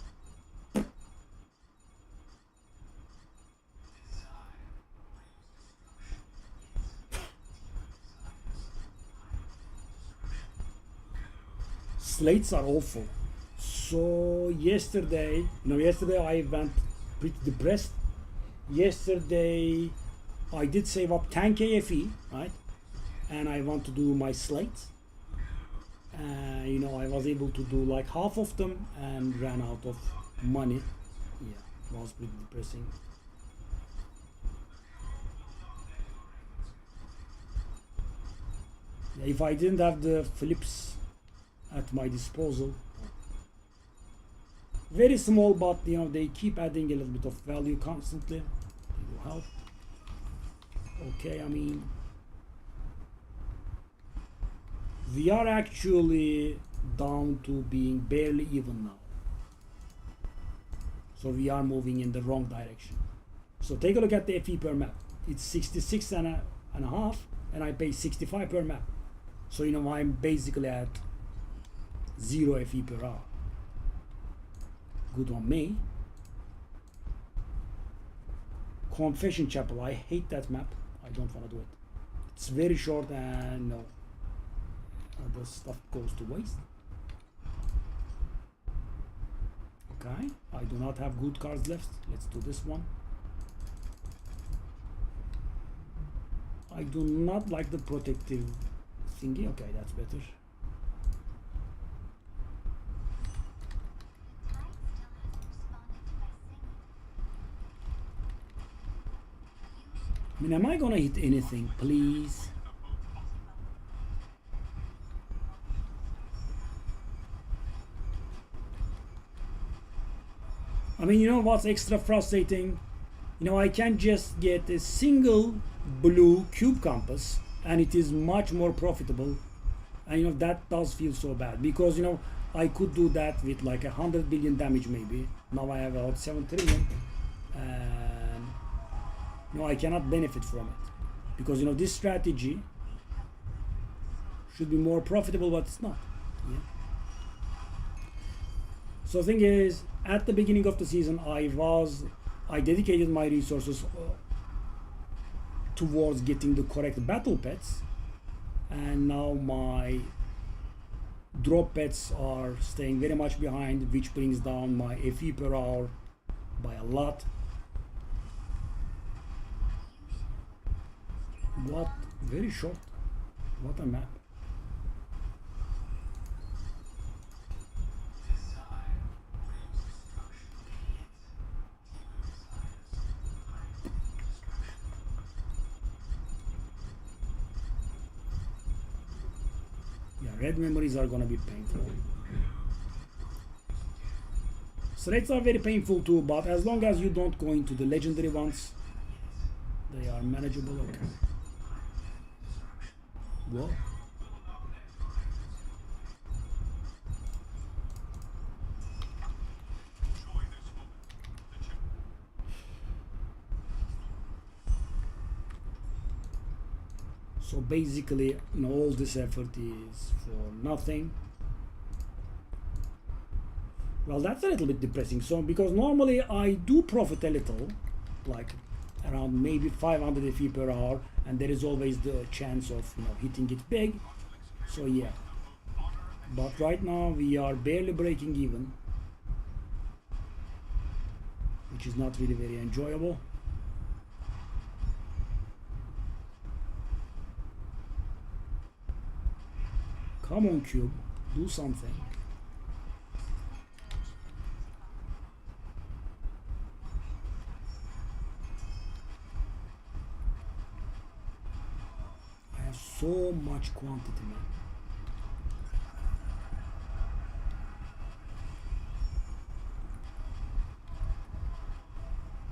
Slates are awful. So yesterday I went pretty depressed. Yesterday I did save up 10k FE, right? And I want to do my slates. I was able to do like half of them and ran out of money. Yeah, was pretty depressing. Yeah, if I didn't have the flips at my disposal, very small, but you know they keep adding a little bit of value constantly. It will help. Okay, I mean we are actually down to being barely even now. So we are moving in the wrong direction. So take a look at the FE per map. It's 66 and a half, and I pay 65 per map. So you know I'm basically at 0 FE per hour. Good on me. Confession Chapel. I hate that map. I don't want to do it. It's very short and no. The stuff goes to waste. Okay, I do not have good cards left. Let's do this one. I do not like the protective thingy. Okay, that's better. I mean, am I gonna hit anything, please? I mean, you know what's extra frustrating? You know, I can just get a single blue cube compass and it is much more profitable. And you know, that does feel so bad because, you know, I could do that with like 100 billion damage maybe. Now I have about 7 trillion. And, you know, I cannot benefit from it. Because, you know, this strategy should be more profitable, but it's not. Yeah. So the thing is, at the beginning of the season, I dedicated my resources towards getting the correct battle pets, and now my drop pets are staying very much behind, which brings down my FE per hour by a lot. What? Very short. What a map. Red memories are gonna be painful. Threats are very painful too, but as long as you don't go into the legendary ones, they are manageable. Okay. Whoa. So basically, you know, all this effort is for nothing. Well, that's a little bit depressing. So because normally I do profit a little, like around maybe 500 FE per hour, and there is always the chance of, you know, hitting it big. So yeah. But right now we are barely breaking even, which is not really very enjoyable. Come on, Cube, do something. I have so much quantity, man.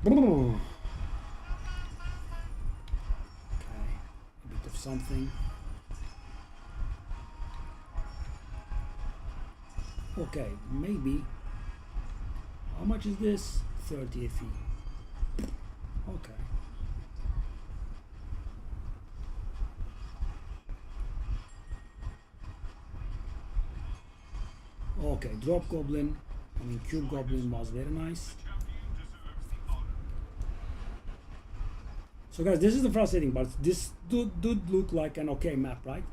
Okay, a bit of something. Okay, maybe. How much is this? 30 FE. Okay. Okay, drop goblin. I mean, cube goblin was very nice. So guys, this is the frustrating part. This did look like an okay map, right?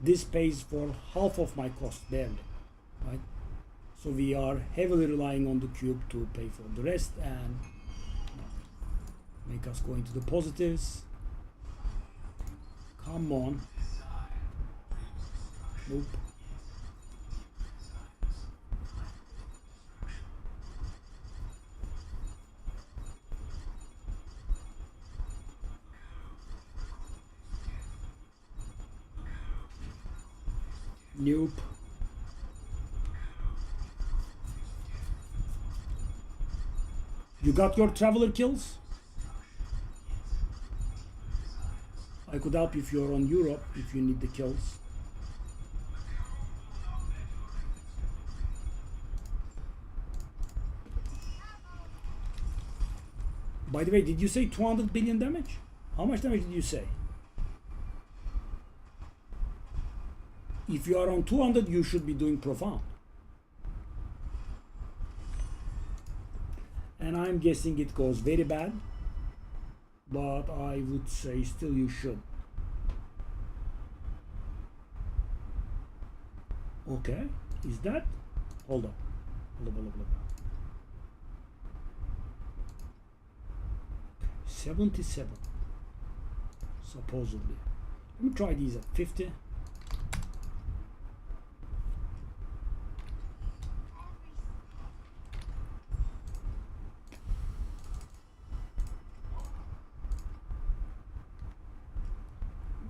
This pays for half of my cost, barely, right? So we are heavily relying on the cube to pay for the rest and make us go into the positives. Come on. Nope. Nope. You got your traveler kills? I could help if you're on Europe, if you need the kills. By the way, did you say 200 billion damage? How much damage did you say? If you are on 200, you should be doing profound. And I'm guessing it goes very bad, but I would say still you should. Okay, is that? Hold on. Hold on. 77, supposedly. Let me try these at 50.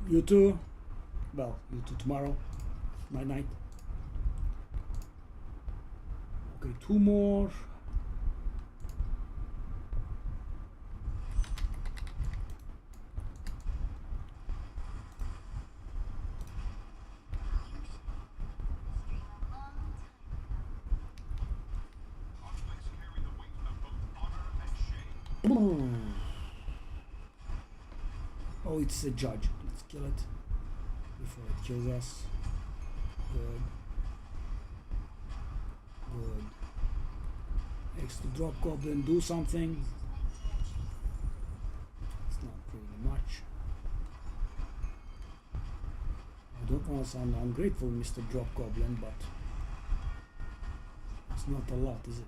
You too. Well, you too tomorrow. Night. Okay, 2 more. Oh, it's a judge. Let's kill it before it kills us. Good. Extra drop goblin, do something. It's not really much. I don't want to sound ungrateful, Mr. Drop Goblin, but it's not a lot, is it?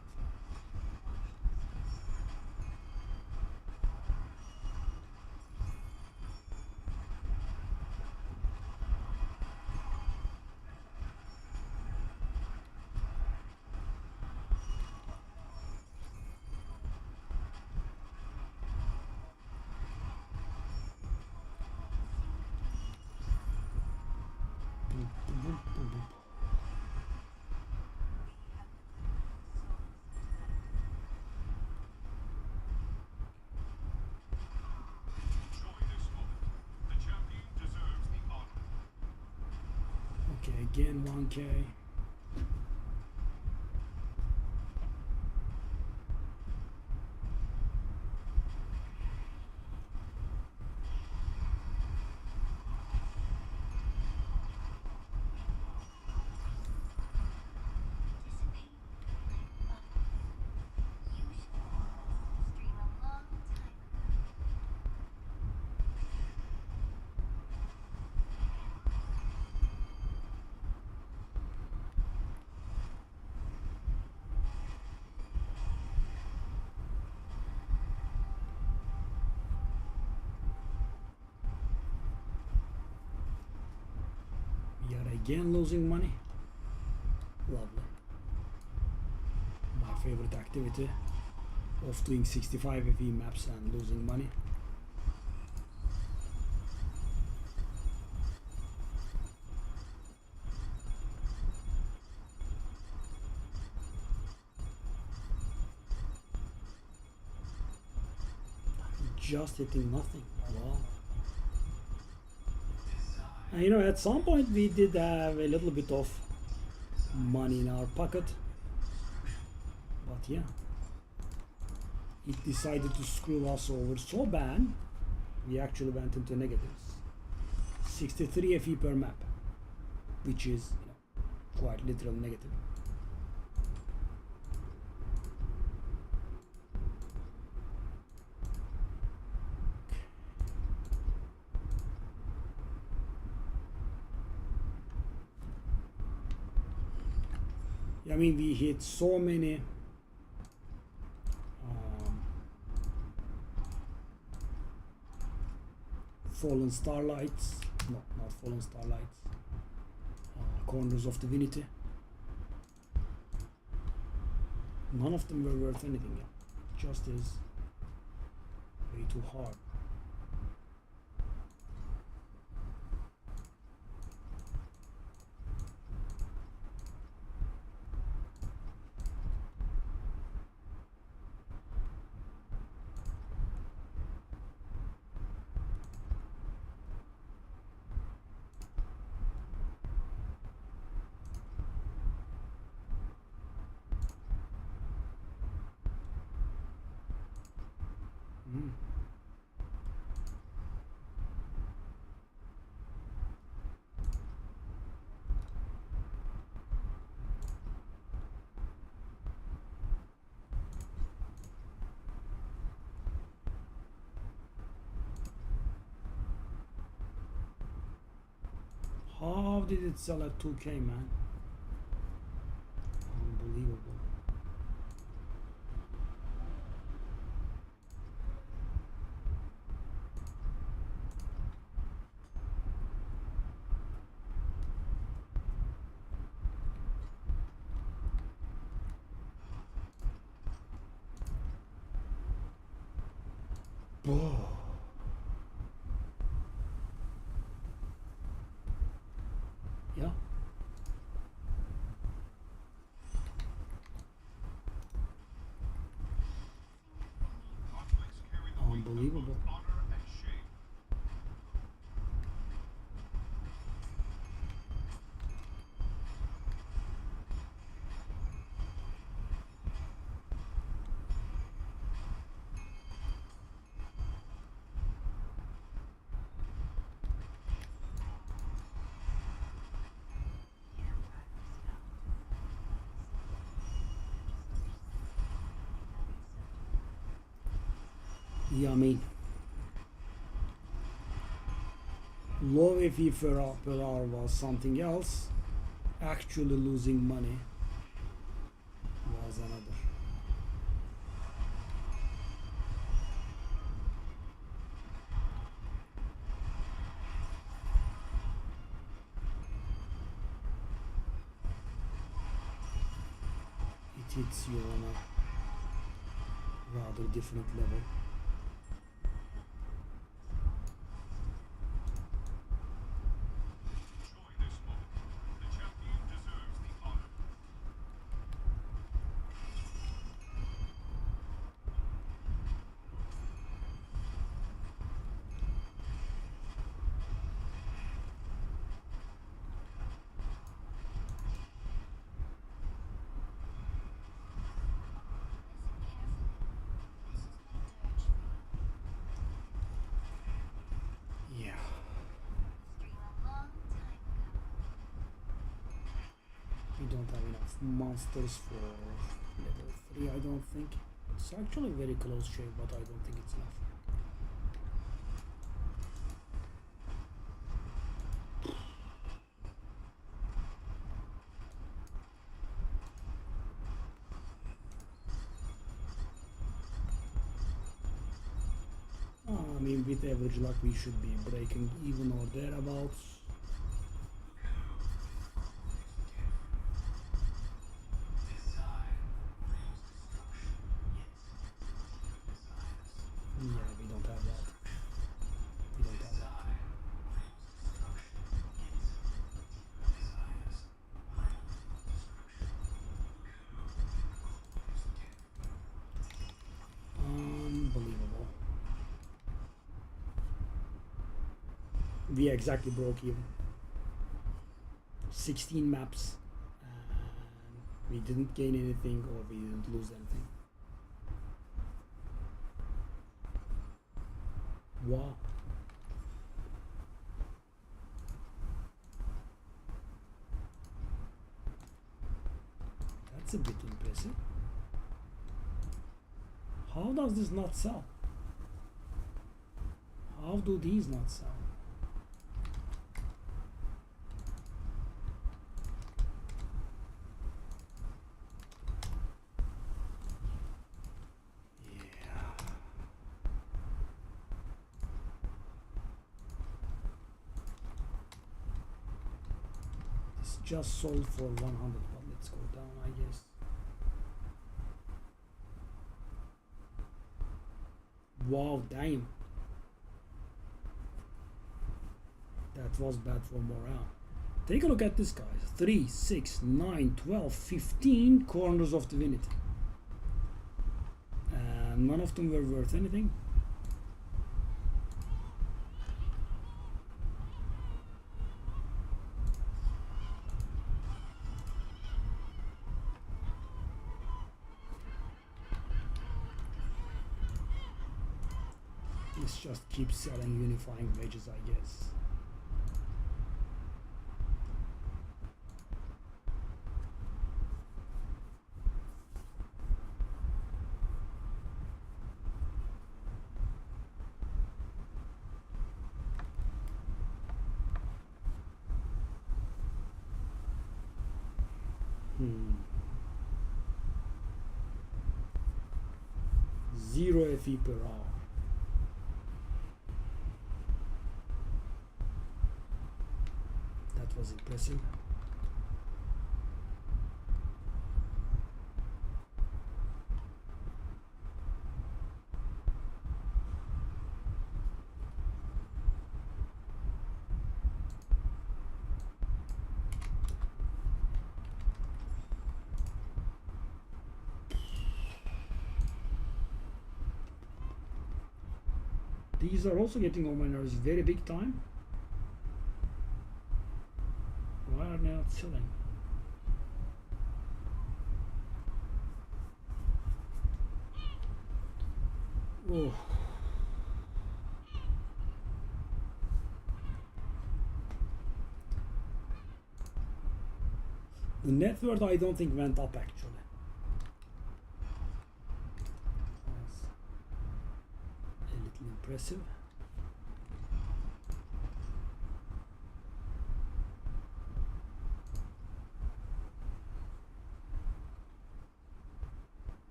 Okay, again 1k. We are again losing money. Lovely. My favorite activity of doing 65 FE maps and losing money. Just hitting nothing. Wow. And you know, at some point we did have a little bit of money in our pocket, but yeah, it decided to screw us over so bad we actually went into negatives. 63 FE per map, which is, you know, quite literal negative. I mean, we hit so many fallen starlights, no, not fallen starlights, corners of divinity. None of them were worth anything. Just is way too hard. How did it sell at 2K, man? Unbelievable. Whoa. Yeah. Unbelievable. Yummy. Low FE per hour was something else. Actually losing money was another. It hits you on a rather different level. We don't have enough monsters for level 3, I don't think. It's actually very close shave, but I don't think it's enough. I mean, with average luck we should be breaking even or thereabouts. We exactly broke even. 16 maps, and we didn't gain anything or we didn't lose anything. Wow. That's a bit impressive. How does this not sell? How do these not sell? Just sold for 100, but let's go down, I guess. Wow, damn. That was bad for morale. Take a look at this, guys. 3, 6, 9, 12, 15 corners of divinity. And none of them were worth anything. Let's just keep selling unifying wages, I guess. Zero FE per hour. That was impressive. These are also getting on my nerves very big time. Why are they not selling? Oh. The net worth I don't think went up actually. That's a little impressive.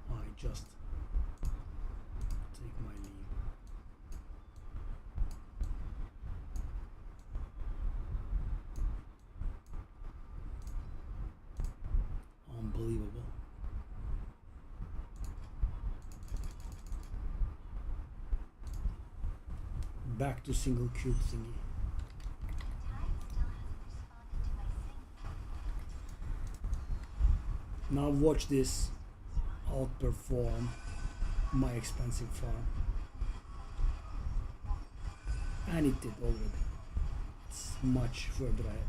I just take my leave. Unbelievable. Back to single cube thingy. Now watch this outperform my expensive farm. And it did already. It's much further ahead.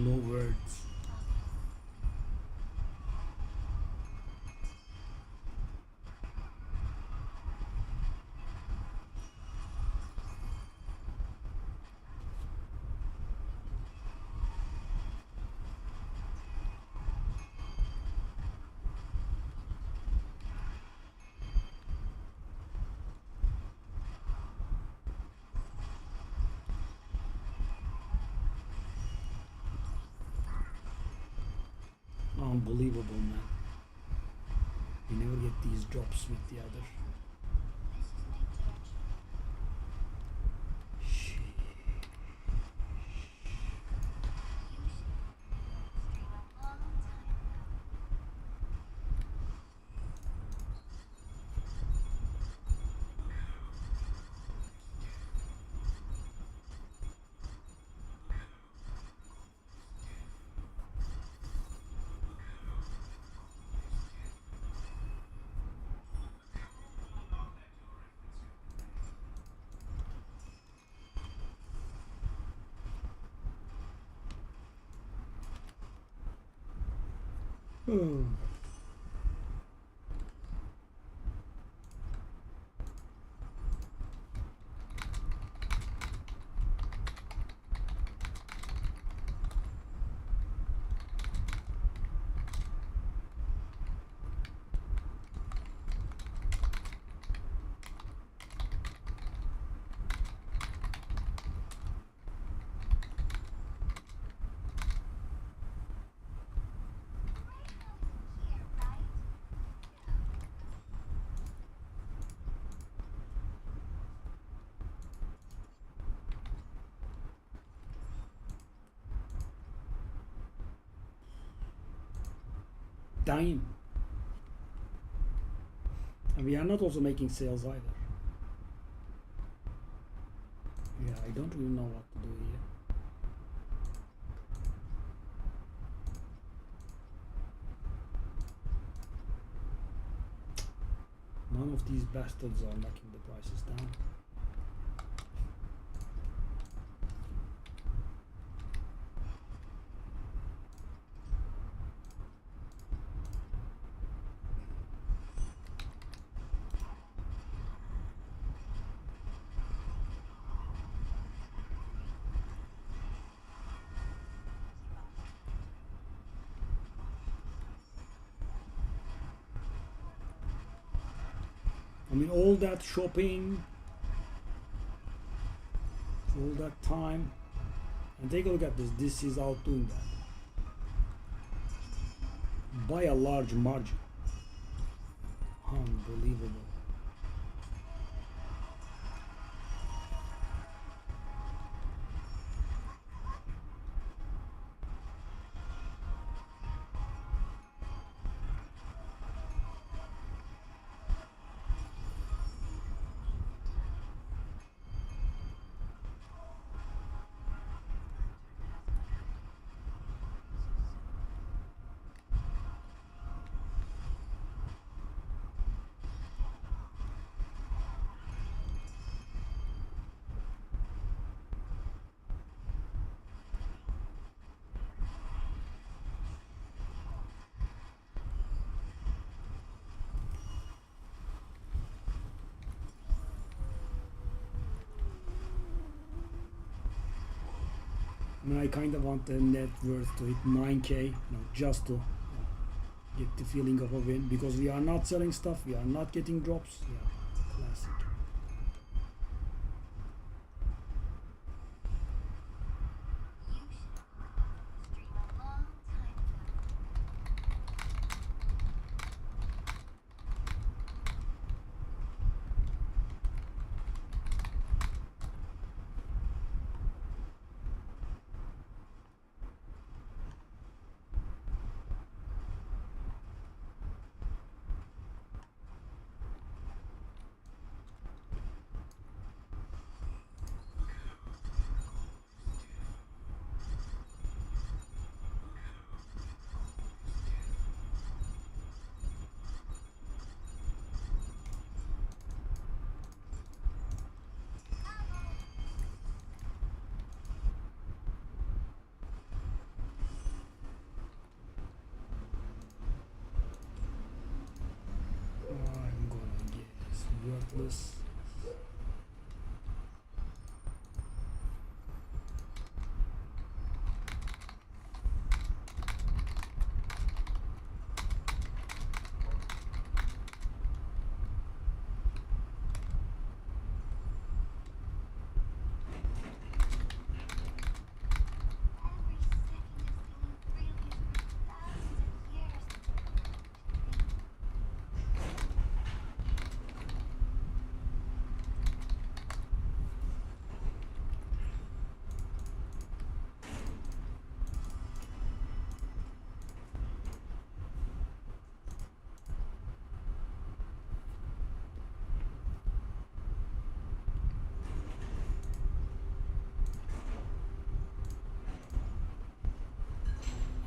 No words. Unbelievable, man. You never get these drops with the other. Oh. Time. And we are not also making sales either. Yeah, I don't really know what to do here. of these bastards are knocking the prices down. I mean, all that shopping, all that time, and take a look at this. This is outdoing that by a large margin. Unbelievable. And I kind of want the net worth to hit 9k, just to get the feeling of a win, because we are not selling stuff, we are not getting drops. Yeah, classic. I'm gonna guess worthless.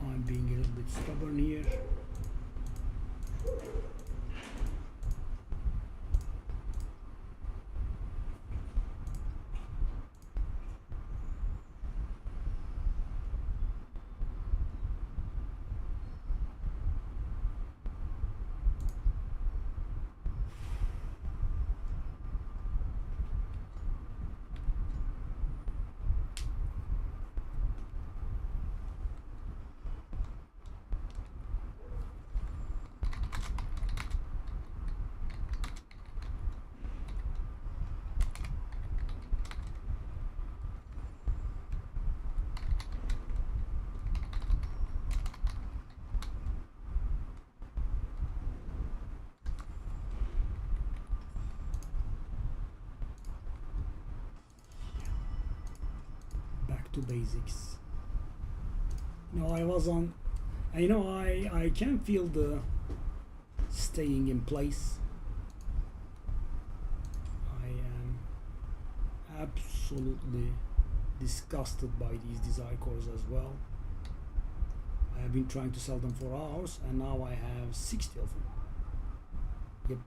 I'm being a little bit stubborn here. To basics. I was on, I can feel the staying in place. I am absolutely disgusted by these desire cores as well. I have been trying to sell them for hours and now I have 60 of them. Yep.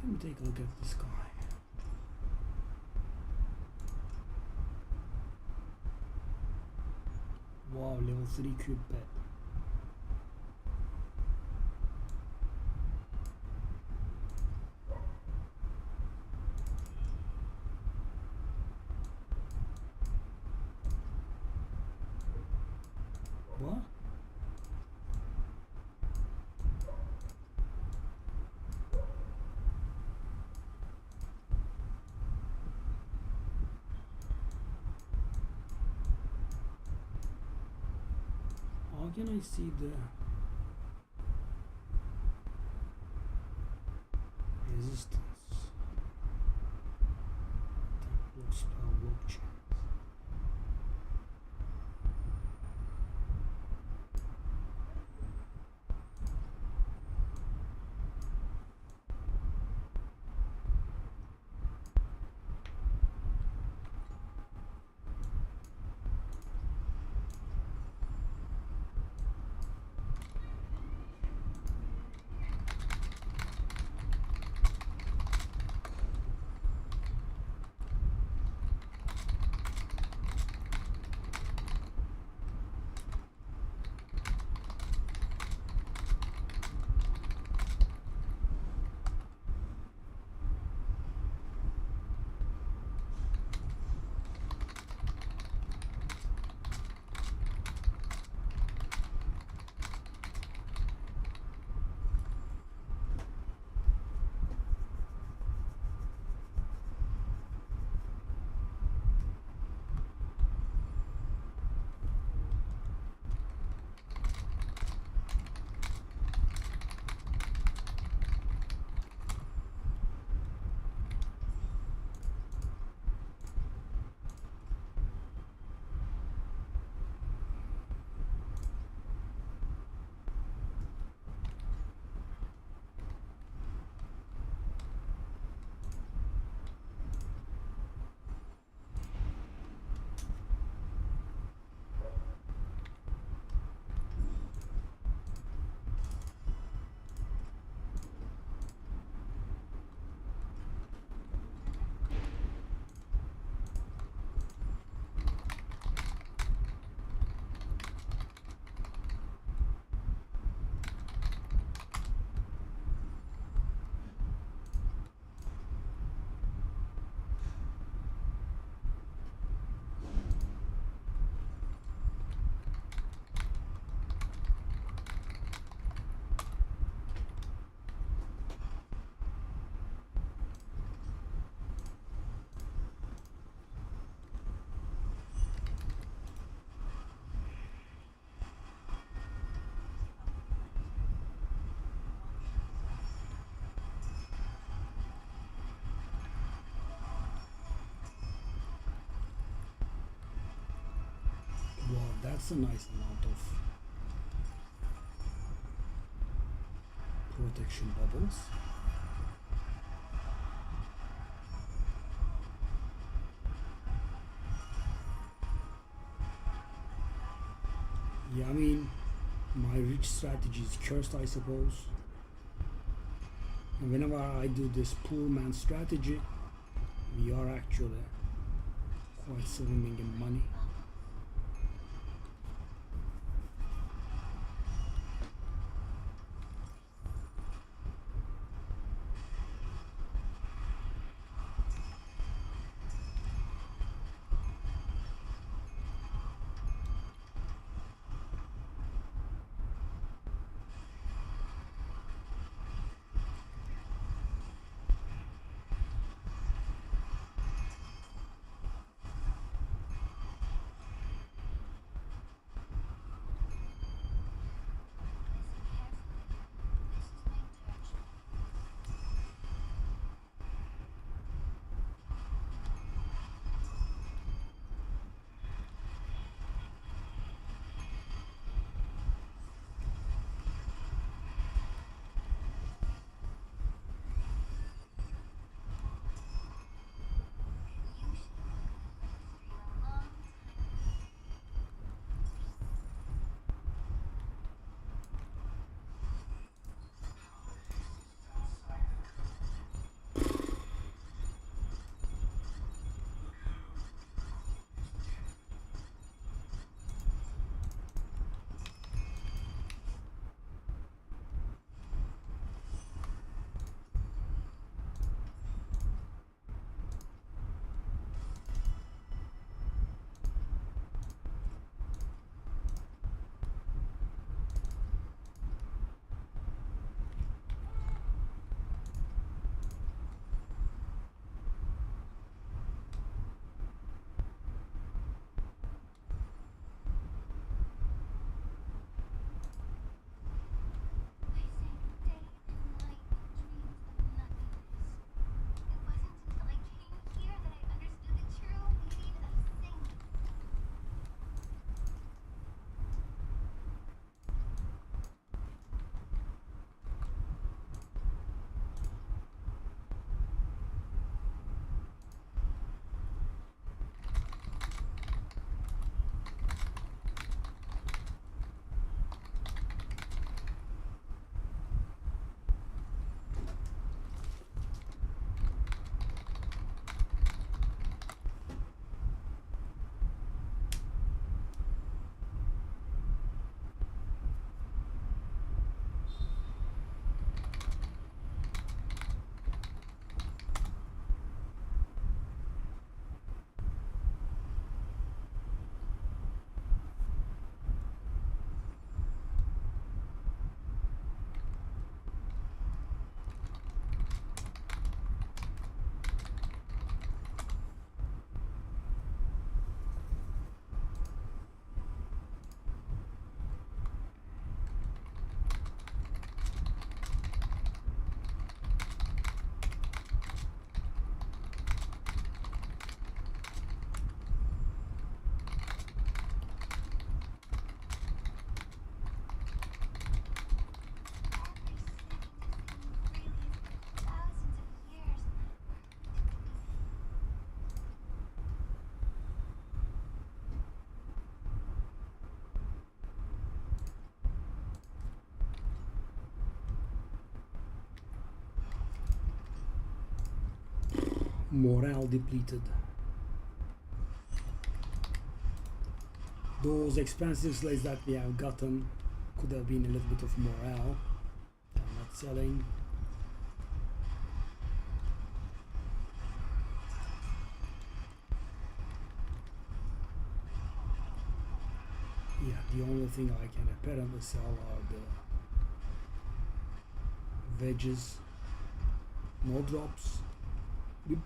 Let me take a look at this guy. Wow, level 3 cube bed. What? How can I see the resistance? Block spell blockchain. Wow, that's a nice amount of protection bubbles. Yeah, I mean, my rich strategy is cursed, I suppose. And whenever I do this poor man strategy, we are actually quite swimming in money. morale depleted. Those expensive slates that we have gotten could have been a little bit of morale. I'm not selling. Yeah, the only thing I can apparently sell are the wedges. No drops. Yep.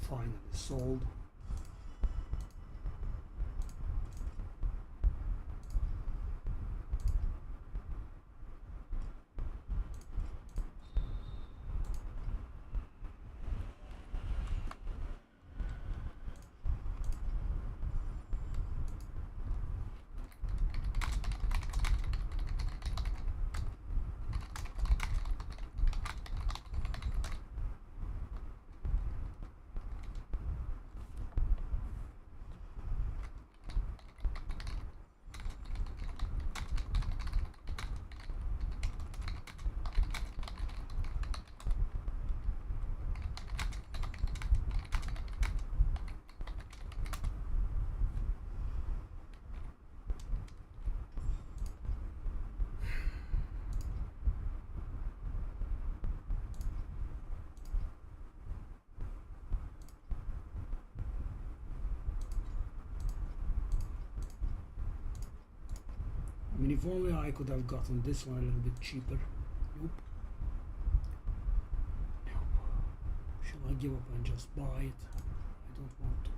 Finally sold. I mean, if only I could have gotten this one a little bit cheaper. Nope. Nope. Shall I give up and just buy it? I don't want to.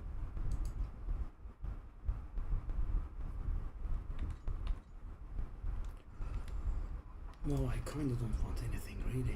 Well, I kind of don't want anything really.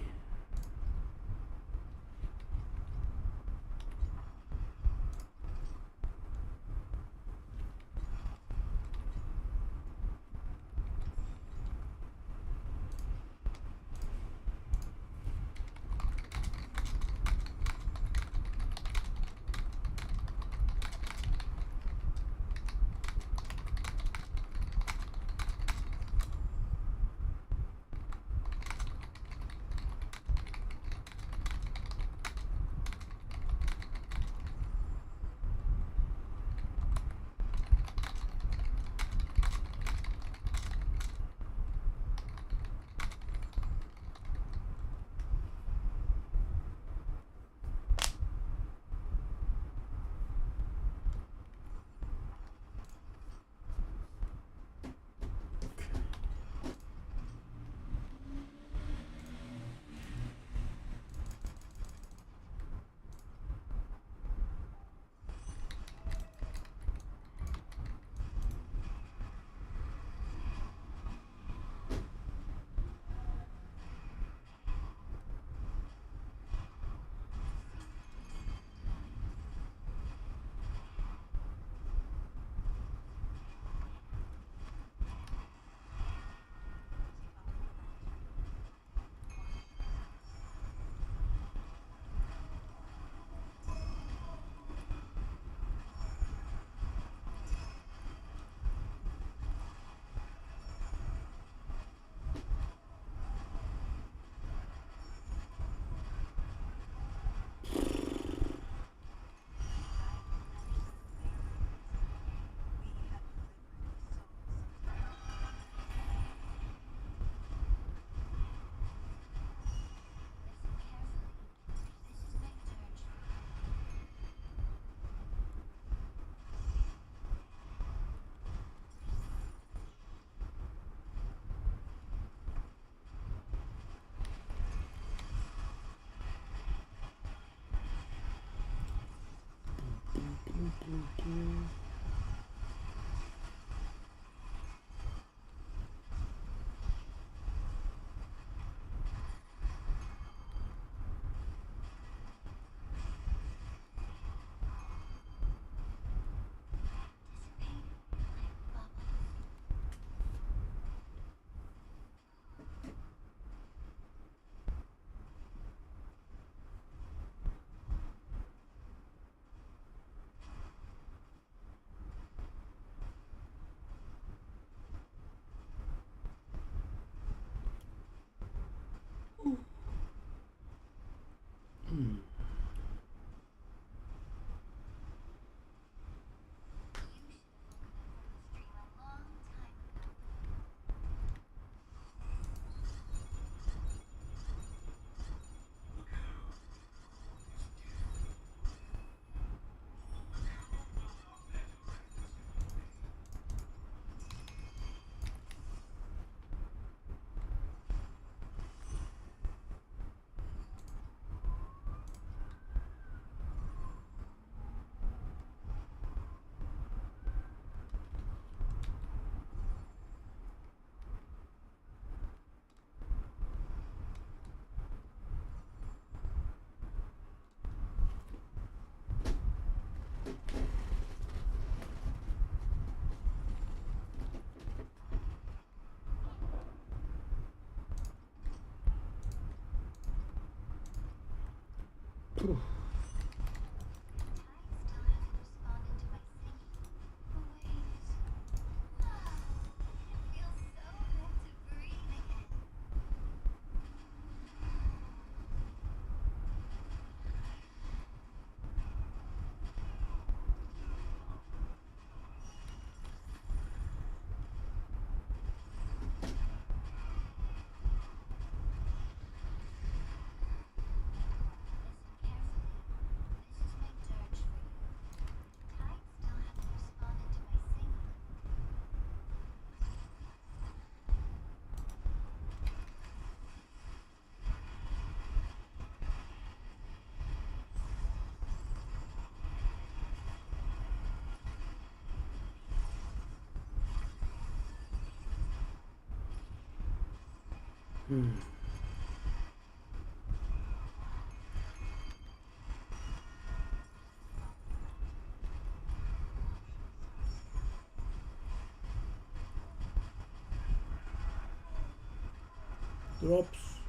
Drops.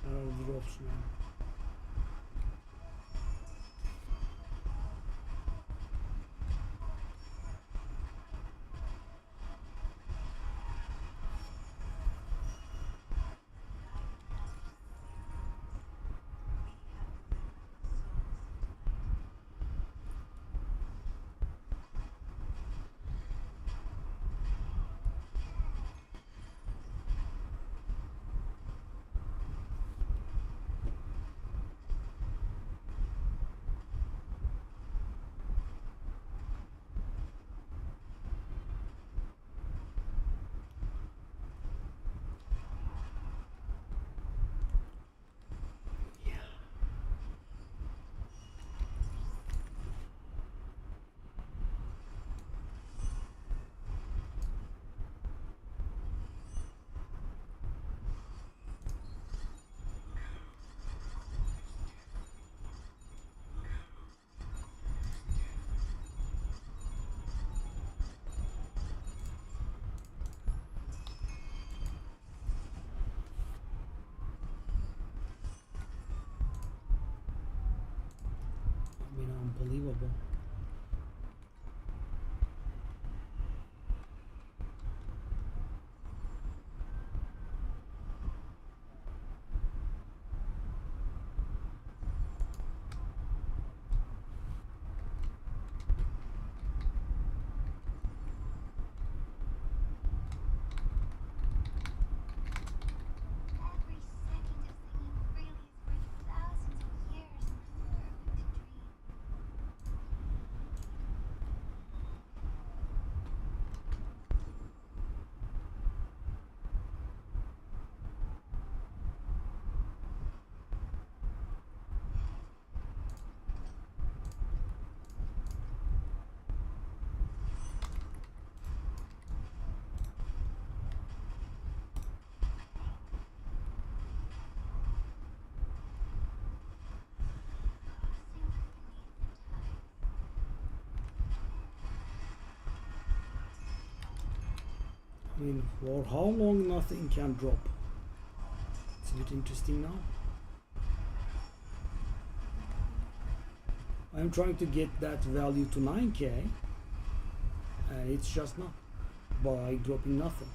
Drops, man. Unbelievable. I mean, for how long nothing can drop? It's a bit interesting now. I'm trying to get that value to 9k and it's just not by dropping nothing.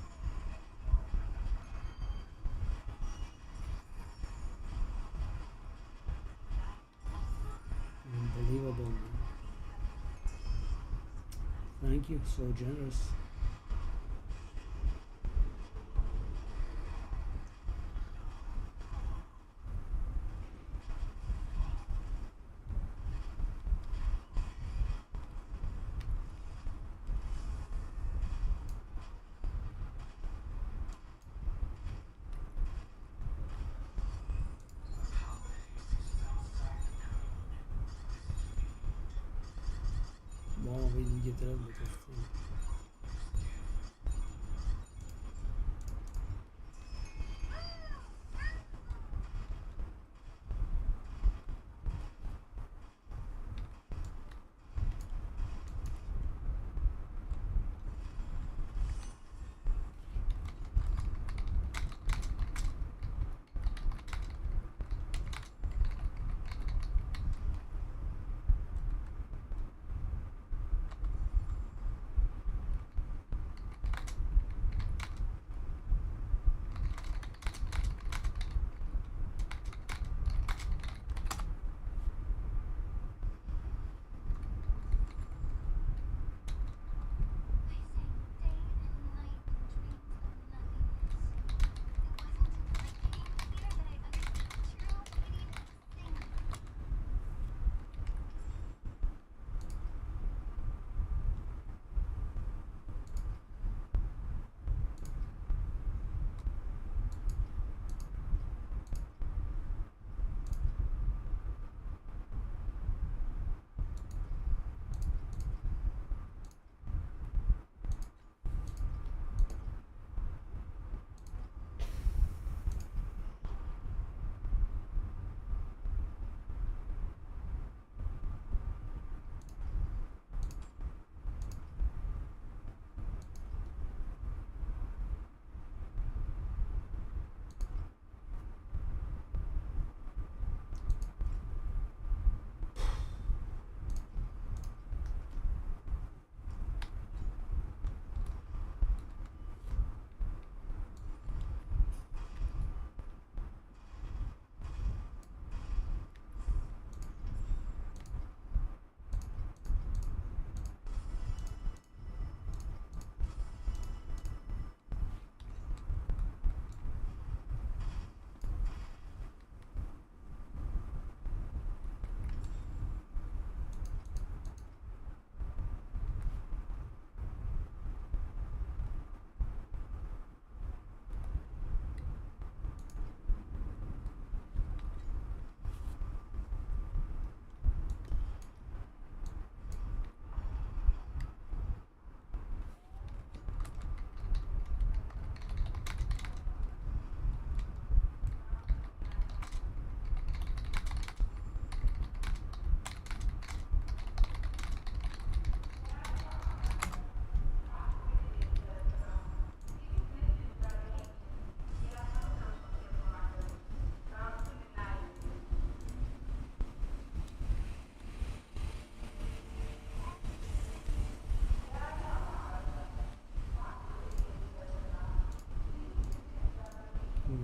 Unbelievable, man. Thank you, so generous. Wow, we didn't get a little bit of thing.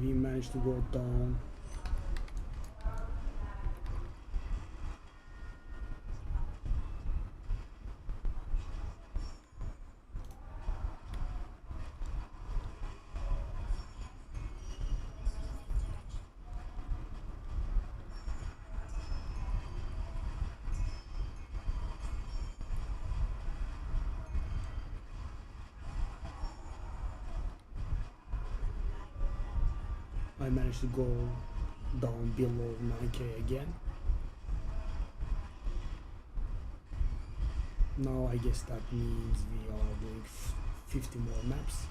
We managed to go down. I managed to go down below 9k again. Now I guess that means we are doing 50 more maps.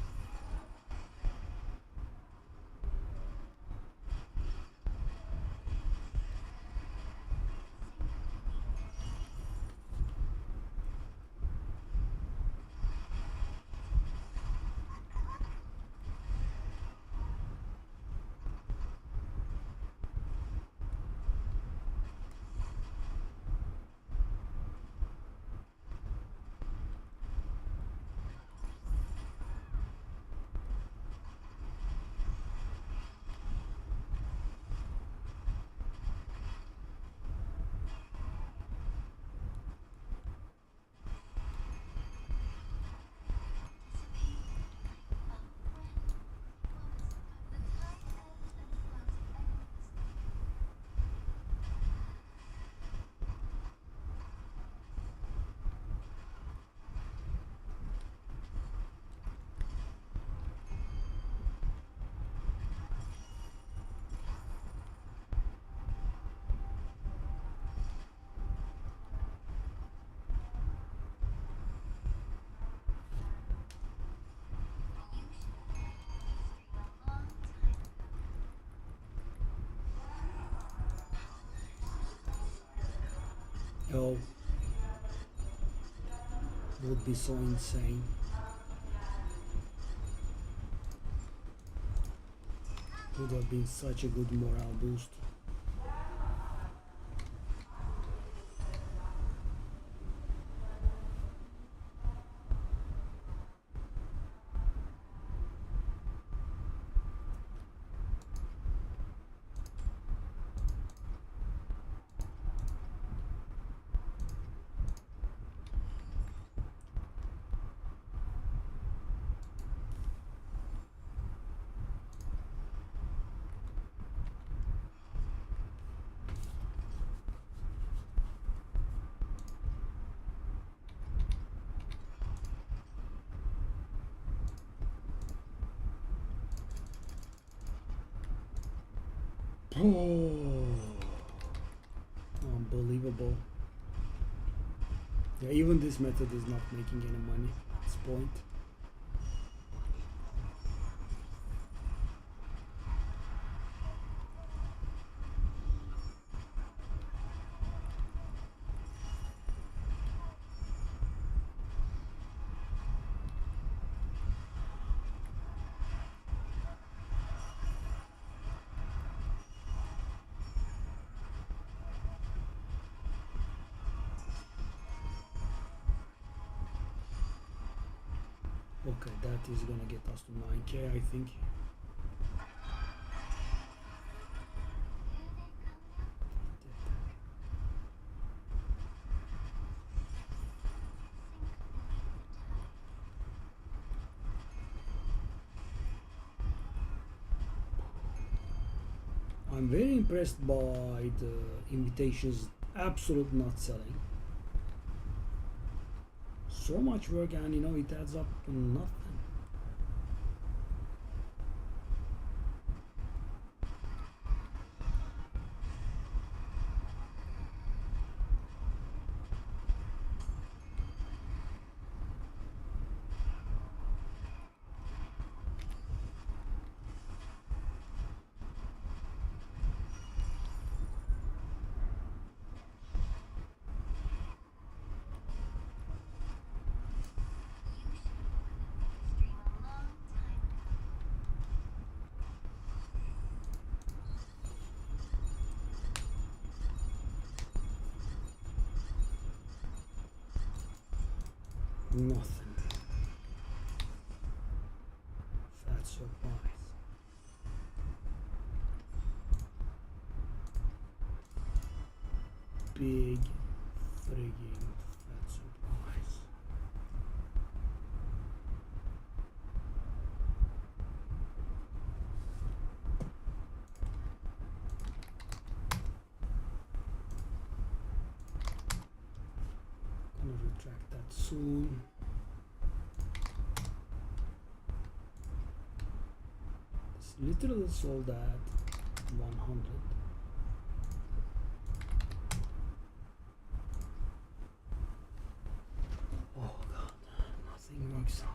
go would be so insane. Would have been such a good morale boost. Oh, unbelievable. Yeah, even this method is not making any money at this point. Okay, that is gonna get us to 9k, I think. I'm very impressed by the invitations absolutely not selling. So much work, and you know, it adds up to nothing. Nothing. Fat surprise. Big frigging fat surprise. Gonna retract that soon. It's literally sold at 100. Oh god, nothing works out.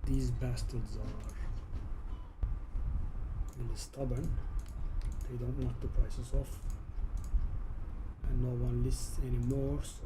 These bastards are really stubborn. They don't knock the prices off, and no one lists anymore, so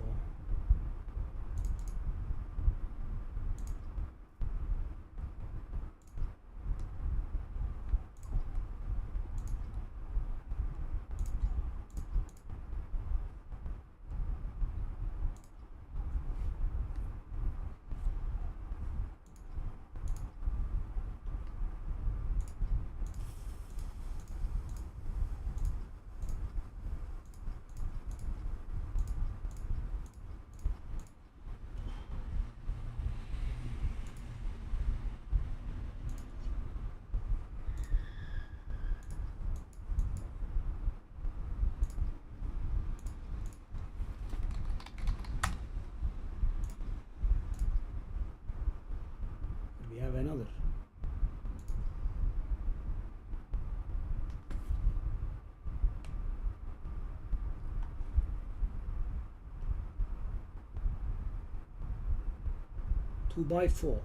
2x4.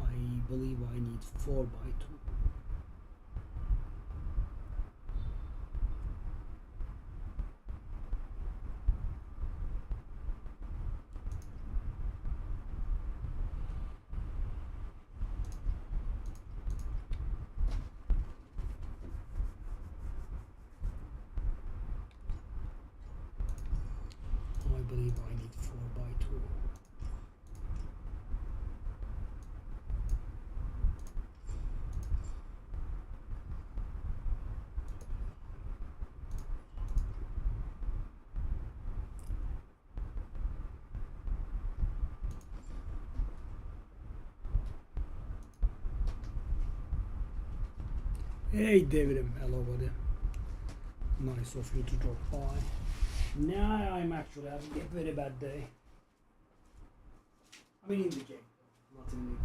I believe I need 4x2. I believe I need 4x2. Hey David, hello buddy. Nice of you to drop by. Now I'm actually having a very bad day. I mean in the game, not in the...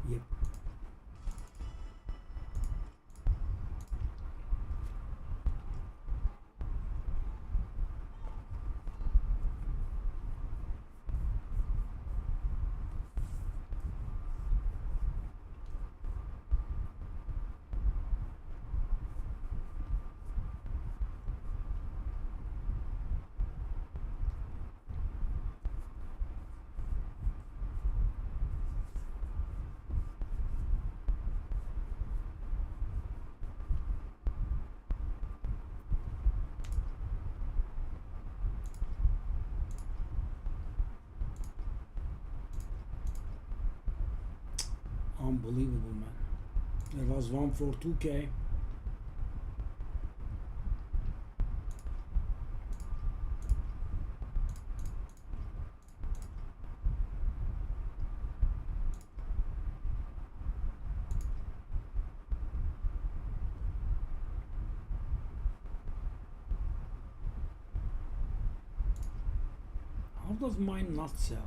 Yep. Unbelievable, man. There was one for 2K. How does mine not sell?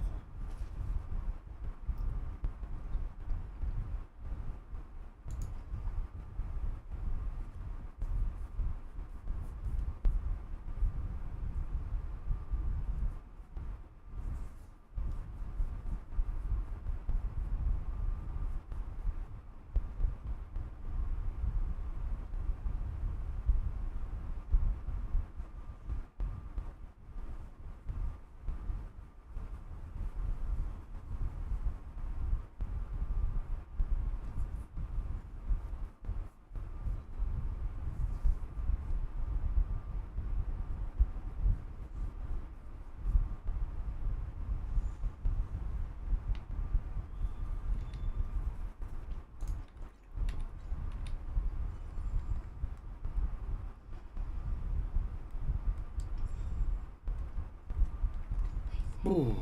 Oh.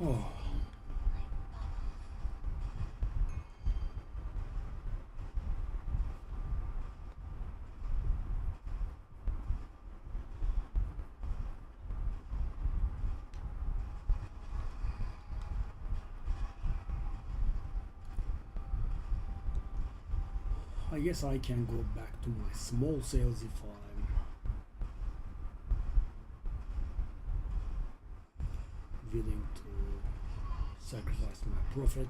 Oh. I guess I can go back to my small sales if I'm willing to sacrifice my profit.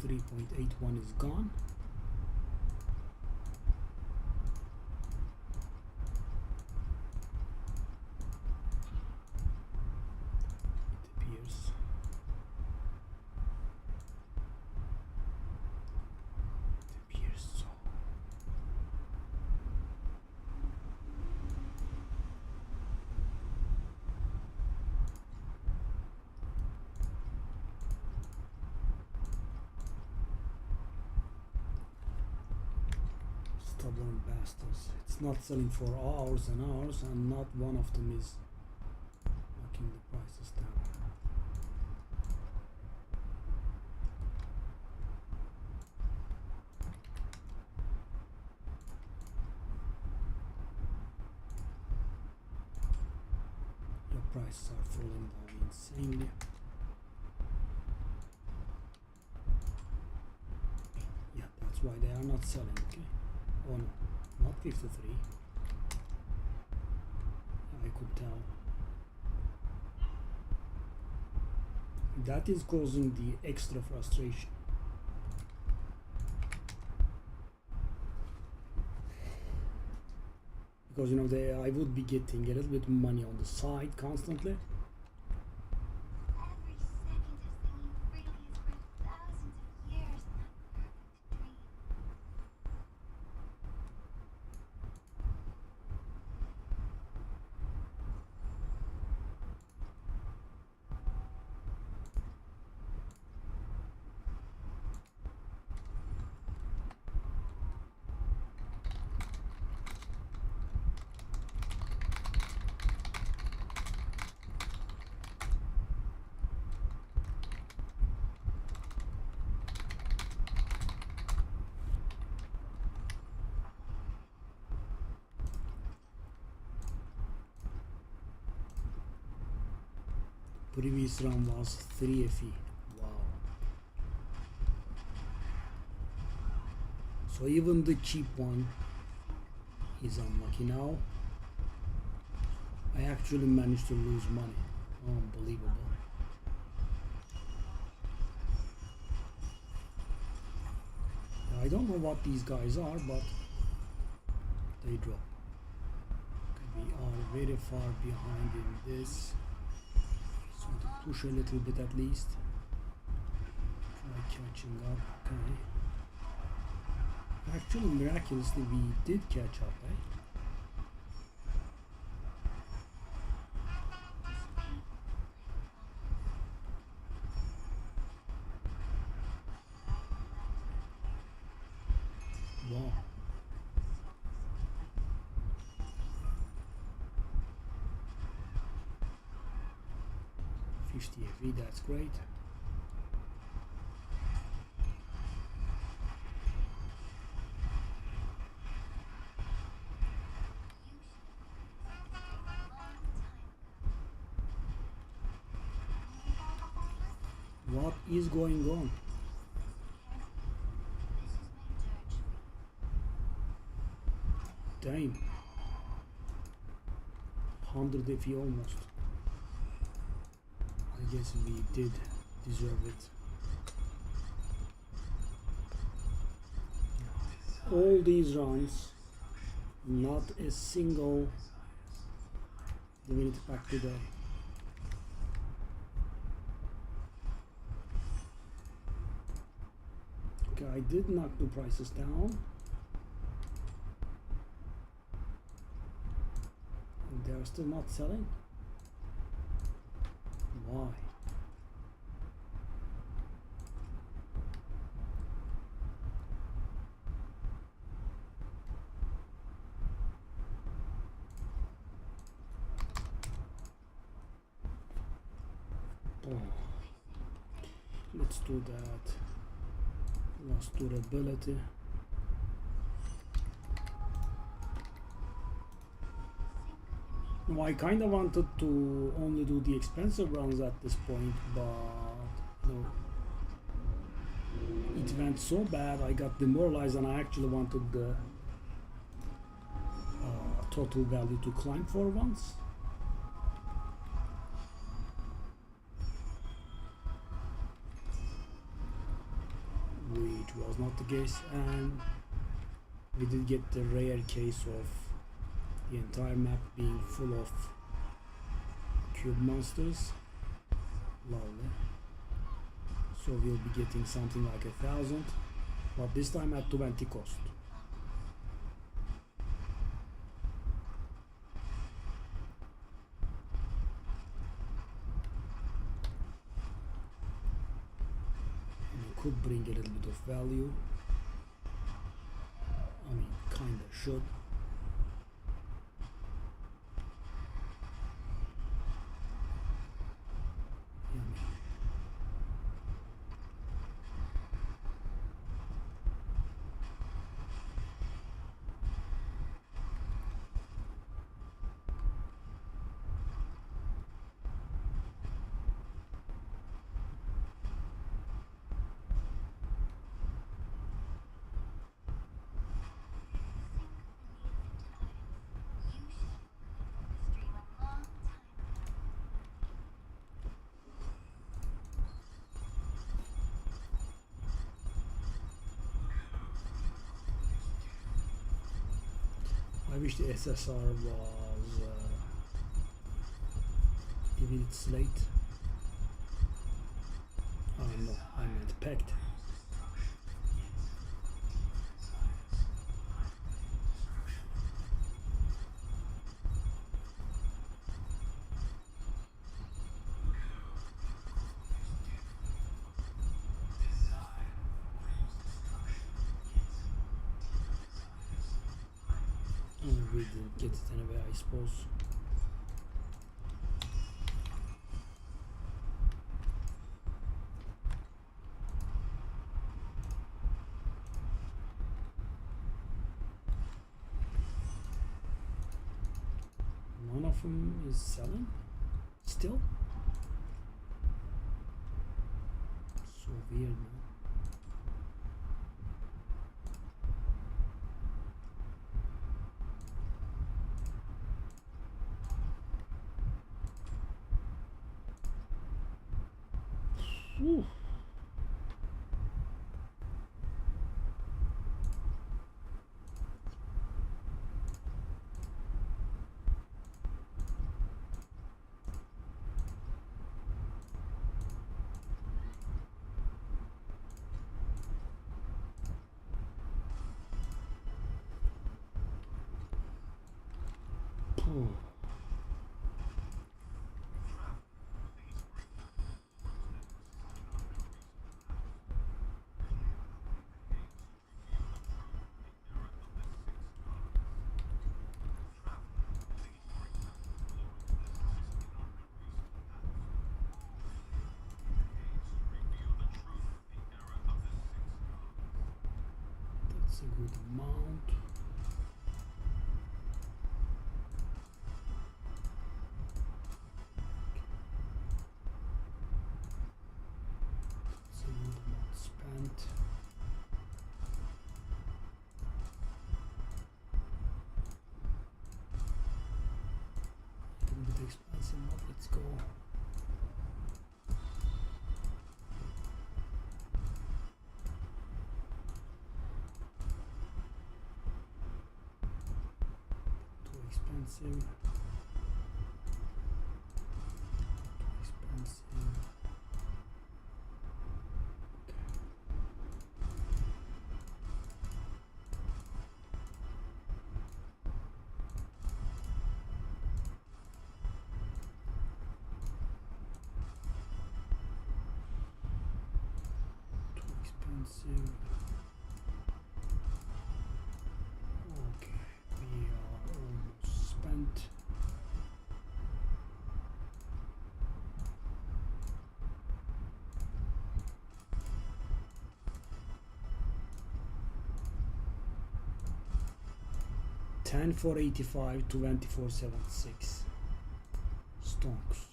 The 3.81 is gone. It appears. It appears so. Stubborn bastards. It's not selling for hours and hours, and not one of them is knocking the prices down. Your prices are falling down insanely. Yeah, that's why they are not selling, okay? Oh no, not 53. I could tell. That is causing the extra frustration. because you know I would be getting a little bit money on the side constantly. Previous run was 3 FE. Wow. So even the cheap one is unlucky now. I actually managed to lose money. Unbelievable. I don't know what these guys are, but they drop. Okay, we are very far behind in this. So to push a little bit at least. Try catching up. Okay. Actually, miraculously, we did catch up, eh? Wow. 50 FE, that's great. What is going on? Damn. 100 FE almost. I guess we did deserve it. All these runs, not a single minute back today. Okay, I did knock the prices down. And they're still not selling. Why? Oh. Let's do that. Lost durability. No, I kind of wanted to only do the expensive runs at this point, but no, it went so bad I got demoralized and I actually wanted the total value to climb for once. Which was not the case, and we did get the rare case of the entire map being full of cube monsters. Lovely. So we'll be getting something like 1,000, but this time at 20 cost. And it could bring a little bit of value. I mean, kinda should. I wish the SSR was even it's late. Oh no, I meant packed. We didn't get it anyway, I suppose. None of them is selling still. So weird, man. Ooh. That's a good amount. That's a good amount spent. A little bit expensive, but let's go. Too expensive. Too expensive. Too expensive. Okay, we are almost spent. Ten for 85, 24.76 stonks.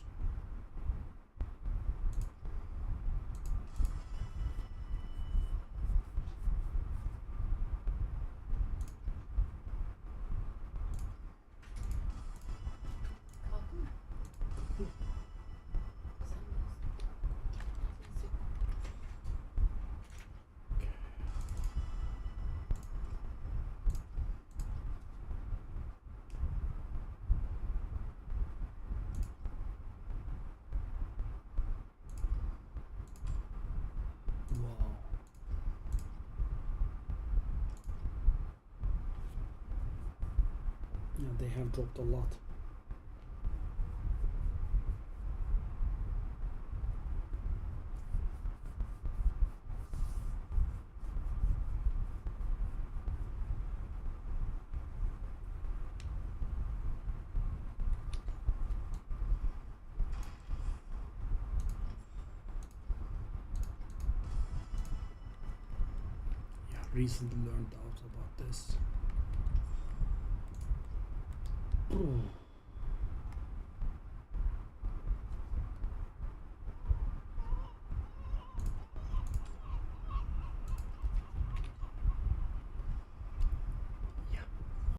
Wow. Yeah, they have dropped a lot. Yeah, recently learned out about this.